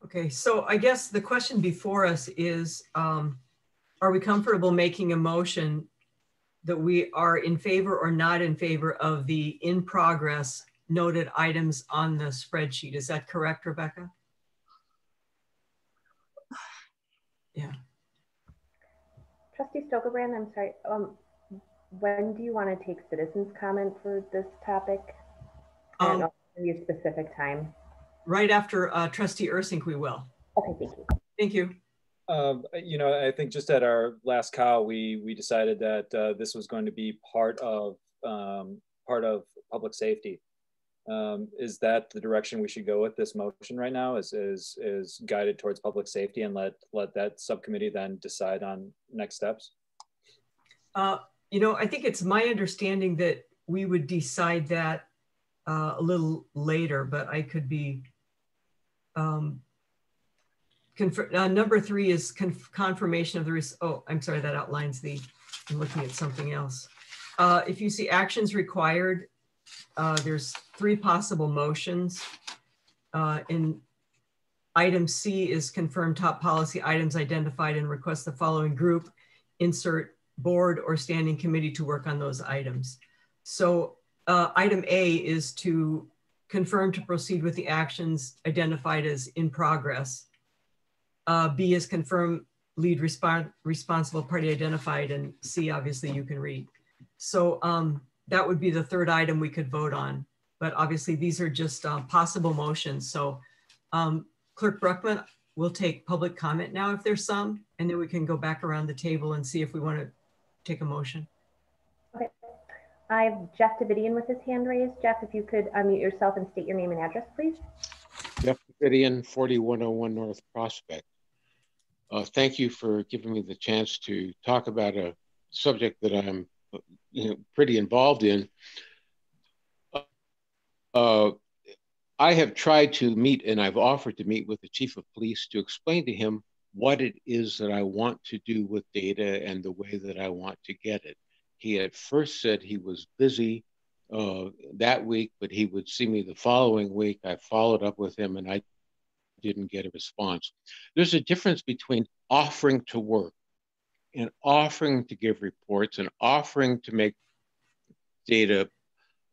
Okay, so I guess the question before us is, are we comfortable making a motion that we are in favor or not in favor of the in progress noted items on the spreadsheet? Is that correct, Rebecca? Yeah. Trustee Stokebrand, I'm sorry. When do you want to take citizens' comment for this topic? I don't know if there'll be a specific time. Right after Trustee Ursink, we will. Okay, thank you. Thank you. I think just at our last COW, we decided that this was going to be part of public safety. Is that the direction we should go with this motion right now? Is guided towards public safety, and let that subcommittee then decide on next steps? I think it's my understanding that we would decide that a little later, but I could be. Number 3 is confirmation of the, oh, I'm sorry, that outlines I'm looking at something else. If you see actions required, there's 3 possible motions. In item C is confirm top policy items identified and request the following group, insert board or standing committee to work on those items. So item A is to confirm to proceed with the actions identified as in progress. B is confirm lead responsible party identified, and C, obviously, you can read. So that would be the 3rd item we could vote on. But obviously, these are just possible motions. So Clerk Bruckman will take public comment now if there's some, and then we can go back around the table and see if we want to take a motion. Okay. I have Jeff Davidian with his hand raised. Jeff, if you could unmute yourself and state your name and address, please. Jeff Davidian, 4101 North Prospect. Thank you for giving me the chance to talk about a subject that I'm pretty involved in. I have tried to meet, and I've offered to meet with the chief of police to explain to him what it is that I want to do with data and the way that I want to get it. He at first said he was busy that week, but he would see me the following week. I followed up with him and I didn't get a response. There's a difference between offering to work and offering to give reports and offering to make data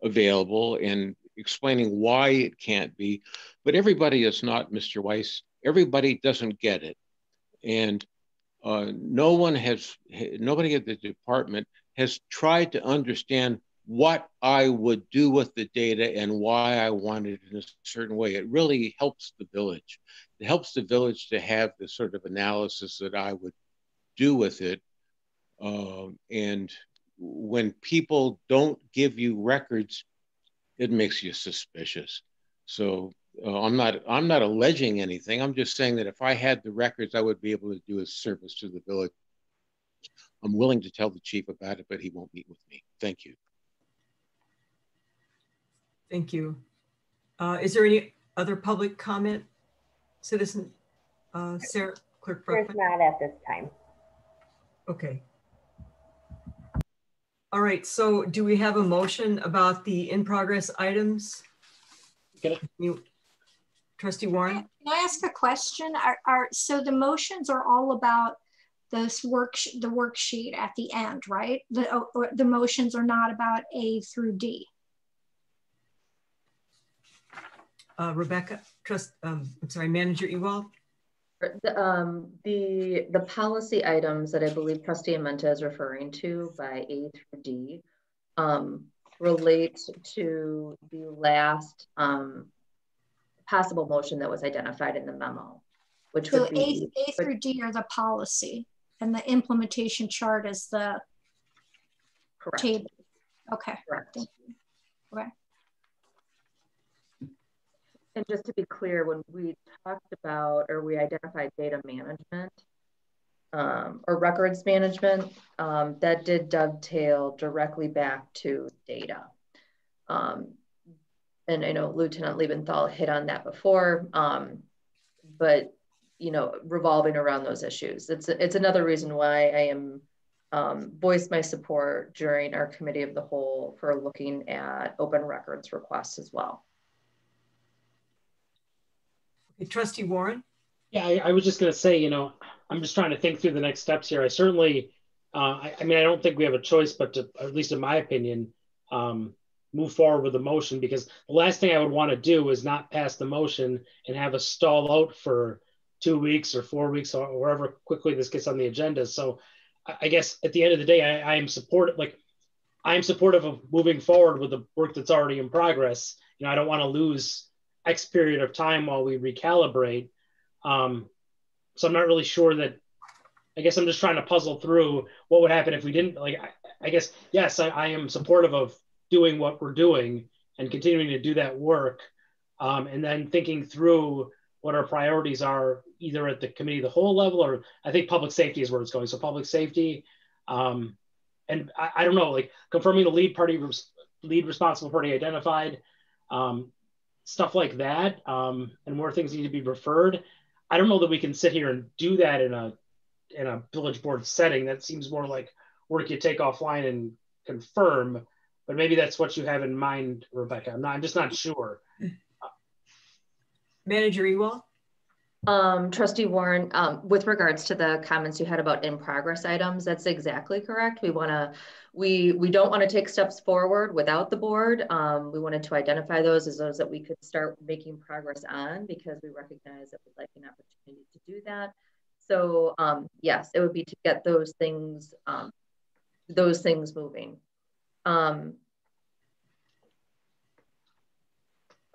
available and explaining why it can't be. But everybody is not Mr. Weiss. Everybody doesn't get it. And nobody at the department has tried to understand what I would do with the data and why I want it in a certain way. It really helps the village. It helps the village to have the sort of analysis that I would do with it. And when people don't give you records, it makes you suspicious. So I'm not alleging anything. I'm just saying that if I had the records, I would be able to do a service to the village. I'm willing to tell the chief about it, but he won't meet with me. Thank you. Thank you. Is there any other public comment? Citizen Sarah, Clerk Bruckman? There's not at this time. Okay. All right, so do we have a motion about the in progress items? Trustee Warren? Can I ask a question? So the motions are all about the worksheet at the end, right? The motions are not about A through D. Rebecca, I'm sorry, Manager Ewald. The policy items that I believe Trustee Amenta is referring to by A through D relate to the last possible motion that was identified in the memo, which so would be A through D are the policy, and the implementation chart is the correct table. Okay. Correct. Okay. And just to be clear, when we talked about or we identified data management or records management, that did dovetail directly back to data. And I know Lieutenant Liebenthal hit on that before, but you know, revolving around those issues. It's another reason why I am voiced my support during our committee of the whole for looking at open records requests as well. Okay, Trustee Warren. Yeah, I was just going to say, you know, I'm just trying to think through the next steps here. I certainly, I mean, I don't think we have a choice, but to, at least in my opinion, move forward with the motion, because the last thing I would want to do is not pass the motion and have us stall out for 2 weeks or 4 weeks or wherever quickly this gets on the agenda. So I guess at the end of the day, I am supportive, like I am supportive of moving forward with the work that's already in progress. You know, I don't want to lose X period of time while we recalibrate. So I'm not really sure that, I guess I'm just trying to puzzle through what would happen if we didn't, like, I guess, yes, I am supportive of doing what we're doing and continuing to do that work. And then thinking through what our priorities are, either at the committee of the whole level, or I think public safety is where it's going. So public safety, and I don't know, like confirming the lead responsible party identified, stuff like that, and where things need to be referred. I don't know that we can sit here and do that in a village board setting. That seems more like work you take offline and confirm, but maybe that's what you have in mind, Rebecca. I'm just not sure. Manager Ewald. Trustee Warren, with regards to the comments you had about in progress items, that's exactly correct. We don't want to take steps forward without the board. We wanted to identify those as those that we could start making progress on, because we recognize that we'd like an opportunity to do that. So yes, it would be to get those things moving.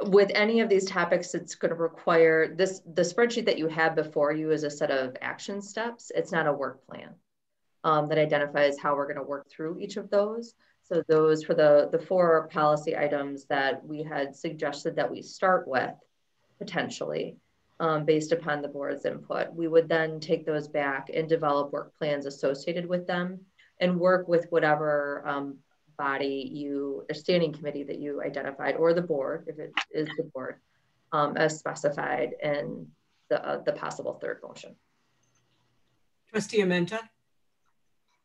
With any of these topics, it's going to require the spreadsheet that you have before you is a set of action steps. It's not a work plan that identifies how we're going to work through each of those. So those for the 4 policy items that we had suggested that we start with potentially based upon the board's input, we would then take those back and develop work plans associated with them and work with whatever body or standing committee that you identified, or the board, if it is the board, as specified in the possible third motion. Trustee Amenta.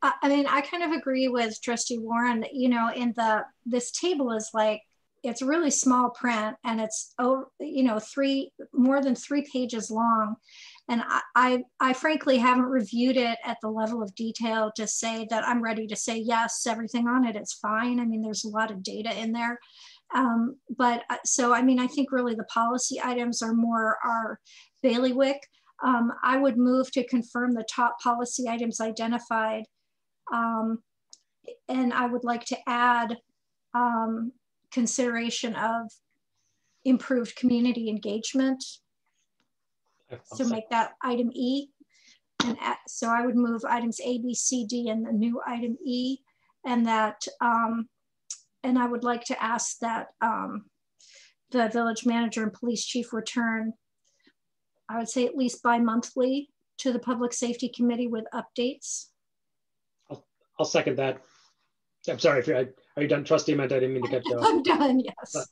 I mean, I kind of agree with Trustee Warren. You know, this table is like, it's really small print, and it's, you know, more than 3 pages long. And I frankly haven't reviewed it at the level of detail to say that I'm ready to say, yes, everything on it is fine. I mean, there's a lot of data in there. So, I mean, I think really the policy items are more our bailiwick. I would move to confirm the top policy items identified. And I would like to add consideration of improved community engagement. So make that item E. And so I would move items A, B, C, D, and the new item E. And that, and I would like to ask that the village manager and police chief return, I would say at least bi-monthly, to the public safety committee with updates. I'll second that. I'm sorry, are you done, Trustee Amenta? I didn't mean to cut you off. I'm done, yes.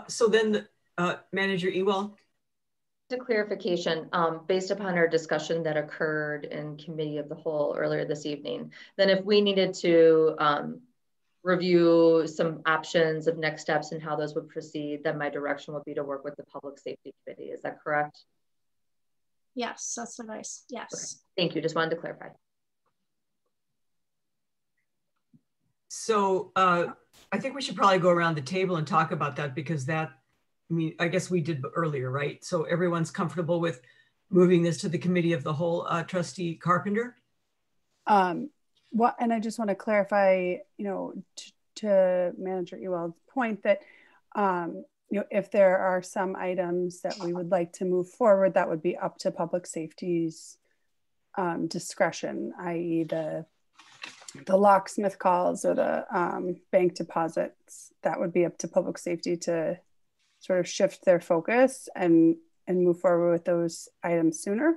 So then, Manager Ewald. A clarification, based upon our discussion that occurred in committee of the whole earlier this evening, then if we needed to review some options of next steps and how those would proceed, then my direction would be to work with the Public Safety Committee. Is that correct? Yes, that's nice. Yes. Okay. Thank you. Just wanted to clarify. So I think we should probably go around the table and talk about that, because that, I mean, I guess we did earlier, right? So everyone's comfortable with moving this to the committee of the whole. Trustee Carpenter? Well, and I just want to clarify, you know, to Manager Ewald's point that, you know, if there are some items that we would like to move forward, that would be up to public safety's discretion, i.e. the locksmith calls or the bank deposits. That would be up to public safety to sort of shift their focus and move forward with those items sooner.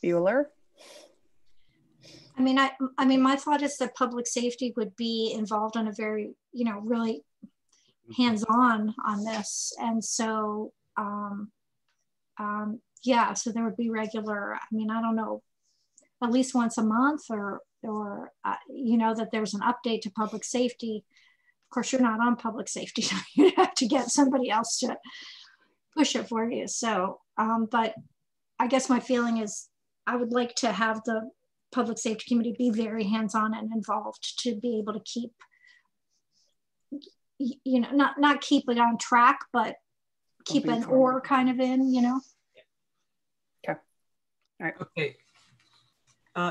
Bueller? I mean, my thought is that public safety would be involved on a very, you know, really hands-on on this. And so, yeah, so there would be regular, I mean, I don't know, at least once a month or you know, that there's an update to public safety. Of course, you're not on public safety, so you have to get somebody else to push it for you. So, but I guess my feeling is I would like to have the Public Safety Committee be very hands-on and involved to be able to keep, you know, not keep it on track, but keep an oar kind of in, you know? Okay. All right. Okay.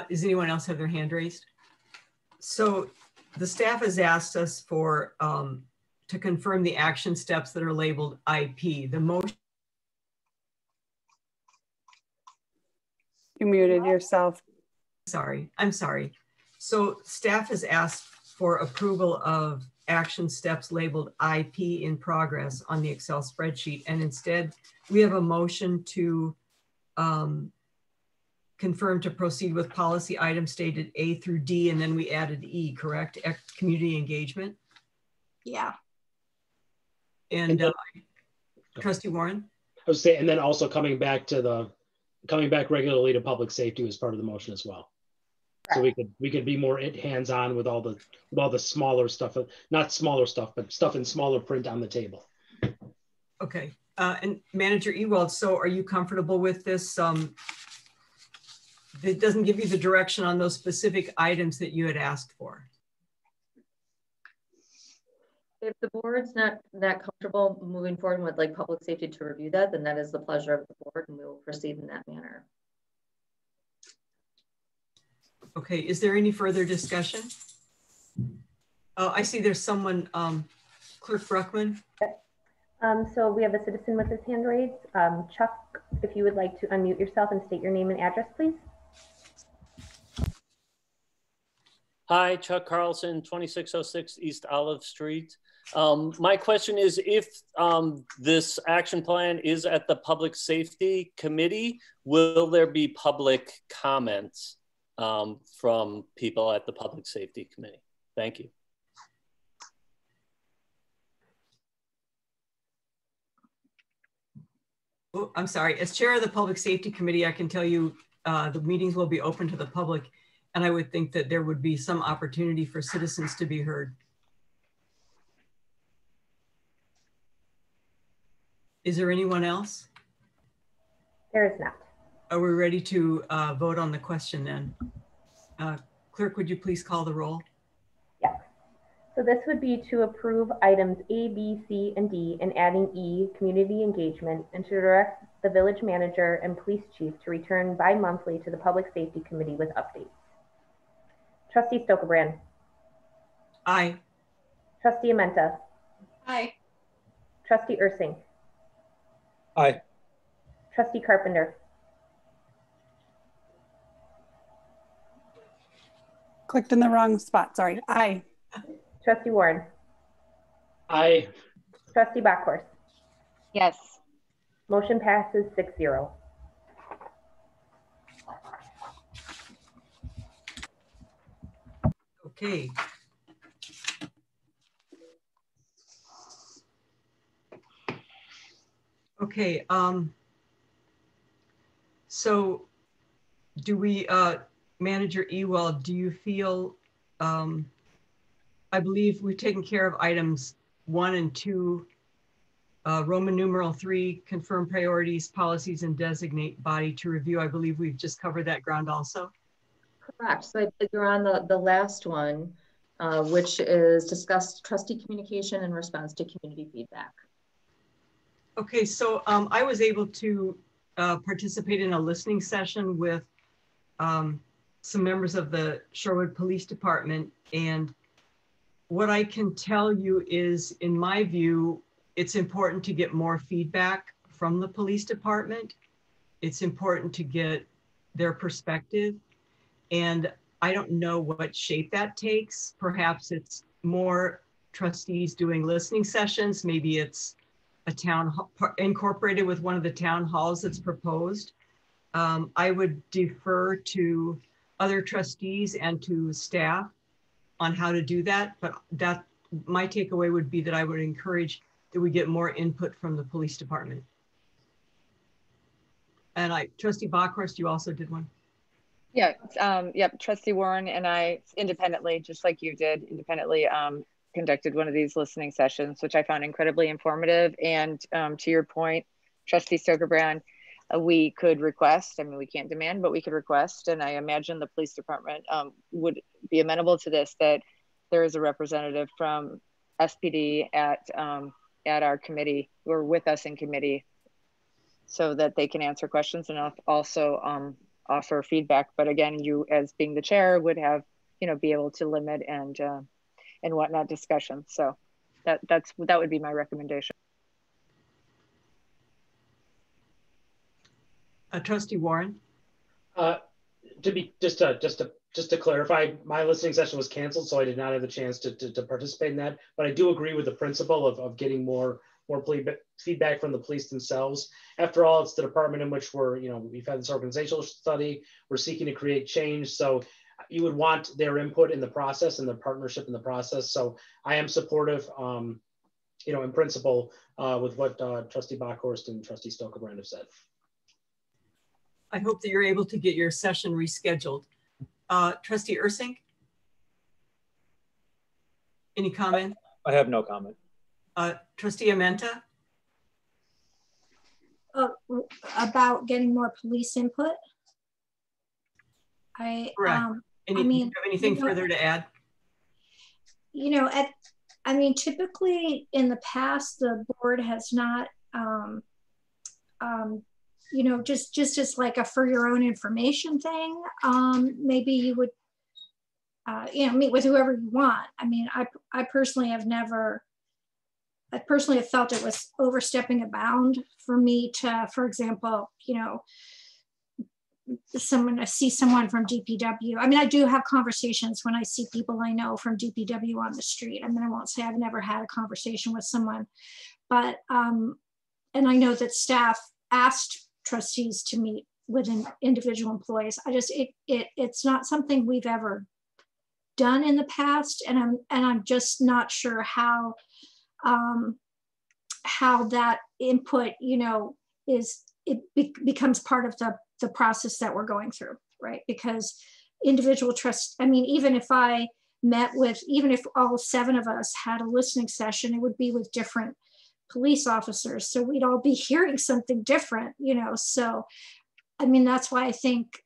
Does anyone else have their hand raised? So the staff has asked us for, to confirm the action steps that are labeled IP. The motion. You muted yourself. Sorry, I'm sorry. So staff has asked for approval of action steps labeled IP in progress on the Excel spreadsheet. And instead we have a motion to confirm to proceed with policy items stated A through D, and then we added E, correct? Community engagement. Yeah. And Trustee Warren? I would say, and then also coming back regularly to public safety was part of the motion as well. So we could be more hands-on with all the smaller stuff, not smaller stuff, but stuff in smaller print on the table. Okay, and Manager Ewald, so are you comfortable with this? It doesn't give you the direction on those specific items that you had asked for. If the board's not that comfortable moving forward and would like public safety to review that, then that is the pleasure of the board and we will proceed in that manner. Okay, is there any further discussion? I see there's someone, Clerk Bruckman. So we have a citizen with his hand raised. Chuck, if you would like to unmute yourself and state your name and address, please. Hi, Chuck Carlson, 2606 East Olive Street. My question is, if this action plan is at the Public Safety Committee, will there be public comments from people at the Public Safety Committee? Thank you. Oh, I'm sorry. As chair of the Public Safety Committee, I can tell you the meetings will be open to the public, and I would think that there would be some opportunity for citizens to be heard. Is there anyone else? There is not. Are we ready to vote on the question then? Clerk, would you please call the roll? Yes. So this would be to approve items A, B, C, and D, and adding E, community engagement, and to direct the village manager and police chief to return bi-monthly to the Public Safety Committee with updates. Trustee Stokebrand. Aye. Trustee Amenta. Aye. Trustee Ursing. Aye. Trustee Carpenter. Clicked in the wrong spot, sorry. Aye. Trustee Warren. Aye. Trustee Backhorst. Yes. Motion passes 6-0. Okay. Okay, so do we, Manager Ewell, do you feel, I believe we've taken care of items 1 and 2, Roman numeral 3, confirm priorities, policies, and designate body to review. I believe we've just covered that ground also. Correct. So I think you're on the last one, which is discuss trustee communication in response to community feedback. Okay, so I was able to participate in a listening session with some members of the Shorewood Police Department. And what I can tell you is, in my view, it's important to get more feedback from the police department. It's important to get their perspective. And I don't know what shape that takes. Perhaps it's more trustees doing listening sessions. Maybe it's a town incorporated with one of the town halls that's proposed. I would defer to other trustees and to staff on how to do that. But that, my takeaway would be that I would encourage that we get more input from the police department. And Trustee Bockhorst, you also did one. Yeah, yep. Trustee Warren and I independently, just like you did, independently conducted one of these listening sessions, which I found incredibly informative. And to your point, Trustee Stokerbrand, we could request, I mean, we can't demand, but we could request, and I imagine the police department would be amenable to this, that there is a representative from SPD at our committee, or with us in committee, so that they can answer questions and also offer feedback. But again, you as being the chair would have, be able to limit and whatnot discussion. So that would be my recommendation. Trustee Warren. Just to clarify, my listening session was canceled, so I did not have the chance to participate in that. But I do agree with the principle of getting more feedback from the police themselves. After all, it's the department in which we've had this organizational study. We're seeking to create change, so you would want their input in the process and their partnership in the process. So I am supportive, in principle, with what Trustee Bockhorst and Trustee Stokerbrand have said. I hope that you're able to get your session rescheduled. Trustee Ursink? Any comment? I have no comment. Trustee Amenta? About getting more police input? Correct. Do you have anything further to add? Typically in the past, the board has not, just as like a for your own information thing. Maybe you would, meet with whoever you want. I mean, I personally have never, I personally have felt it was overstepping a bound for me to, for example, I see someone from DPW. I mean, I do have conversations when I see people I know from DPW on the street. I mean, I won't say I've never had a conversation with someone, but, and I know that staff asked trustees to meet with individual employees. It's not something we've ever done in the past. And I'm just not sure how that input, becomes part of the process that we're going through, right? Because individual trust, I mean, even if all 7 of us had a listening session, it would be with different police officers. So we'd all be hearing something different, So, I mean, that's why I think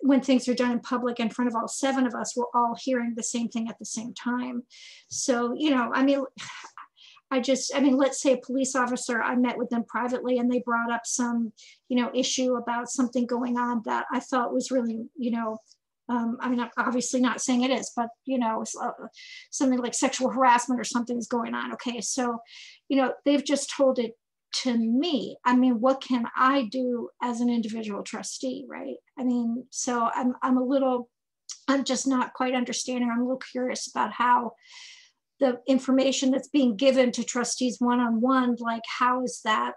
when things are done in public in front of all 7 of us, we're all hearing the same thing at the same time. So, let's say a police officer, I met with them privately and they brought up some, issue about something going on that I felt was really, I'm obviously not saying it is, but, something like sexual harassment or something's going on. Okay, so, they've just told it to me. I mean, what can I do as an individual trustee, right? I mean, so I'm just not quite understanding. I'm a little curious about how the information that's being given to trustees one-on-one, like how is that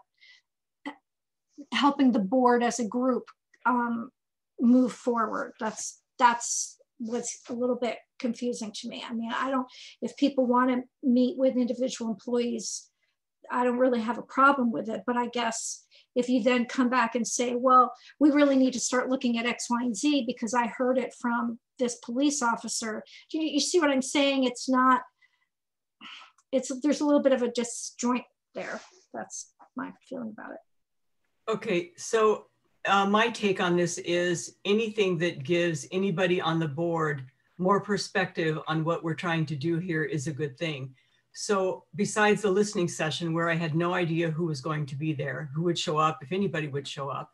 helping the board as a group move forward? That's what's a little bit confusing to me. I mean, if people want to meet with individual employees, I don't really have a problem with it, but I guess if you then come back and say, well, we really need to start looking at X, Y, and Z because I heard it from this police officer. You see what I'm saying? It's not, there's a little bit of a disjoint there. That's my feeling about it. Okay, so my take on this is anything that gives anybody on the board more perspective on what we're trying to do here is a good thing. So besides the listening session where I had no idea who was going to be there, who would show up, if anybody would show up,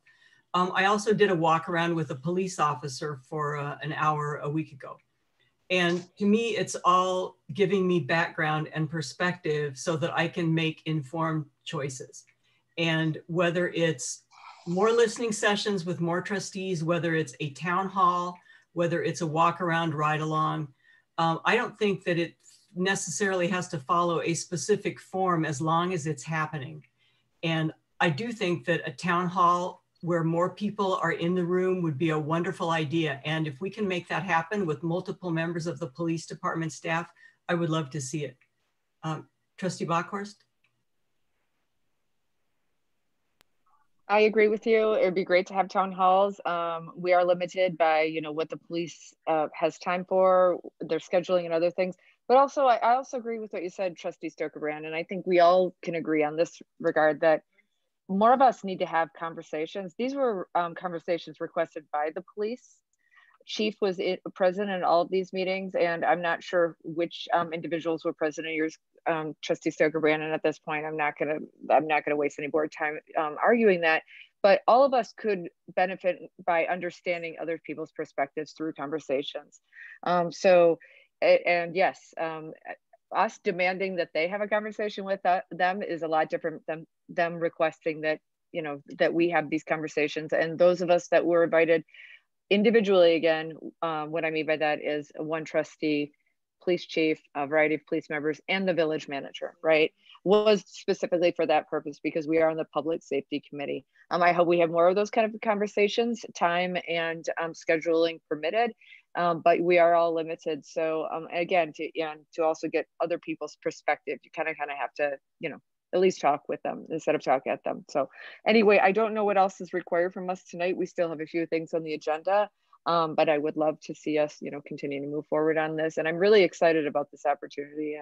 I also did a walk around with a police officer for an hour a week ago. And to me, it's all giving me background and perspective so that I can make informed choices. And whether it's more listening sessions with more trustees, whether it's a town hall, whether it's a walk around, ride along, I don't think that it necessarily has to follow a specific form as long as it's happening. And I do think that a town hall where more people are in the room would be a wonderful idea. And if we can make that happen with multiple members of the police department staff, I would love to see it. Trustee Bockhorst? I agree with you. It would be great to have town halls. We are limited by, what the police has time for, their scheduling and other things. But also, I also agree with what you said, Trustee Stokerbrand, and I think we all can agree on this regard that more of us need to have conversations. These were conversations requested by the police. Chief was present in all of these meetings, and I'm not sure which individuals were present in yours, Trustee Stokerbrand. And at this point, I'm not gonna waste any board time arguing that. But all of us could benefit by understanding other people's perspectives through conversations. And yes, us demanding that they have a conversation with them is a lot different than them requesting that, that we have these conversations. And those of us that were invited individually, again, what I mean by that is one trustee, police chief, a variety of police members, and the village manager, right? Was specifically for that purpose because we are on the public safety committee. I hope we have more of those kind of conversations, time and scheduling permitted, but we are all limited. So again, to also get other people's perspective, you kind of have to, at least talk with them instead of talk at them. So anyway, I don't know what else is required from us tonight. We still have a few things on the agenda, but I would love to see us, continue to move forward on this. And I'm really excited about this opportunity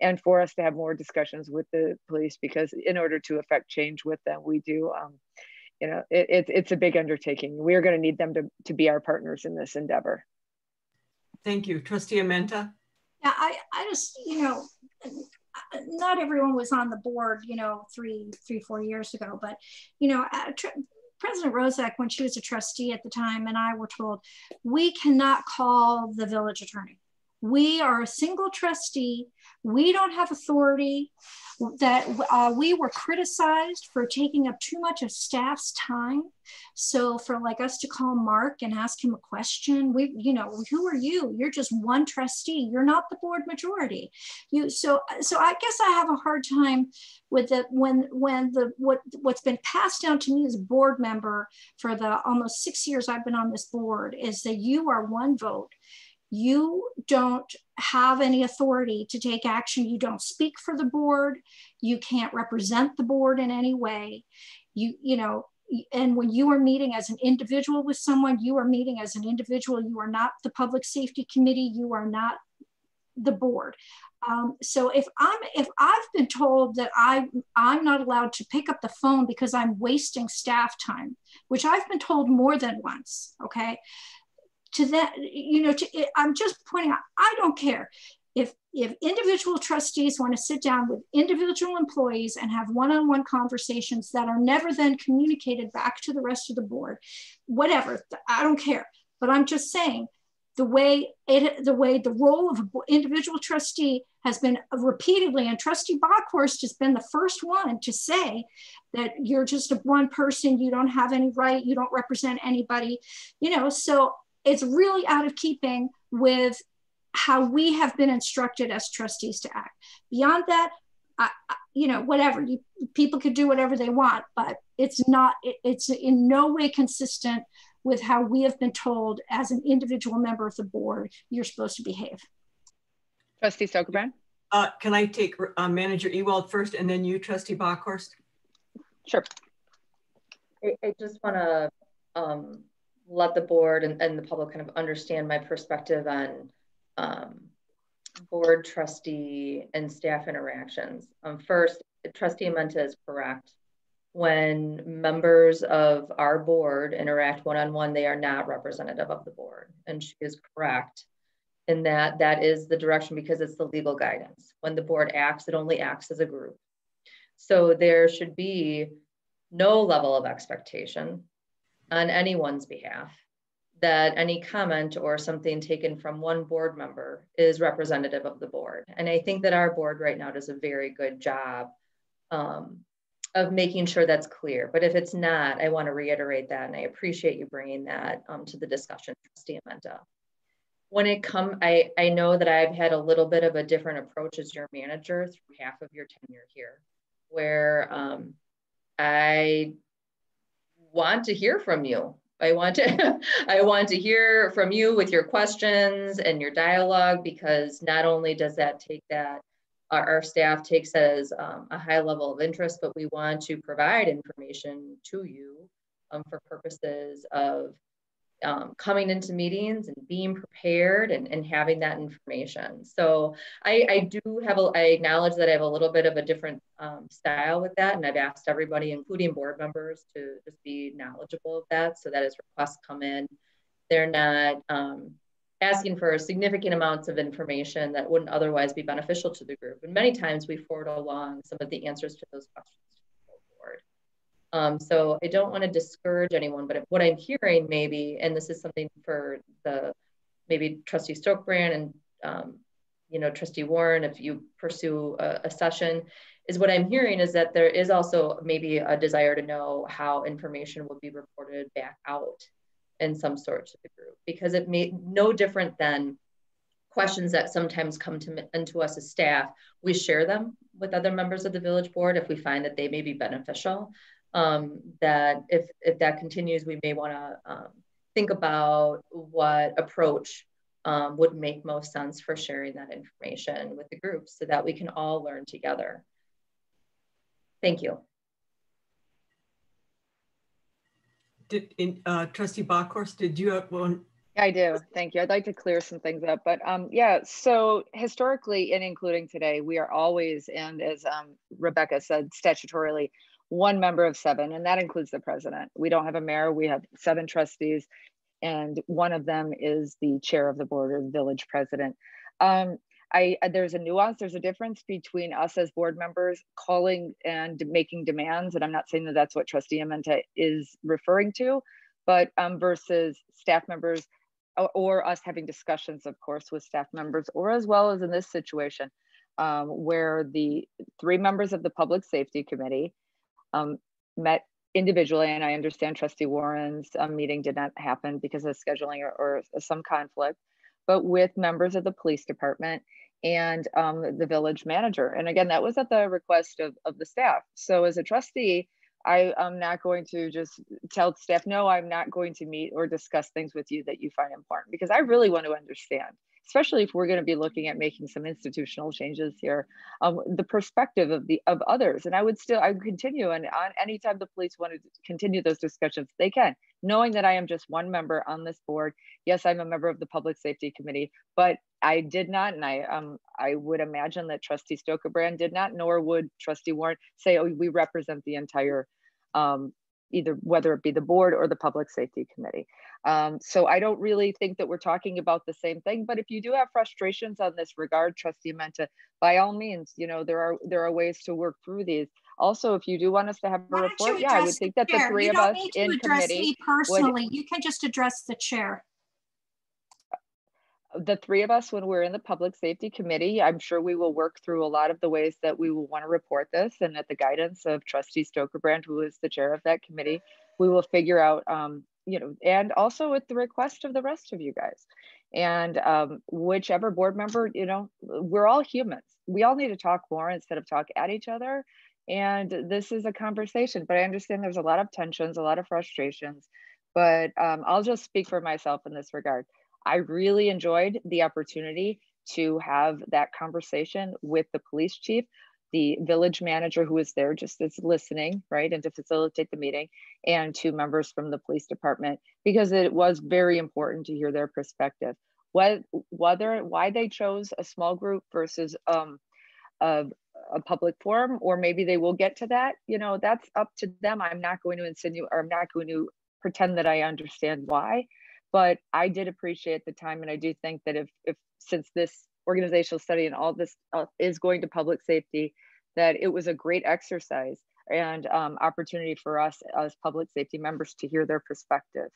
and for us to have more discussions with the police, because in order to affect change with them, we do, it's a big undertaking. We're going to need them to be our partners in this endeavor. Thank you. Trustee Amenta? Yeah, I just, not everyone was on the board, 4 years ago, but, President Rozak, when she was a trustee at the time, and I were told, we cannot call the village attorney. We are a single trustee. We don't have authority. That we were criticized for taking up too much of staff's time. So for us to call Mark and ask him a question, who are you? You're just one trustee. You're not the board majority. So I guess I have a hard time with that what's been passed down to me as a board member for the almost 6 years I've been on this board is that you are one vote. You don't have any authority to take action. You don't speak for the board. You can't represent the board in any way. And when you are meeting as an individual with someone, you are meeting as an individual. You are not the public safety committee. You are not the board. So if I've been told that I'm not allowed to pick up the phone because I'm wasting staff time, which I've been told more than once, okay? To that, I'm just pointing out, I don't care if individual trustees want to sit down with individual employees and have one-on-one conversations that are never then communicated back to the rest of the board, whatever, I don't care. But I'm just saying the way the role of an individual trustee has been repeatedly, and Trustee Bockhorst has been the first one to say that you're just one person, you don't have any right, you don't represent anybody, so it's really out of keeping with how we have been instructed as trustees to act. Beyond that, whatever, people could do whatever they want, but it's in no way consistent with how we have been told as an individual member of the board, you're supposed to behave. Trustee Stokerbrand? Can I take Manager Ewald first and then you, Trustee Bockhorst? Sure. I just want to let the board and the public kind of understand my perspective on board, trustee, and staff interactions. First, Trustee Amenta is correct. When members of our board interact one-on-one, they are not representative of the board. And she is correct in that that is the direction because it's the legal guidance. When the board acts, it only acts as a group. So there should be no level of expectation on anyone's behalf that any comment or something taken from one board member is representative of the board. And I think that our board right now does a very good job of making sure that's clear. But if it's not, I want to reiterate that, and I appreciate you bringing that to the discussion, Trustee Amenta. When it comes, I know that I've had a little bit of a different approach as your manager through half of your tenure here, where I want to hear from you. I want to hear from you with your questions and your dialogue, because not only does that take that, our staff takes that as a high level of interest, but we want to provide information to you for purposes of coming into meetings and being prepared and having that information. So I acknowledge that I have a little bit of a different style with that. And I've asked everybody, including board members, to just be knowledgeable of that, so that as requests come in, they're not asking for significant amounts of information that wouldn't otherwise be beneficial to the group. And many times we forward along some of the answers to those questions to the board. So I don't want to discourage anyone, but what I'm hearing maybe, and this is something for maybe Trustee Stokebrand and Trustee Warren, if you pursue a session, is what I'm hearing is that there is also maybe a desire to know how information will be reported back out in some sort to the group, because it may no different than questions that sometimes come into us as staff. We share them with other members of the village board if we find that they may be beneficial. That if that continues, we may want to think about what approach would make most sense for sharing that information with the group so that we can all learn together. Thank you. Trustee Bockhorst, did you have one? I do. Thank you. I'd like to clear some things up, but yeah, so historically and including today, we are always, and as Rebecca said, statutorily, one member of 7, and that includes the president. We don't have a mayor, we have 7 trustees, and one of them is the chair of the board or the village president. There's a nuance, there's a difference between us as board members calling and making demands, and I'm not saying that that's what Trustee Amenta is referring to, but versus staff members or us having discussions, of course, with staff members, or as well as in this situation, where the 3 members of the Public Safety Committee met individually, and I understand Trustee Warren's meeting did not happen because of scheduling or some conflict, but with members of the police department and the village manager. And again, that was at the request of the staff. So as a trustee, I'm not going to just tell staff, no, I'm not going to meet or discuss things with you that you find important, because I really want to understand, especially if we're going to be looking at making some institutional changes here, the perspective of others. And I would continue, and on anytime the police want to continue those discussions, they can, knowing that I am just one member on this board. Yes, I'm a member of the Public Safety Committee, but I did not, and I would imagine that Trustee Stokebrand did not, nor would Trustee Warren say, oh, we represent the entire, either whether it be the board or the Public Safety Committee. So I don't really think that we're talking about the same thing, but if you do have frustrations on this regard, Trustee Amenta, by all means, there are ways to work through these. Also, if you do want us to have a report, yeah, I would think that the 3 of us in committee me personally, you can just address the chair. The 3 of us, when we're in the Public Safety Committee, I'm sure we will work through a lot of the ways that we will want to report this, and at the guidance of Trustee Stokebrand, who is the chair of that committee, we will figure out, and also at the request of the rest of you guys, and whichever board member, we're all humans. We all need to talk more instead of talk at each other, and this is a conversation, but I understand there's a lot of tensions, a lot of frustrations, but I'll just speak for myself in this regard. I really enjoyed the opportunity to have that conversation with the police chief. the village manager who is there just as listening, right, and to facilitate the meeting, and 2 members from the police department, because it was very important to hear their perspective. Why they chose a small group versus a public forum, or maybe they will get to that, you know, that's up to them. I'm not going to insinuate, or I'm not going to pretend that I understand why, but I did appreciate the time. And I do think that if since this organizational study and all this is going to public safety, that it was a great exercise and opportunity for us as public safety members to hear their perspective.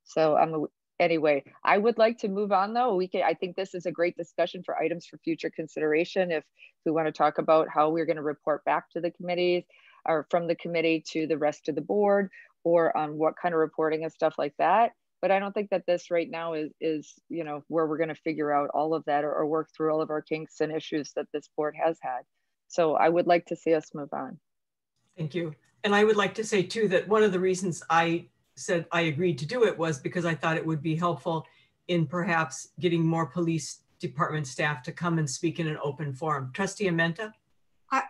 So anyway, I would like to move on though. I think this is a great discussion for items for future consideration. If we want to talk about how we're going to report back to the committees, or from the committee to the rest of the board, or on what kind of reporting and stuff like that. But I don't think that this right now is you know, where we're going to figure out all of that, or work through all of our kinks and issues that this board has had. So I would like to see us move on. Thank you. And I would like to say too, that one of the reasons I said I agreed to do it was because I thought it would be helpful in perhaps getting more police department staff to come and speak in an open forum. Trustee Amenta?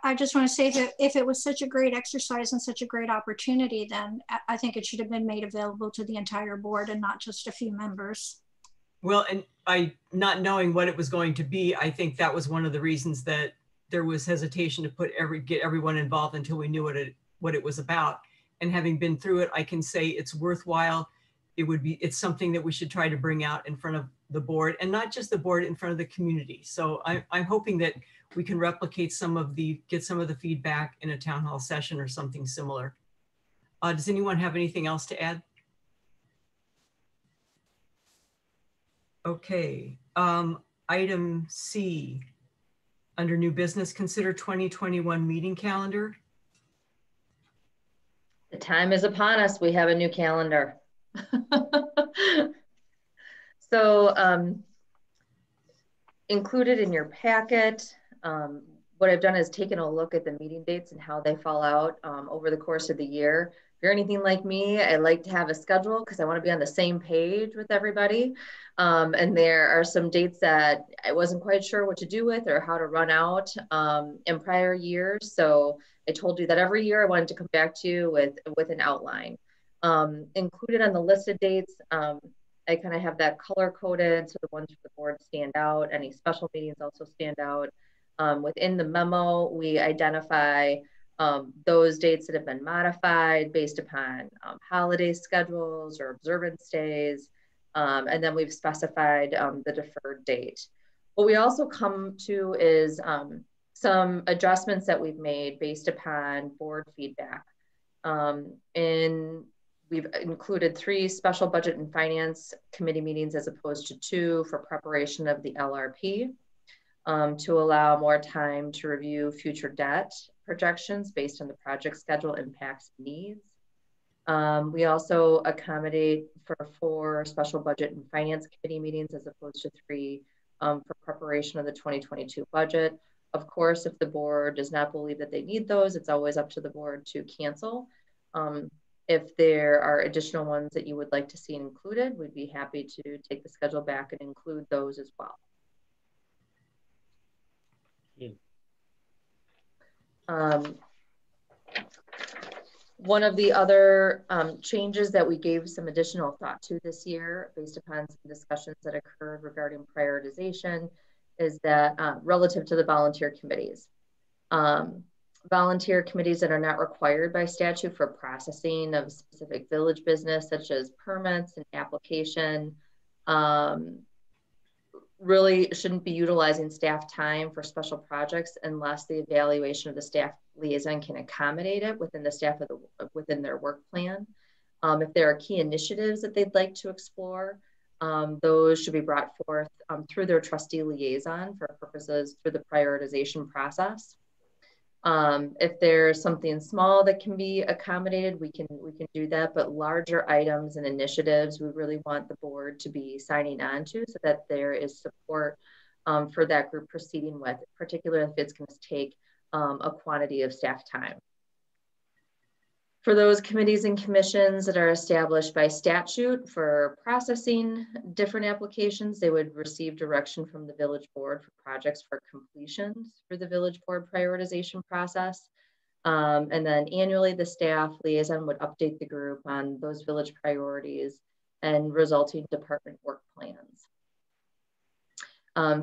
I just want to say that if it was such a great exercise and such a great opportunity, then I think it should have been made available to the entire board and not just a few members. Well, and not knowing what it was going to be, I think that was one of the reasons that there was hesitation to get everyone involved until we knew what it was about. And having been through it, I can say it's worthwhile. It's something that we should try to bring out in front of the board, and not just the board, in front of the community. So I'm hoping that we can replicate get some of the feedback in a town hall session or something similar. Does anyone have anything else to add? Okay, item C, under new business, consider 2021 meeting calendar. The time is upon us. We have a new calendar. So included in your packet, what I've done is taken a look at the meeting dates and how they fall out over the course of the year. If you're anything like me, I like to have a schedule because I want to be on the same page with everybody. And there are some dates that I wasn't quite sure what to do with or how to run out in prior years. So I told you that every year I wanted to come back to you with an outline. Included on the listed dates, I kind of have that color coded so the ones for the board stand out. Any special meetings also stand out. Within the memo, we identify those dates that have been modified based upon holiday schedules or observance days. And then we've specified the deferred date. What we also come to is some adjustments that we've made based upon board feedback. We've included 3 special budget and finance committee meetings as opposed to 2 for preparation of the LRP to allow more time to review future debt projections based on the project schedule, impacts, needs. We also accommodate for 4 special budget and finance committee meetings as opposed to 3 for preparation of the 2022 budget. Of course, if the board does not believe that they need those, it's always up to the board to cancel. If there are additional ones that you would like to see included, we'd be happy to take the schedule back and include those as well. One of the other changes that we gave some additional thought to this year based upon some discussions that occurred regarding prioritization is that relative to the volunteer committees. Volunteer committees that are not required by statute for processing of specific village business, such as permits and application, really shouldn't be utilizing staff time for special projects unless the evaluation of the staff liaison can accommodate it within the staff within their work plan. If there are key initiatives that they'd like to explore, those should be brought forth through their trustee liaison for purposes through the prioritization process. If there's something small that can be accommodated, we can do that, but larger items and initiatives, we really want the board to be signing on to so that there is support for that group proceeding with, particularly if it's going to take a quantity of staff time. For those committees and commissions that are established by statute for processing different applications, they would receive direction from the village board for projects for completions for the village board prioritization process. And then annually, the staff liaison would update the group on those village priorities and resulting department work plans.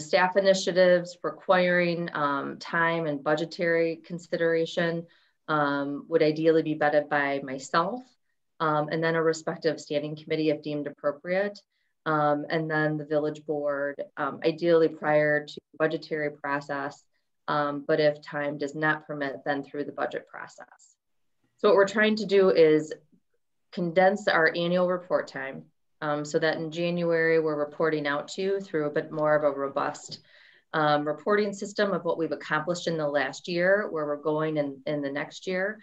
Staff initiatives requiring time and budgetary consideration would ideally be vetted by myself and then a respective standing committee if deemed appropriate. And then the village board, ideally prior to budgetary process, but if time does not permit, then through the budget process. So what we're trying to do is condense our annual report time so that in January, we're reporting out to you through a bit more of a robust reporting system of what we've accomplished in the last year, where we're going in the next year,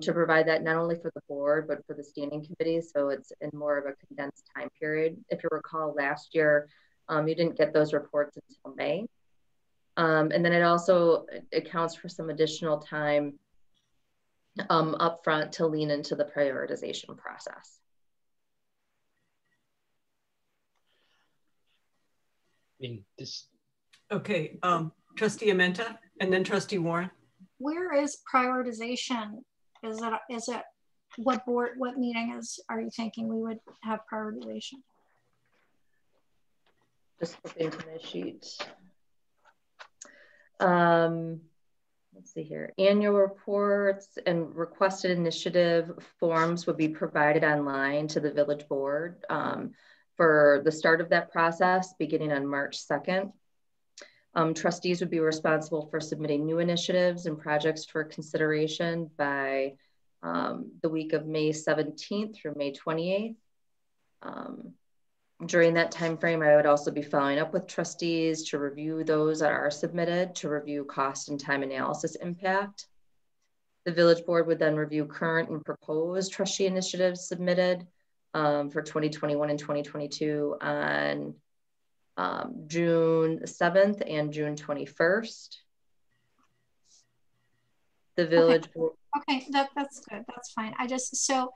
to provide that not only for the board, but for the standing committee. So it's in more of a condensed time period. If you recall last year, you didn't get those reports until May. And then it also accounts for some additional time upfront to lean into the prioritization process. Okay, Trustee Amenta and then Trustee Warren. Where is prioritization? Is it what board, what meeting are you thinking we would have prioritization? Just flip into my sheet. Let's see here. Annual reports and requested initiative forms would be provided online to the village board for the start of that process beginning on March 2nd. Trustees would be responsible for submitting new initiatives and projects for consideration by the week of May 17th through May 28th. During that time frame, I would also be following up with trustees to review those that are submitted, to review cost and time analysis impact. The village board would then review current and proposed trustee initiatives submitted for 2021 and 2022 on June 7th and June 21st. The village board. Okay, that's good. That's fine. I just, so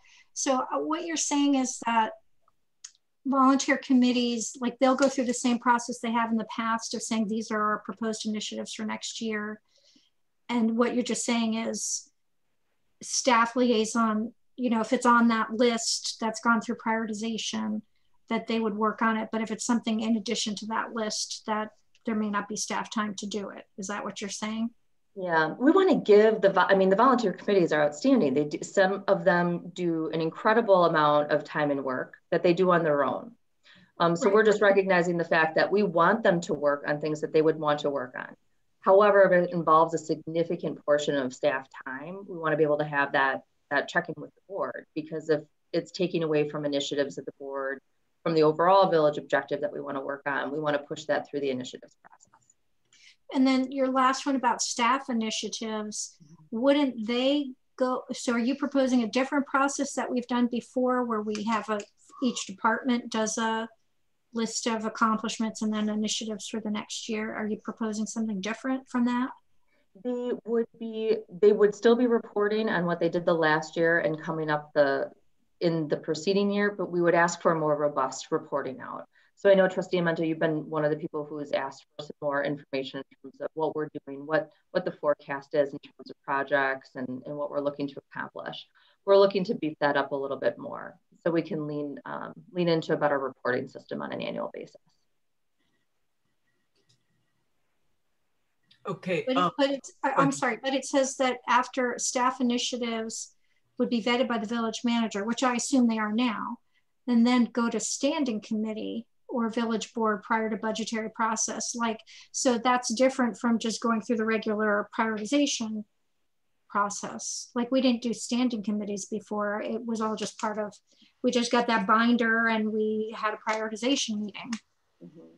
what you're saying is that volunteer committees, like they'll go through the same process they have in the past of saying these are our proposed initiatives for next year. And what you're just saying is staff liaison, you know, if it's on that list that's gone through prioritization, that they would work on it. But if it's something in addition to that list, that there may not be staff time to do it. Is that what you're saying? Yeah, we want to give the volunteer committees are outstanding. They do, some of them do an incredible amount of time and work that they do on their own. So we're just recognizing the fact that we want them to work on things that they would want to work on. However, if it involves a significant portion of staff time, we want to be able to have that check-in with the board, because if it's taking away from initiatives of the board, from the overall village objective that we want to work on, we want to push that through the initiatives process. And then your last one about staff initiatives, wouldn't they go, so are you proposing a different process that we've done before where we have each department does a list of accomplishments and then initiatives for the next year? Are you proposing something different from that? They would still be reporting on what they did the last year and coming up in the preceding year, but we would ask for a more robust reporting out. So I know Trustee Amento, you've been one of the people who has asked for some more information in terms of what we're doing, what the forecast is in terms of projects and what we're looking to accomplish. We're looking to beef that up a little bit more so we can lean into a better reporting system on an annual basis. Okay. I'm sorry, but it says that after staff initiatives would be vetted by the village manager, which I assume they are now, and then go to standing committee or village board prior to budgetary process. So that's different from just going through the regular prioritization process. Like we didn't do standing committees before. It was all just part of, we just got that binder and we had a prioritization meeting. Mm-hmm.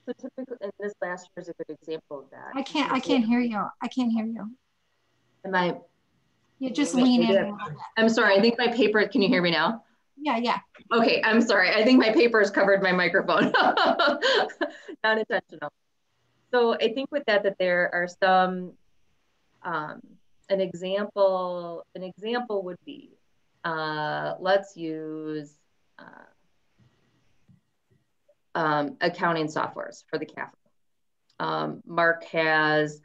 So typically, and this last year is a good example of that. I can't hear you. I can't hear you. You just lean in. I'm sorry, I think my paper, can you hear me now? Yeah. Okay, I'm sorry. I think my papers covered my microphone. Not intentional. So I think with that there are some, an example would be let's use accounting softwares for the capital. Mark has,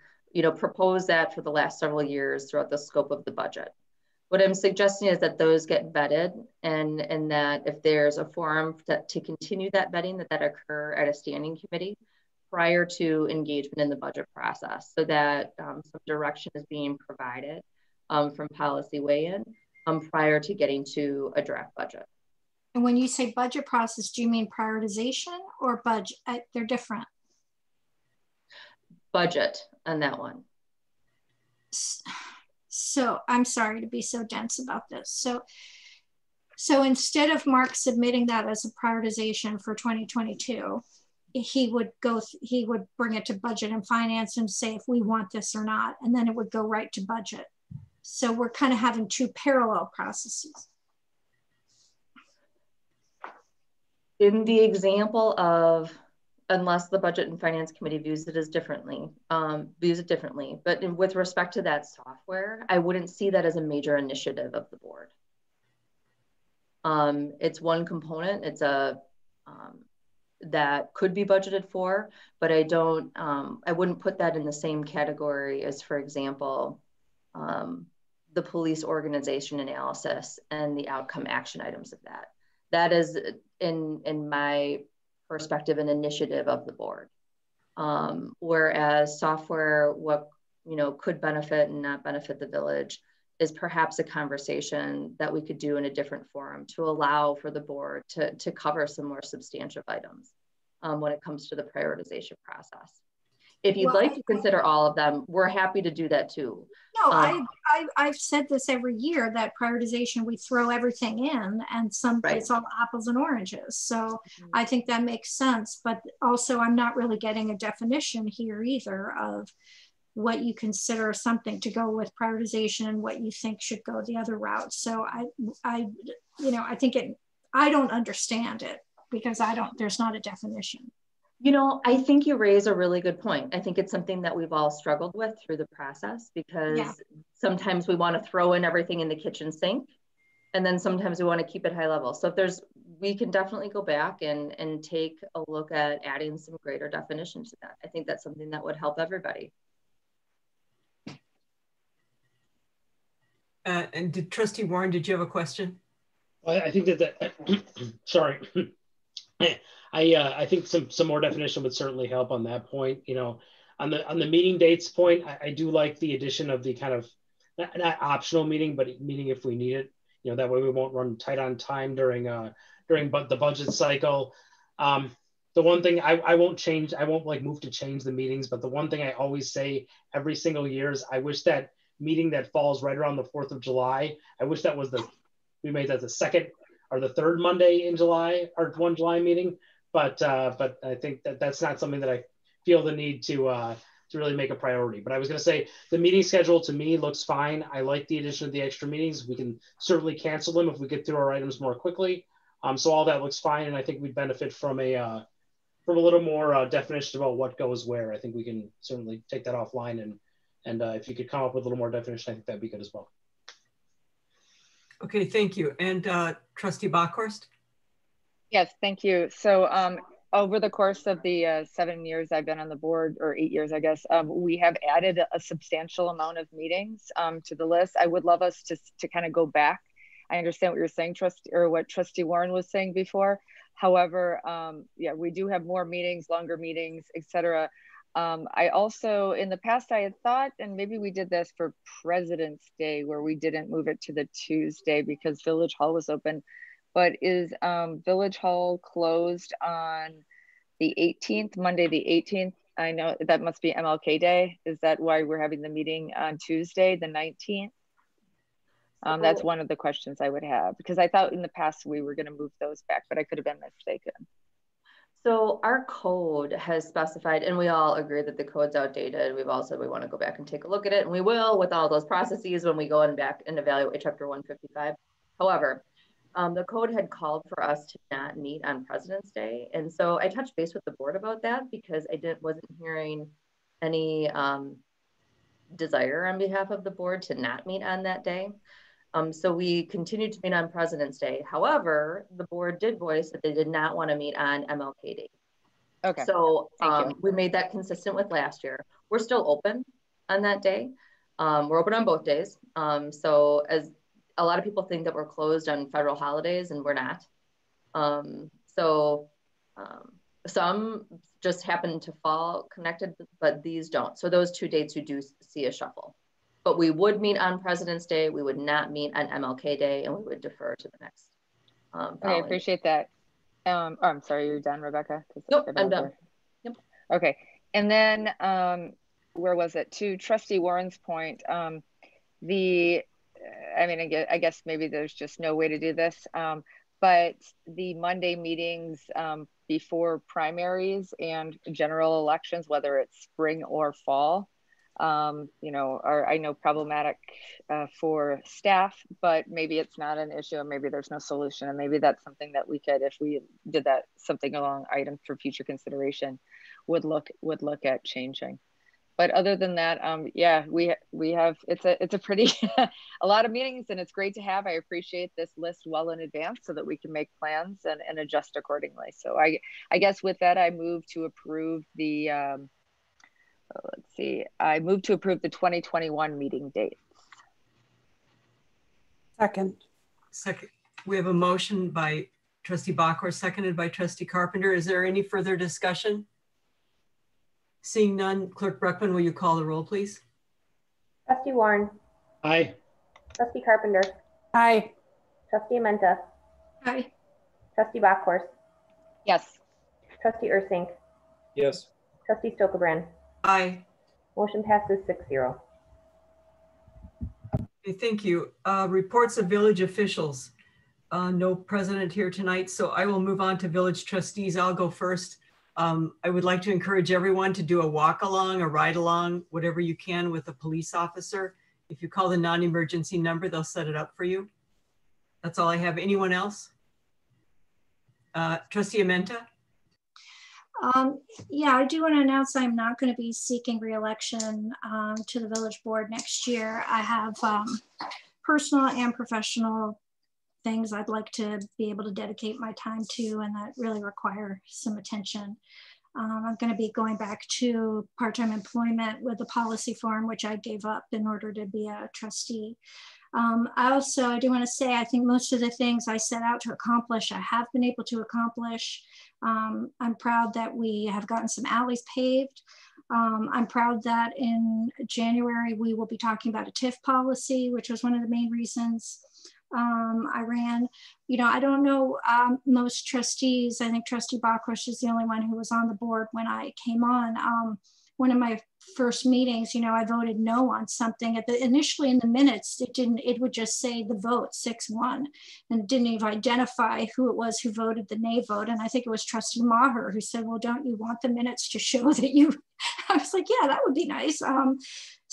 proposed that for the last several years throughout the scope of the budget. What I'm suggesting is that those get vetted, and that if there's a forum to continue that vetting, that occur at a standing committee prior to engagement in the budget process, so that some direction is being provided from policy weigh-in prior to getting to a draft budget. And when you say budget process, do you mean prioritization or budget? They're different. Budget on that one. So I'm sorry to be so dense about this. So instead of Mark submitting that as a prioritization for 2022, he would bring it to budget and finance and say if we want this or not, and then it would go right to budget. So we're kind of having two parallel processes. In the example of, unless the budget and finance committee views it differently, but with respect to that software, I wouldn't see that as a major initiative of the board. It's one component, it's that could be budgeted for, but I wouldn't put that in the same category as, for example, the police organization analysis and the outcome action items of that. That is, in my perspective, an initiative of the board. Whereas software, what could benefit and not benefit the village, is perhaps a conversation that we could do in a different forum to allow for the board to cover some more substantive items when it comes to the prioritization process. If you'd like to consider all of them, we're happy to do that too. No, I've said this every year, that prioritization, we throw everything in, and it's all apples and oranges. So I think that makes sense, but also I'm not really getting a definition here either of what you consider something to go with prioritization and what you think should go the other route. So I think I don't understand it because there's not a definition. I think you raise a really good point. I think it's something that we've all struggled with through the process, because sometimes we want to throw in everything in the kitchen sink, and then sometimes we want to keep it high level. So we can definitely go back and take a look at adding some greater definition to that. I think that's something that would help everybody. And Trustee Warren, did you have a question? I think that sorry. I think some more definition would certainly help on that point. On the meeting dates point, I do like the addition of the kind of not optional meeting, but meeting if we need it. That way we won't run tight on time during the budget cycle. The one thing I won't change, I won't move to change the meetings, but the one thing I always say every single year is I wish that meeting that falls right around the 4th of July, I wish that was we made that the second or the third Monday in July, or 1 July meeting. But I think that's not something that I feel the need to really make a priority. But I was going to say the meeting schedule to me looks fine. I like the addition of the extra meetings. We can certainly cancel them if we get through our items more quickly. So all that looks fine, and I think we'd benefit from a little more definition about what goes where. I think we can certainly take that offline, and if you could come up with a little more definition, I think that'd be good as well. Okay, thank you. And Trustee Bockhorst? Yes, thank you. So over the course of the 7 years I've been on the board, or 8 years, I guess, we have added a substantial amount of meetings to the list. I would love us to kind of go back. I understand what you're saying, what Trustee Warren was saying before. However, we do have more meetings, longer meetings, etc. I also, in the past, I had thought, and maybe we did this for President's Day, where we didn't move it to the Tuesday because Village Hall was open. But is Village Hall closed on the 18th, Monday the 18th? I know that must be MLK Day. Is that why we're having the meeting on Tuesday, the 19th? That's one of the questions I would have, because I thought in the past we were going to move those back, but I could have been mistaken. So our code has specified, and we all agree that the code's outdated. We've all said we want to go back and take a look at it, and we will with all those processes when we go in back and evaluate Chapter 155. However, the code had called for us to not meet on President's Day. And so I touched base with the board about that because I wasn't hearing any desire on behalf of the board to not meet on that day. So we continued to meet on President's Day. However, the board did voice that they did not want to meet on MLK Day. Okay. So we made that consistent with last year. We're still open on that day. We're open on both days. So as a lot of people think that we're closed on federal holidays, and we're not. Some just happen to fall connected, but these don't. So those 2 dates you do see a shuffle. But we would meet on President's Day. We would not meet on MLK Day, and we would defer to the next. Okay, appreciate that. Oh, I'm sorry, you're done, Rebecca? Nope, I'm done. Yep. Okay, and then where was it? To Trustee Warren's point, I mean, I guess maybe there's just no way to do this, but the Monday meetings before primaries and general elections, whether it's spring or fall, you know, are, I know, problematic for staff, but maybe it's not an issue, and maybe there's no solution, and maybe that's something that we could, if we did that, something along item for future consideration, would look at changing. But other than that, yeah, we have, it's a pretty a lot of meetings, and it's great to have. I appreciate this list well in advance so that we can make plans and adjust accordingly. So I guess with that, I move to approve the let's see, I move to approve the 2021 meeting dates. Second. We have a motion by Trustee Bachor, seconded by Trustee Carpenter. Is there any further discussion? Seeing none, Clerk Bruckman, will you call the roll, please? Trustee Warren. Aye. Trustee Carpenter. Aye. Trustee Amenta. Aye. Trustee Bachor. Yes. Trustee Ursink. Yes. Trustee Stokebrand. Aye. Motion passes 6-0. Okay, thank you. Reports of village officials. No president here tonight, so I will move on to village trustees. I'll go first. I would like to encourage everyone to do a walk along, a ride along, whatever you can with a police officer. If you call the non-emergency number, they'll set it up for you. That's all I have. Anyone else? Trustee Amenta? Yeah, I do want to announce I'm not going to be seeking re-election to the village board next year. I have personal and professional things I'd like to be able to dedicate my time to, and that really require some attention. I'm going to be going back to part-time employment with the policy forum, which I gave up in order to be a trustee. I do want to say, I think most of the things I set out to accomplish, I have been able to accomplish. I'm proud that we have gotten some alleys paved. I'm proud that in January, we will be talking about a TIF policy, which was one of the main reasons I ran. You know, I don't know most trustees. I think Trustee Bachrosh is the only one who was on the board when I came on. One of my first meetings, you know, I voted no on something. Initially in the minutes, it would just say the vote 6-1, and it didn't even identify who it was who voted the nay vote. And I think it was Trustee Maher who said, well, don't you want the minutes to show that you, I was like, yeah, that would be nice.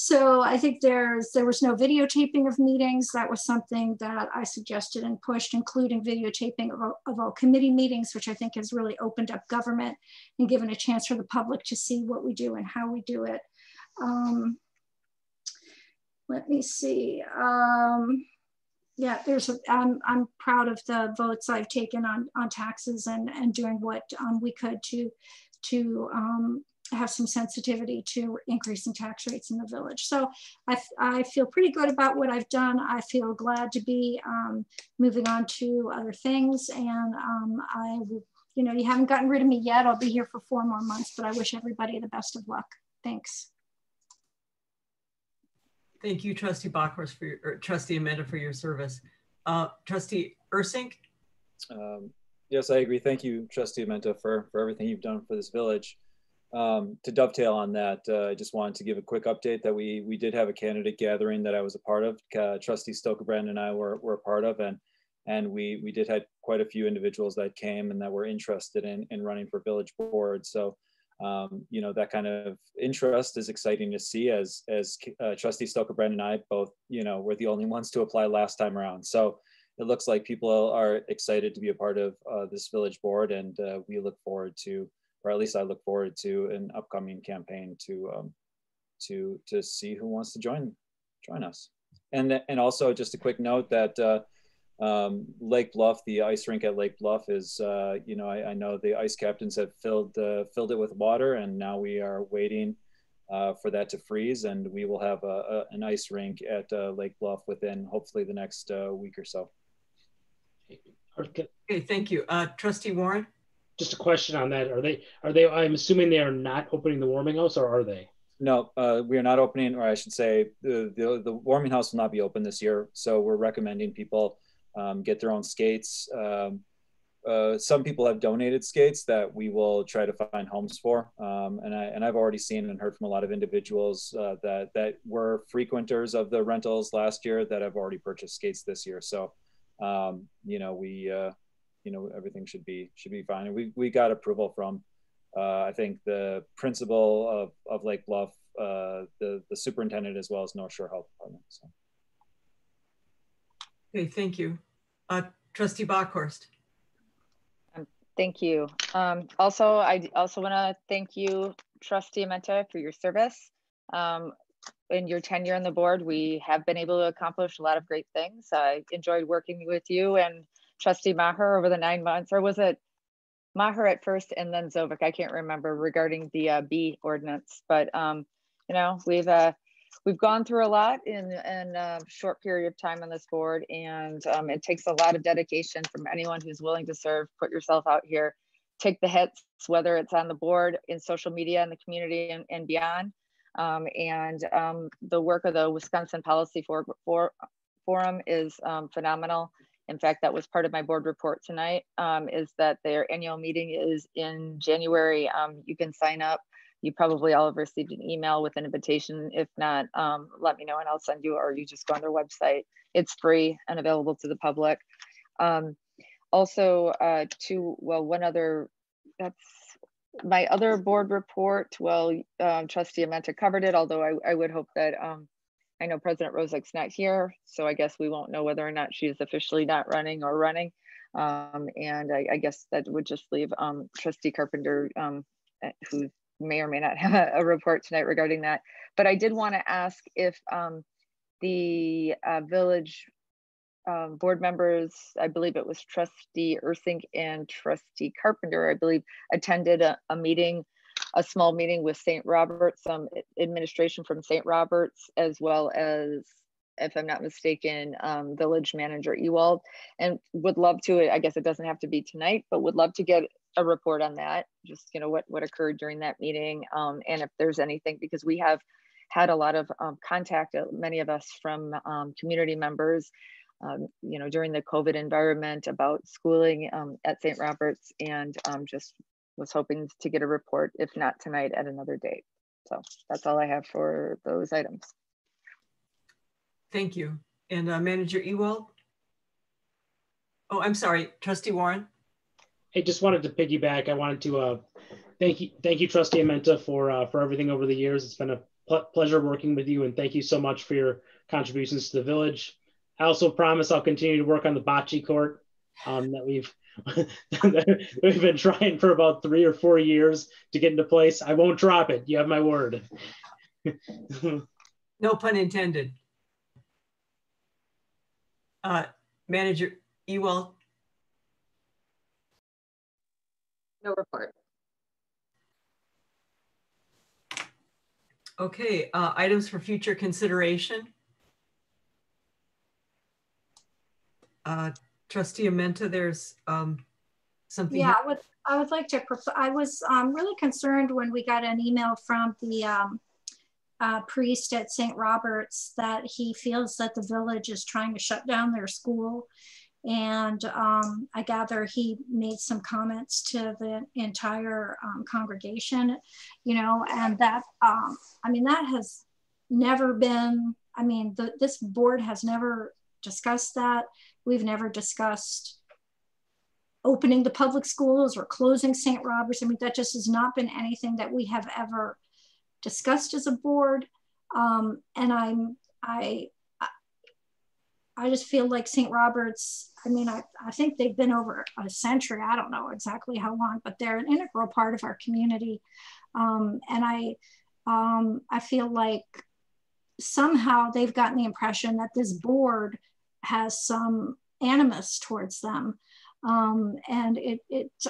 So I think there was no videotaping of meetings. That was something that I suggested and pushed, including videotaping of all committee meetings, which I think has really opened up government and given a chance for the public to see what we do and how we do it. Let me see. Yeah, I'm proud of the votes I've taken on taxes and doing what we could to have some sensitivity to increasing tax rates in the village. So I feel pretty good about what I've done. I feel glad to be moving on to other things. And you know, you haven't gotten rid of me yet. I'll be here for 4 more months, but I wish everybody the best of luck. Thanks. Thank you, Trustee Bachrosh, Trustee Amanda, for your service. Trustee Ursink? Yes, I agree. Thank you, Trustee Amanda, for everything you've done for this village. To dovetail on that, I just wanted to give a quick update that we did have a candidate gathering that I was a part of. Trustee Stokebrand and I were a part of, and we did have quite a few individuals that came and that were interested in running for village board. So, you know, that kind of interest is exciting to see, as Trustee Stokebrand and I both, you know, were the only ones to apply last time around. So it looks like people are excited to be a part of this village board, and we look forward to, or at least I look forward to, an upcoming campaign to see who wants to join us. And also just a quick note that Lake Bluff, the ice rink at Lake Bluff is, you know, I know the ice captains have filled it with water, and now we are waiting for that to freeze, and we will have an ice rink at Lake Bluff within hopefully the next week or so. Okay, thank you. Trustee Warren? Just a question on that. Are they, I'm assuming they are not opening the warming house, or are they? No, we are not opening, or I should say the warming house will not be open this year. So we're recommending people get their own skates. Some people have donated skates that we will try to find homes for. And I've already seen and heard from a lot of individuals that were frequenters of the rentals last year that have already purchased skates this year. So, you know, you know, everything should be fine. And we got approval from, I think, the principal of Lake Bluff, the superintendent, as well as North Shore Health Department. So. Okay, thank you. Trustee Bockhorst. Thank you. Also, I also want to thank you, Trustee Amenta, for your service. In your tenure on the board, we have been able to accomplish a lot of great things. I enjoyed working with you and Trustee Maher over the 9 months, or was it Maher at first and then Zovic? I can't remember, regarding the B ordinance. But you know, we've gone through a lot in a short period of time on this board, and it takes a lot of dedication from anyone who's willing to serve. Put yourself out here, take the hits, whether it's on the board, in social media, in the community, and beyond. The work of the Wisconsin Policy Forum is phenomenal. In fact, that was part of my board report tonight, is that their annual meeting is in January. You can sign up. You probably all have received an email with an invitation. If not, let me know and I'll send you, or you just go on their website. It's free and available to the public. Also, one other, that's my other board report. Well, Trustee Amenta covered it, although I would hope that, I know President Rozek's not here, so I guess we won't know whether or not she is officially not running or running. And I guess that would just leave Trustee Carpenter, who may or may not have a report tonight regarding that. But I did want to ask if the village board members, I believe it was Trustee Ursink and Trustee Carpenter, I believe, attended a meeting, a small meeting with St. Roberts, some administration from St. Roberts, as well as, if I'm not mistaken, village manager Ewald, and would love to, I guess it doesn't have to be tonight, but would love to get a report on that, just, you know, what occurred during that meeting, and if there's anything, because we have had a lot of contact, many of us, from community members, you know, during the COVID environment about schooling at St. Roberts, and just was hoping to get a report, if not tonight, at another date. So that's all I have for those items. Thank you. And Manager Ewald? Oh, I'm sorry, Trustee Warren. I just wanted to piggyback. I wanted to thank you, Trustee Amenta, for everything over the years. It's been a pleasure working with you, and thank you so much for your contributions to the village. I also promise I'll continue to work on the bocce court that we've been trying for about 3 or 4 years to get into place. I won't drop it. You have my word. No pun intended. Manager Ewald. No report. Okay, items for future consideration. Trustee Amenta, there's something. Yeah, I would like to, I was really concerned when we got an email from the priest at St. Roberts that he feels that the village is trying to shut down their school. And I gather he made some comments to the entire congregation, you know, and that, I mean, that has never been, I mean, this board has never discussed that. We've never discussed opening the public schools or closing St. Roberts. I mean, that just has not been anything that we have ever discussed as a board. And I just feel like St. Roberts, I mean, I think they've been over a century. I don't know exactly how long, but they're an integral part of our community. And I feel like somehow they've gotten the impression that this board has some animus towards them. And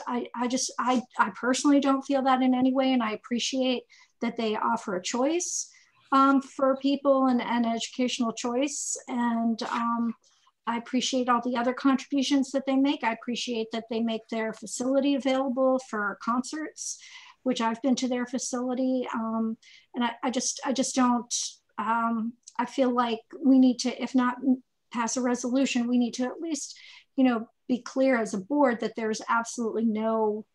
I personally don't feel that in any way. And I appreciate that they offer a choice for people and educational choice. And I appreciate all the other contributions that they make. I appreciate that they make their facility available for concerts, which I've been to their facility. And I just don't, I feel like we need to, if not pass a resolution, we need to at least, be clear as a board that there's absolutely no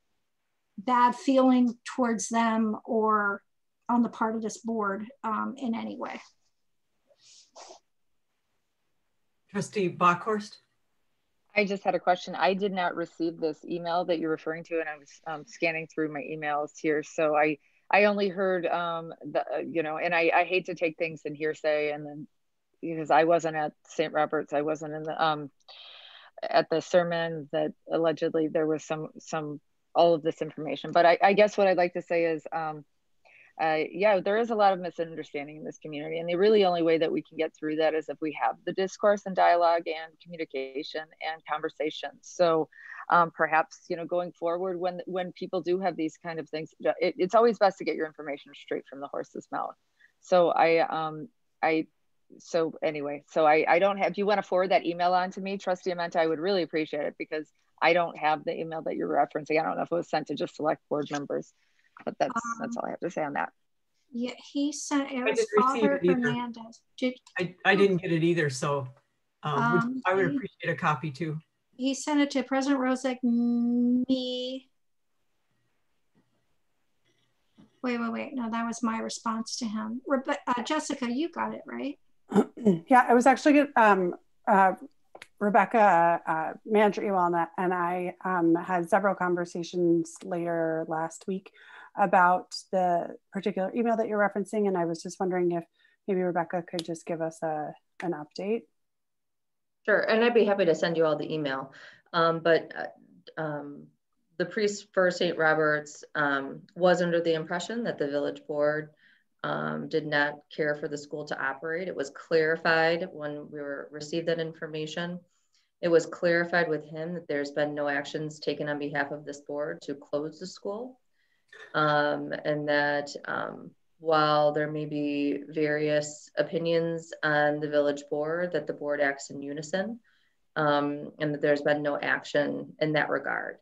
bad feeling towards them or on the part of this board in any way. Trustee Bockhorst? I just had a question. I did not receive this email that you're referring to, and I was scanning through my emails here. So I only heard, and I hate to take things in hearsay, and then because I wasn't at St. Robert's, I wasn't in the at the sermon that allegedly there was some all of this information. But I guess what I'd like to say is, yeah, there is a lot of misunderstanding in this community, and the really only way that we can get through that is if we have the discourse and dialogue and communication and conversation. So perhaps, going forward, when people do have these kind of things, it's always best to get your information straight from the horse's mouth. So I don't have, if you want to forward that email on to me, Trustee Amenta, I would really appreciate it, because I don't have the email that you're referencing. I don't know if it was sent to just select board members, but that's all I have to say on that. Yeah, he sent Eric's father, Hernandez. I didn't get it either, so I would appreciate a copy too. He sent it to President Rozek, me. Wait. No, that was my response to him. Jessica, you got it, right? Yeah, I was actually Rebecca manager email on that, and I had several conversations later last week about the particular email that you're referencing, and I was just wondering if maybe Rebecca could just give us an update. Sure, and I'd be happy to send you all the email. The priest for St. Robert's was under the impression that the village board did not care for the school to operate. It was clarified when we received that information. It was clarified with him that there's been no actions taken on behalf of this board to close the school. And that while there may be various opinions on the village board, that the board acts in unison, and that there's been no action in that regard.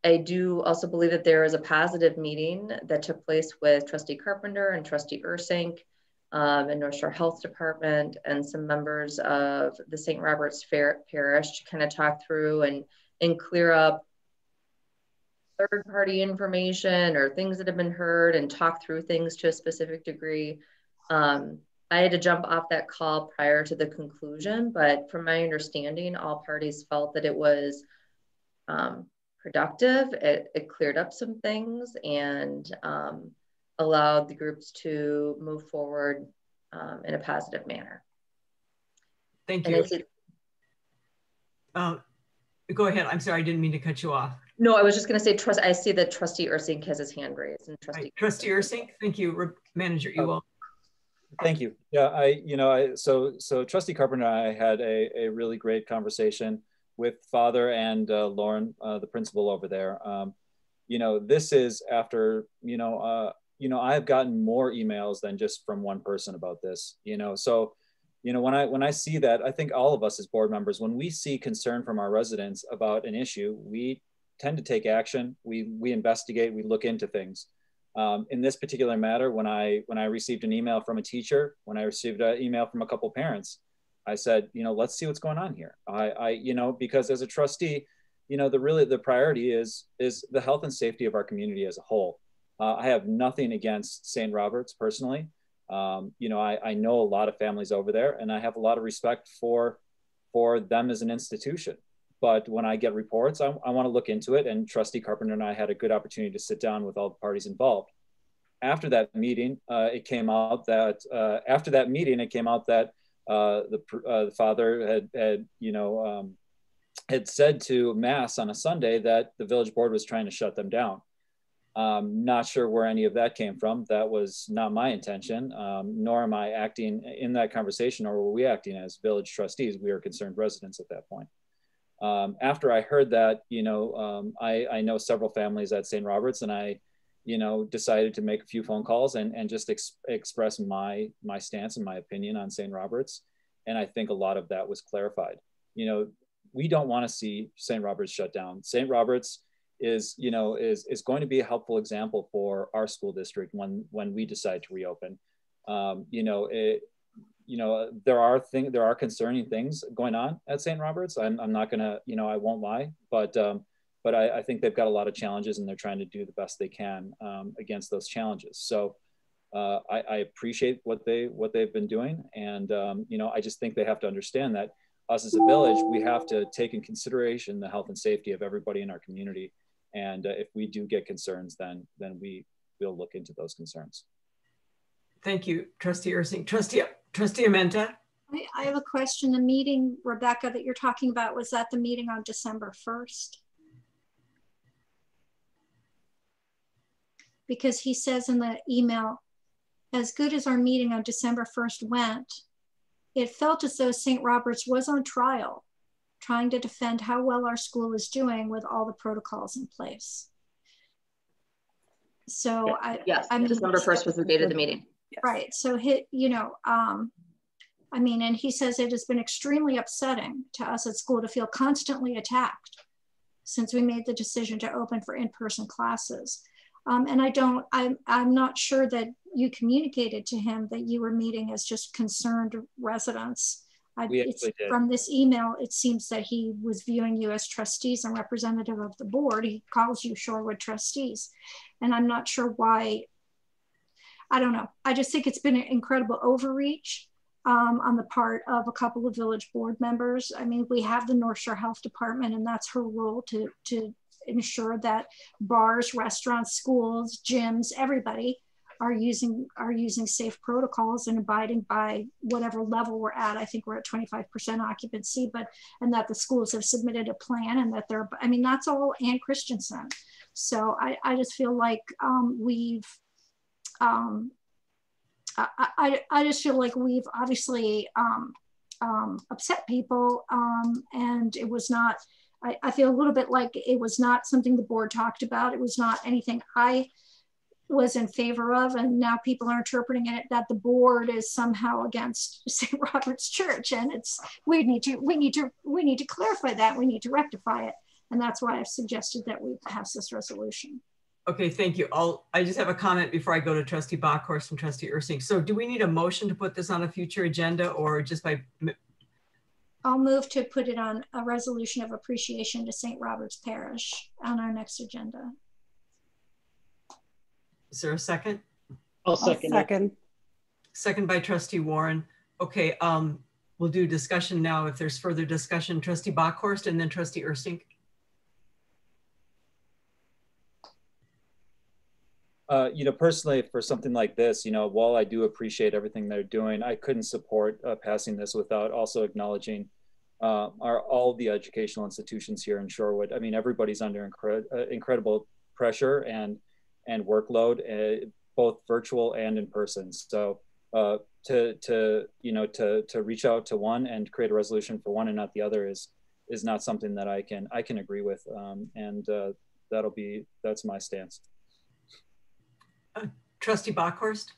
I do also believe that there is a positive meeting that took place with Trustee Carpenter and Trustee Ursink and North Shore Health Department and some members of the St. Robert's Parish to kind of talk through and clear up third-party information or things that have been heard and talk through things to a specific degree. I had to jump off that call prior to the conclusion, but from my understanding, all parties felt that it was productive. It cleared up some things and allowed the groups to move forward in a positive manner. Thank you. Go ahead. I'm sorry, I didn't mean to cut you off. No, I was just going to say, I see that Trustee Ursink has his hand raised. And Trustee Ursink, thank you. Manager Ewell. Thank you. Yeah, so Trustee Carpenter and I had a really great conversation with Father and Lauren, the principal over there. This is after, I've gotten more emails than just from one person about this, so, when I see that, I think all of us as board members, when we see concern from our residents about an issue, we tend to take action. We investigate, we look into things. In this particular matter, when I received an email from a teacher, when I received an email from a couple parents, I said, let's see what's going on here. Because as a trustee, the priority is the health and safety of our community as a whole. I have nothing against St. Robert's personally. I know a lot of families over there, and I have a lot of respect for them as an institution. But when I get reports, I want to look into it. And Trustee Carpenter and I had a good opportunity to sit down with all the parties involved. After that meeting, it came out that the father had said to Mass on a Sunday that the village board was trying to shut them down. Not sure where any of that came from. That was not my intention, nor am I acting in that conversation, or were we acting as village trustees. We are concerned residents at that point. After I heard that, I know several families at St. Robert's, and I, decided to make a few phone calls and just express my stance and my opinion on St. Robert's. And I think a lot of that was clarified. We don't want to see St. Robert's shut down. St. Robert's is going to be a helpful example for our school district when we decide to reopen. There are concerning things going on at St. Robert's. I'm not gonna, I won't lie, but I think they've got a lot of challenges, and they're trying to do the best they can against those challenges. So I appreciate what they've been doing, and I just think they have to understand that us as a village, we have to take in consideration the health and safety of everybody in our community. And if we do get concerns, then we'll look into those concerns. Thank you, Trustee Ursing. Trustee Amenta. I have a question. The meeting, Rebecca, that you're talking about, was that the meeting on December 1st? Because he says in the email, as good as our meeting on December 1st went, it felt as though St. Robert's was on trial, trying to defend how well our school is doing with all the protocols in place. So yes, December 1st was the date of the meeting. Right. So and he says it has been extremely upsetting to us at school to feel constantly attacked since we made the decision to open for in-person classes. And I'm not sure that you communicated to him that you were meeting as just concerned residents. From this email, it seems that he was viewing you as trustees and representative of the board. He calls you Shorewood trustees. And I'm not sure why. I don't know. I just think it's been an incredible overreach on the part of a couple of village board members. I mean, we have the North Shore Health Department, and that's her role to ensure that bars, restaurants, schools, gyms, everybody are using safe protocols and abiding by whatever level we're at. I think we're at 25% occupancy, and that the schools have submitted a plan, and that that's all Ann Christensen. So I just feel like I just feel like we've obviously upset people, and it was not, I feel a little bit like it was not something the board talked about. It was not anything I was in favor of, and now people are interpreting it that the board is somehow against St. Robert's Church, and we need to clarify that. We need to rectify it, and that's why I've suggested that we pass this resolution. Okay, thank you. I just have a comment before I go to Trustee Bockhorst and Trustee Ursing. So do we need a motion to put this on a future agenda, or just by? I'll move to put it on a resolution of appreciation to St. Robert's Parish on our next agenda. Is there a second? I'll second. Second by Trustee Warren. Okay, we'll do discussion now. If there's further discussion, Trustee Bockhorst and then Trustee Ursing. Personally, for something like this, while I do appreciate everything they're doing, I couldn't support passing this without also acknowledging all the educational institutions here in Shorewood. I mean, everybody's under incredible pressure and workload, both virtual and in person. So to reach out to one and create a resolution for one and not the other is not something that I can agree with, and that's my stance. Trustee Bockhorst?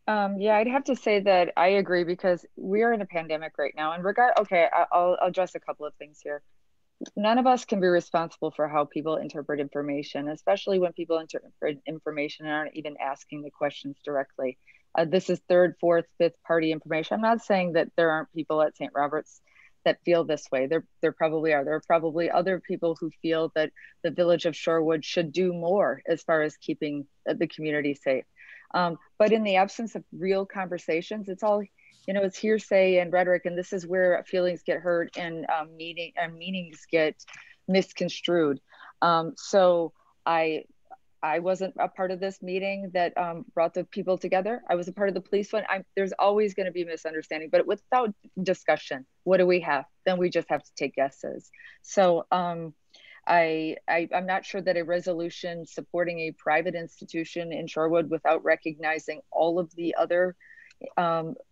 Yeah, I'd have to say that I agree, because we are in a pandemic right now. And I'll address a couple of things here. None of us can be responsible for how people interpret information, especially when people interpret information and aren't even asking the questions directly. This is third, fourth, fifth party information. I'm not saying that there aren't people at St. Robert's that feel this way. There probably are. There are probably other people who feel that the village of Shorewood should do more as far as keeping the community safe. But in the absence of real conversations, it's all, it's hearsay and rhetoric, and this is where feelings get hurt and meanings get misconstrued. So I wasn't a part of this meeting that brought the people together. I was a part of the police one. There's always going to be misunderstanding, but without discussion, what do we have? Then we just have to take guesses. So I'm not sure that a resolution supporting a private institution in Shorewood without recognizing all of the other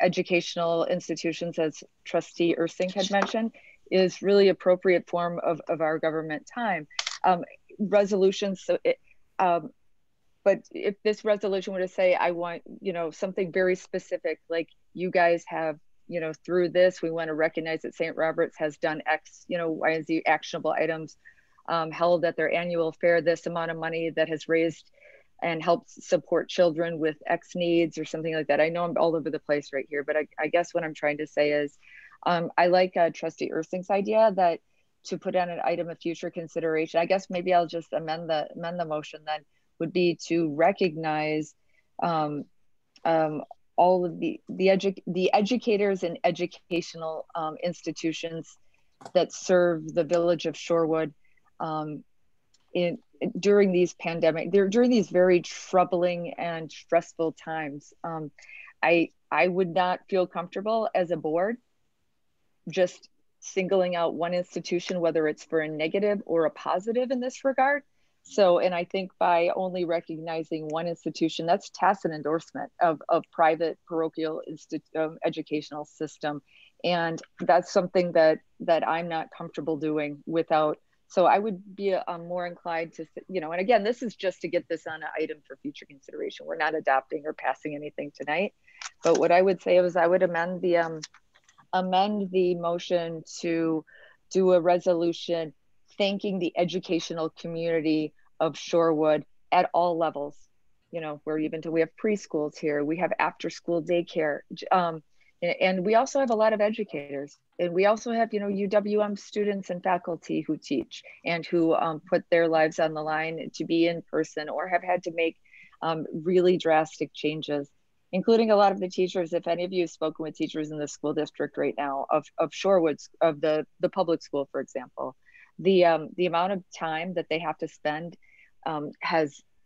educational institutions, as Trustee Ursink had mentioned, is really appropriate form of our government time. Resolutions, so but if this resolution were to say, I want, something very specific, like you guys have, through this, we want to recognize that St. Robert's has done X, Y and Z actionable items, held at their annual fair, this amount of money that has raised and helped support children with X needs or something like that. I know I'm all over the place right here, but I guess what I'm trying to say is, I like Trustee Ursink's idea that to put on an item of future consideration. I guess maybe I'll just amend the motion then, would be to recognize all of the educators and educational institutions that serve the village of Shorewood during these during these very troubling and stressful times. I would not feel comfortable as a board just singling out one institution, whether it's for a negative or a positive in this regard. So, and I think by only recognizing one institution, that's tacit endorsement of private parochial educational system. And that's something that I'm not comfortable doing without. So I would be more inclined to, and again, this is just to get this on an item for future consideration. We're not adopting or passing anything tonight. But what I would say is I would amend the motion to do a resolution thanking the educational community of Shorewood at all levels. We have preschools here, we have after school daycare, and we also have a lot of educators, and we also have UWM students and faculty who teach and who put their lives on the line to be in person or have had to make really drastic changes, including a lot of the teachers. If any of you have spoken with teachers in the school district right now of Shorewood, of the public school, for example, the amount of time that they have to spend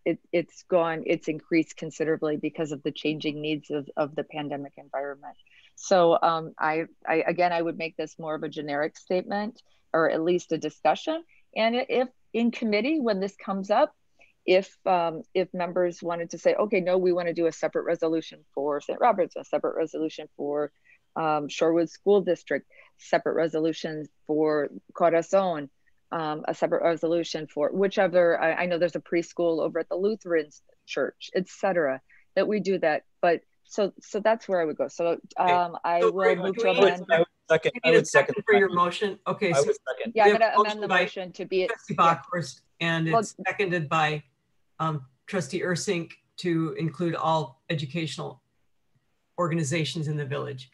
it's increased considerably because of the changing needs of the pandemic environment. So I would make this more of a generic statement, or at least a discussion. And if in committee, when this comes up, if members wanted to say, okay, no, we want to do a separate resolution for St. Robert's, a separate resolution for Shorewood School District, separate resolutions for Corazon, a separate resolution for whichever, I know there's a preschool over at the Lutheran Church, etc., that we do that. But so that's where I would go. So I will move to amend. I would second for your motion. Okay, so yeah, I'm going to amend the motion to be Trustee Bockhorst, and it's seconded by Trustee Ursink to include all educational organizations in the village.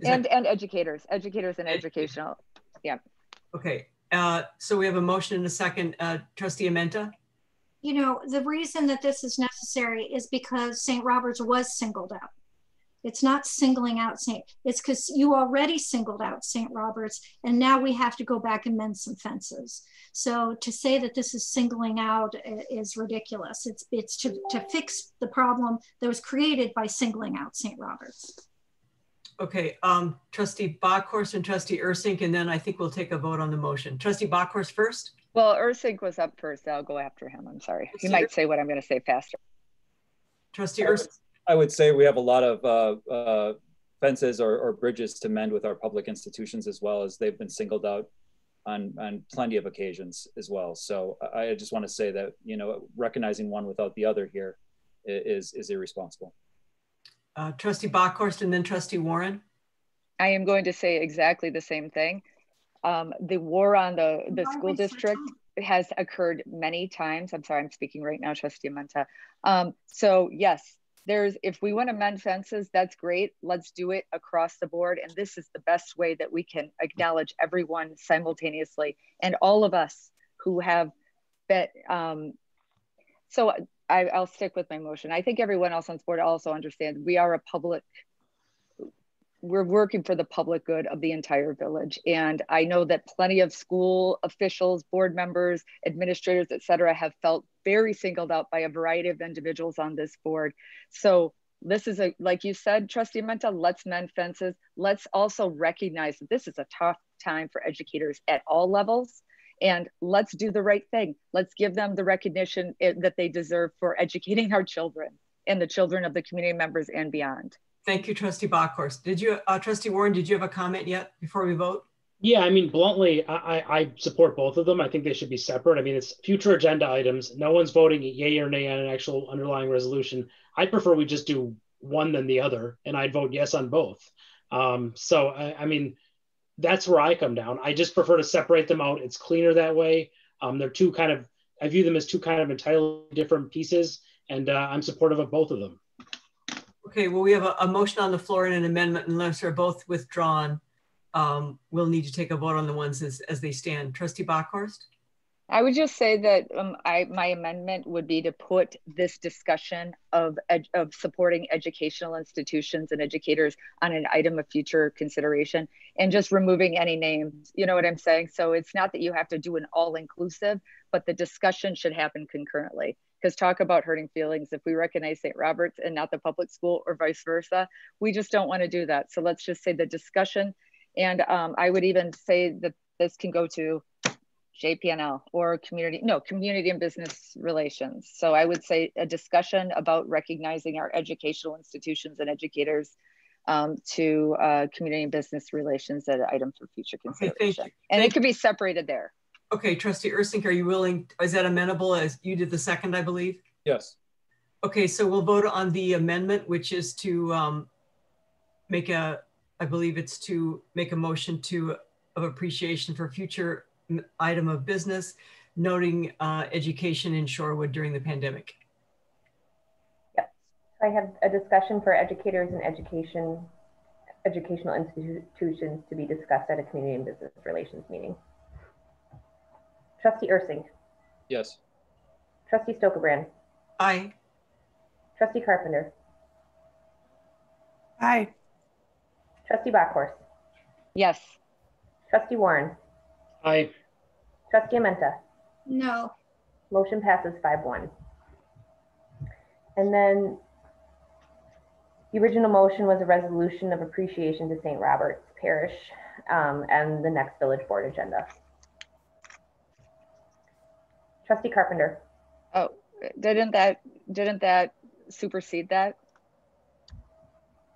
And educators and educational. Yeah. Okay. So we have a motion and a second. Trustee Amenta? The reason that this is necessary is because St. Robert's was singled out. It's not singling out it's because you already singled out St. Robert's, and now we have to go back and mend some fences. So to say that this is singling out is ridiculous. It's to fix the problem that was created by singling out St. Robert's. Okay, Trustee Bockhorst and Trustee Ursink, and then I think we'll take a vote on the motion. Trustee Bockhorst first? Well, Ursink was up first. I'll go after him. I'm sorry. He might say what I'm going to say faster. Trustee Ursink? I would say we have a lot of fences or bridges to mend with our public institutions, as well as they've been singled out on plenty of occasions as well. So I just want to say that, recognizing one without the other here is irresponsible. Trustee Bockhorst and then Trustee Warren. I am going to say exactly the same thing. The war on the school district has occurred many times. I'm sorry, I'm speaking right now, Trustee Amenta. So yes, if we want to mend fences, that's great. Let's do it across the board. And this is the best way that we can acknowledge everyone simultaneously and all of us who have been, so I'll stick with my motion. I think everyone else on this board also understands we're working for the public good of the entire village. And I know that plenty of school officials, board members, administrators, et cetera, have felt very singled out by a variety of individuals on this board. So this is like you said, Trustee Menta, let's mend fences. Let's also recognize that this is a tough time for educators at all levels. and let's do the right thing. Let's give them the recognition that they deserve for educating our children and the children of the community members and beyond. Thank you, Trustee Bockhorst. Did you, Trustee Warren, did you have a comment yet before we vote? Yeah, I mean, bluntly, I support both of them. I think they should be separate. I mean, it's future agenda items. No one's voting yay or nay on an actual underlying resolution. I'd prefer we just do one than the other, and I'd vote yes on both. I mean, that's where I come down. I just prefer to separate them out. It's cleaner that way. They're two kind of, I view them as two kind of entirely different pieces, and I'm supportive of both of them. Okay, well, we have a motion on the floor and an amendment. Unless they're both withdrawn, we'll need to take a vote on the ones as they stand. Trustee Bockhorst? I would just say that my amendment would be to put this discussion of supporting educational institutions and educators on an item of future consideration and just removing any names. You know what I'm saying? So it's not that you have to do an all-inclusive, but the discussion should happen concurrently. Because talk about hurting feelings, if we recognize St. Robert's and not the public school or vice versa, we just don't want to do that. So let's just say the discussion, and I would even say that this can go to JPNL or community and business relations. So I would say a discussion about recognizing our educational institutions and educators to community and business relations as an item for future consideration. Okay, and it could be separated there. Okay, Trustee Ursink, are you willing, is that amenable as you did the second, I believe? Yes. Okay, so we'll vote on the amendment, which is to make a, I believe it's to make a motion of appreciation for future item of business, noting education in Shorewood during the pandemic. Yep. I have a discussion for educators and educational institutions to be discussed at a community and business relations meeting. Trustee Ursink. Yes. Trustee Stokebrand. Aye. Trustee Carpenter. Aye. Trustee Bockhorst. Yes. Trustee Warren. Aye. Trustee Amenta. No. Motion passes 5-1. And then the original motion was a resolution of appreciation to St. Robert's Parish and the next village board agenda. Trustee Carpenter. Oh, didn't that supersede that?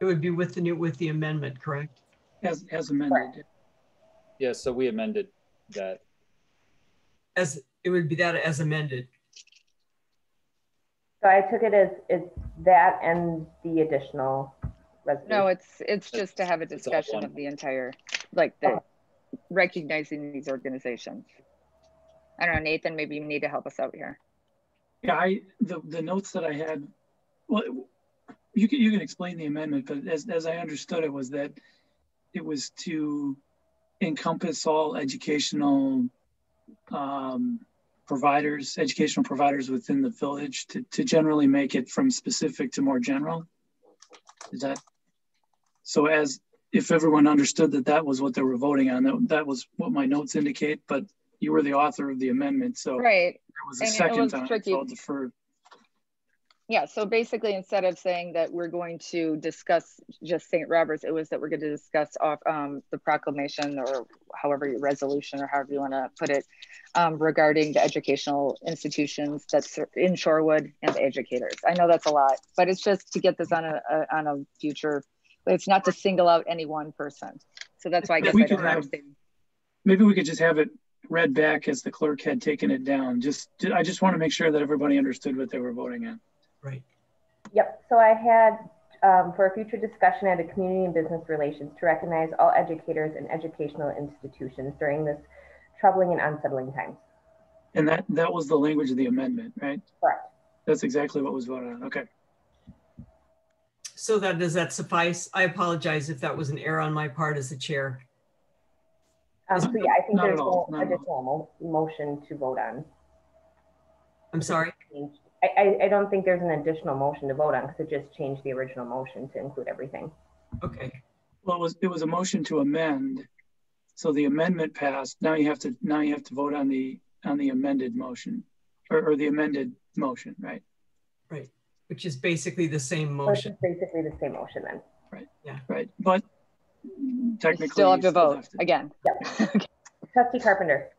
It would be with the amendment, correct? As amended. Yes, so we amended that. As it would be that as amended. So I took it as that and the additional resolution. No, it's just to have a discussion of the entire, like the recognizing these organizations. I don't know, Nathan, maybe you need to help us out here. Yeah, the notes that I had, well, you can explain the amendment, but as I understood it was that it was to encompass all educational educational providers within the village to generally make it from specific to more general. Is that, so as if everyone understood that was what they were voting on, that was what my notes indicate, but you were the author of the amendment, so right. There was a second time, so I'll defer. Yeah, so basically instead of saying that we're going to discuss just St. Robert's, it was that we're going to discuss off the proclamation or however your resolution or however you want to put it regarding the educational institutions that's in Shorewood and the educators. I know that's a lot, but it's just to get this on a future, it's not to single out any one person. So that's why I guess I don't understand. Maybe we could just have it read back as the clerk had taken it down. I just want to make sure that everybody understood what they were voting on. Right. Yep. So I had for a future discussion at a community and business relations to recognize all educators and educational institutions during this troubling and unsettling times. And that was the language of the amendment, right? Correct. That's exactly what was voted on. Okay. So does that suffice? I apologize if that was an error on my part as the chair. So yeah, I think there's no additional motion to vote on. I'm sorry? I don't think there's an additional motion to vote on because it just changed the original motion to include everything. Okay. Well, it was a motion to amend. So the amendment passed. Now you have to vote on the amended motion or the amended motion, right? Right. Which is basically the same motion. So it's basically the same motion then. Right. Yeah. Right. But technically you still have to vote again. Yep. Trustee Carpenter.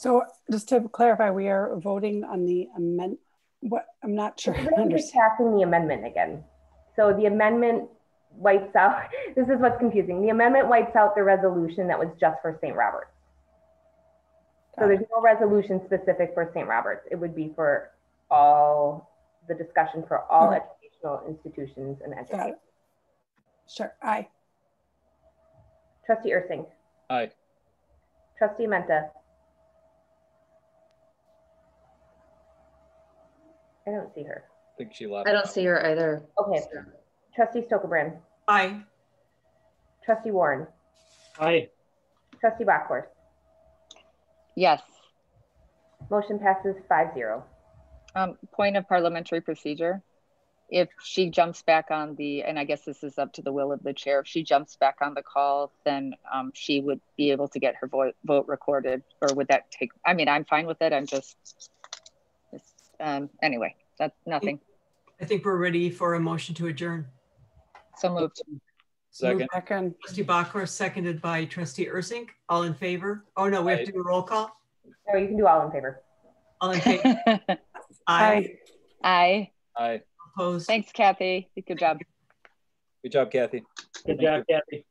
So just to clarify, we are voting on the amendment. What, I'm not sure. It's passing the amendment again. So the amendment wipes out, this is what's confusing. The amendment wipes out the resolution that was just for St. Robert's. So there's no resolution specific for St. Robert's. It would be for all, the discussion for all educational institutions and entities. Sure, aye. Trustee Ursing. Aye. Trustee Menta. I don't see her. I think she left. I don't see her either. Okay. Trustee Stokebrand. Aye. Trustee Warren. Aye. Trustee Bachhorst. Yes. Motion passes 5-0. Point of parliamentary procedure. If she jumps back on the, and I guess this is up to the will of the chair, if she jumps back on the call, then she would be able to get her vote recorded, or would that take, I mean, I'm fine with it. I'm just anyway, that's nothing. I think we're ready for a motion to adjourn. So moved. Second. Trustee Bachhorst, seconded by Trustee Ursink. All in favor? Oh no, we have to do a roll call. No, you can do all in favor. All in favor? Aye. Aye. Aye. Opposed? Thanks, Kathy. Good job. Good job, Kathy. Good job, Kathy.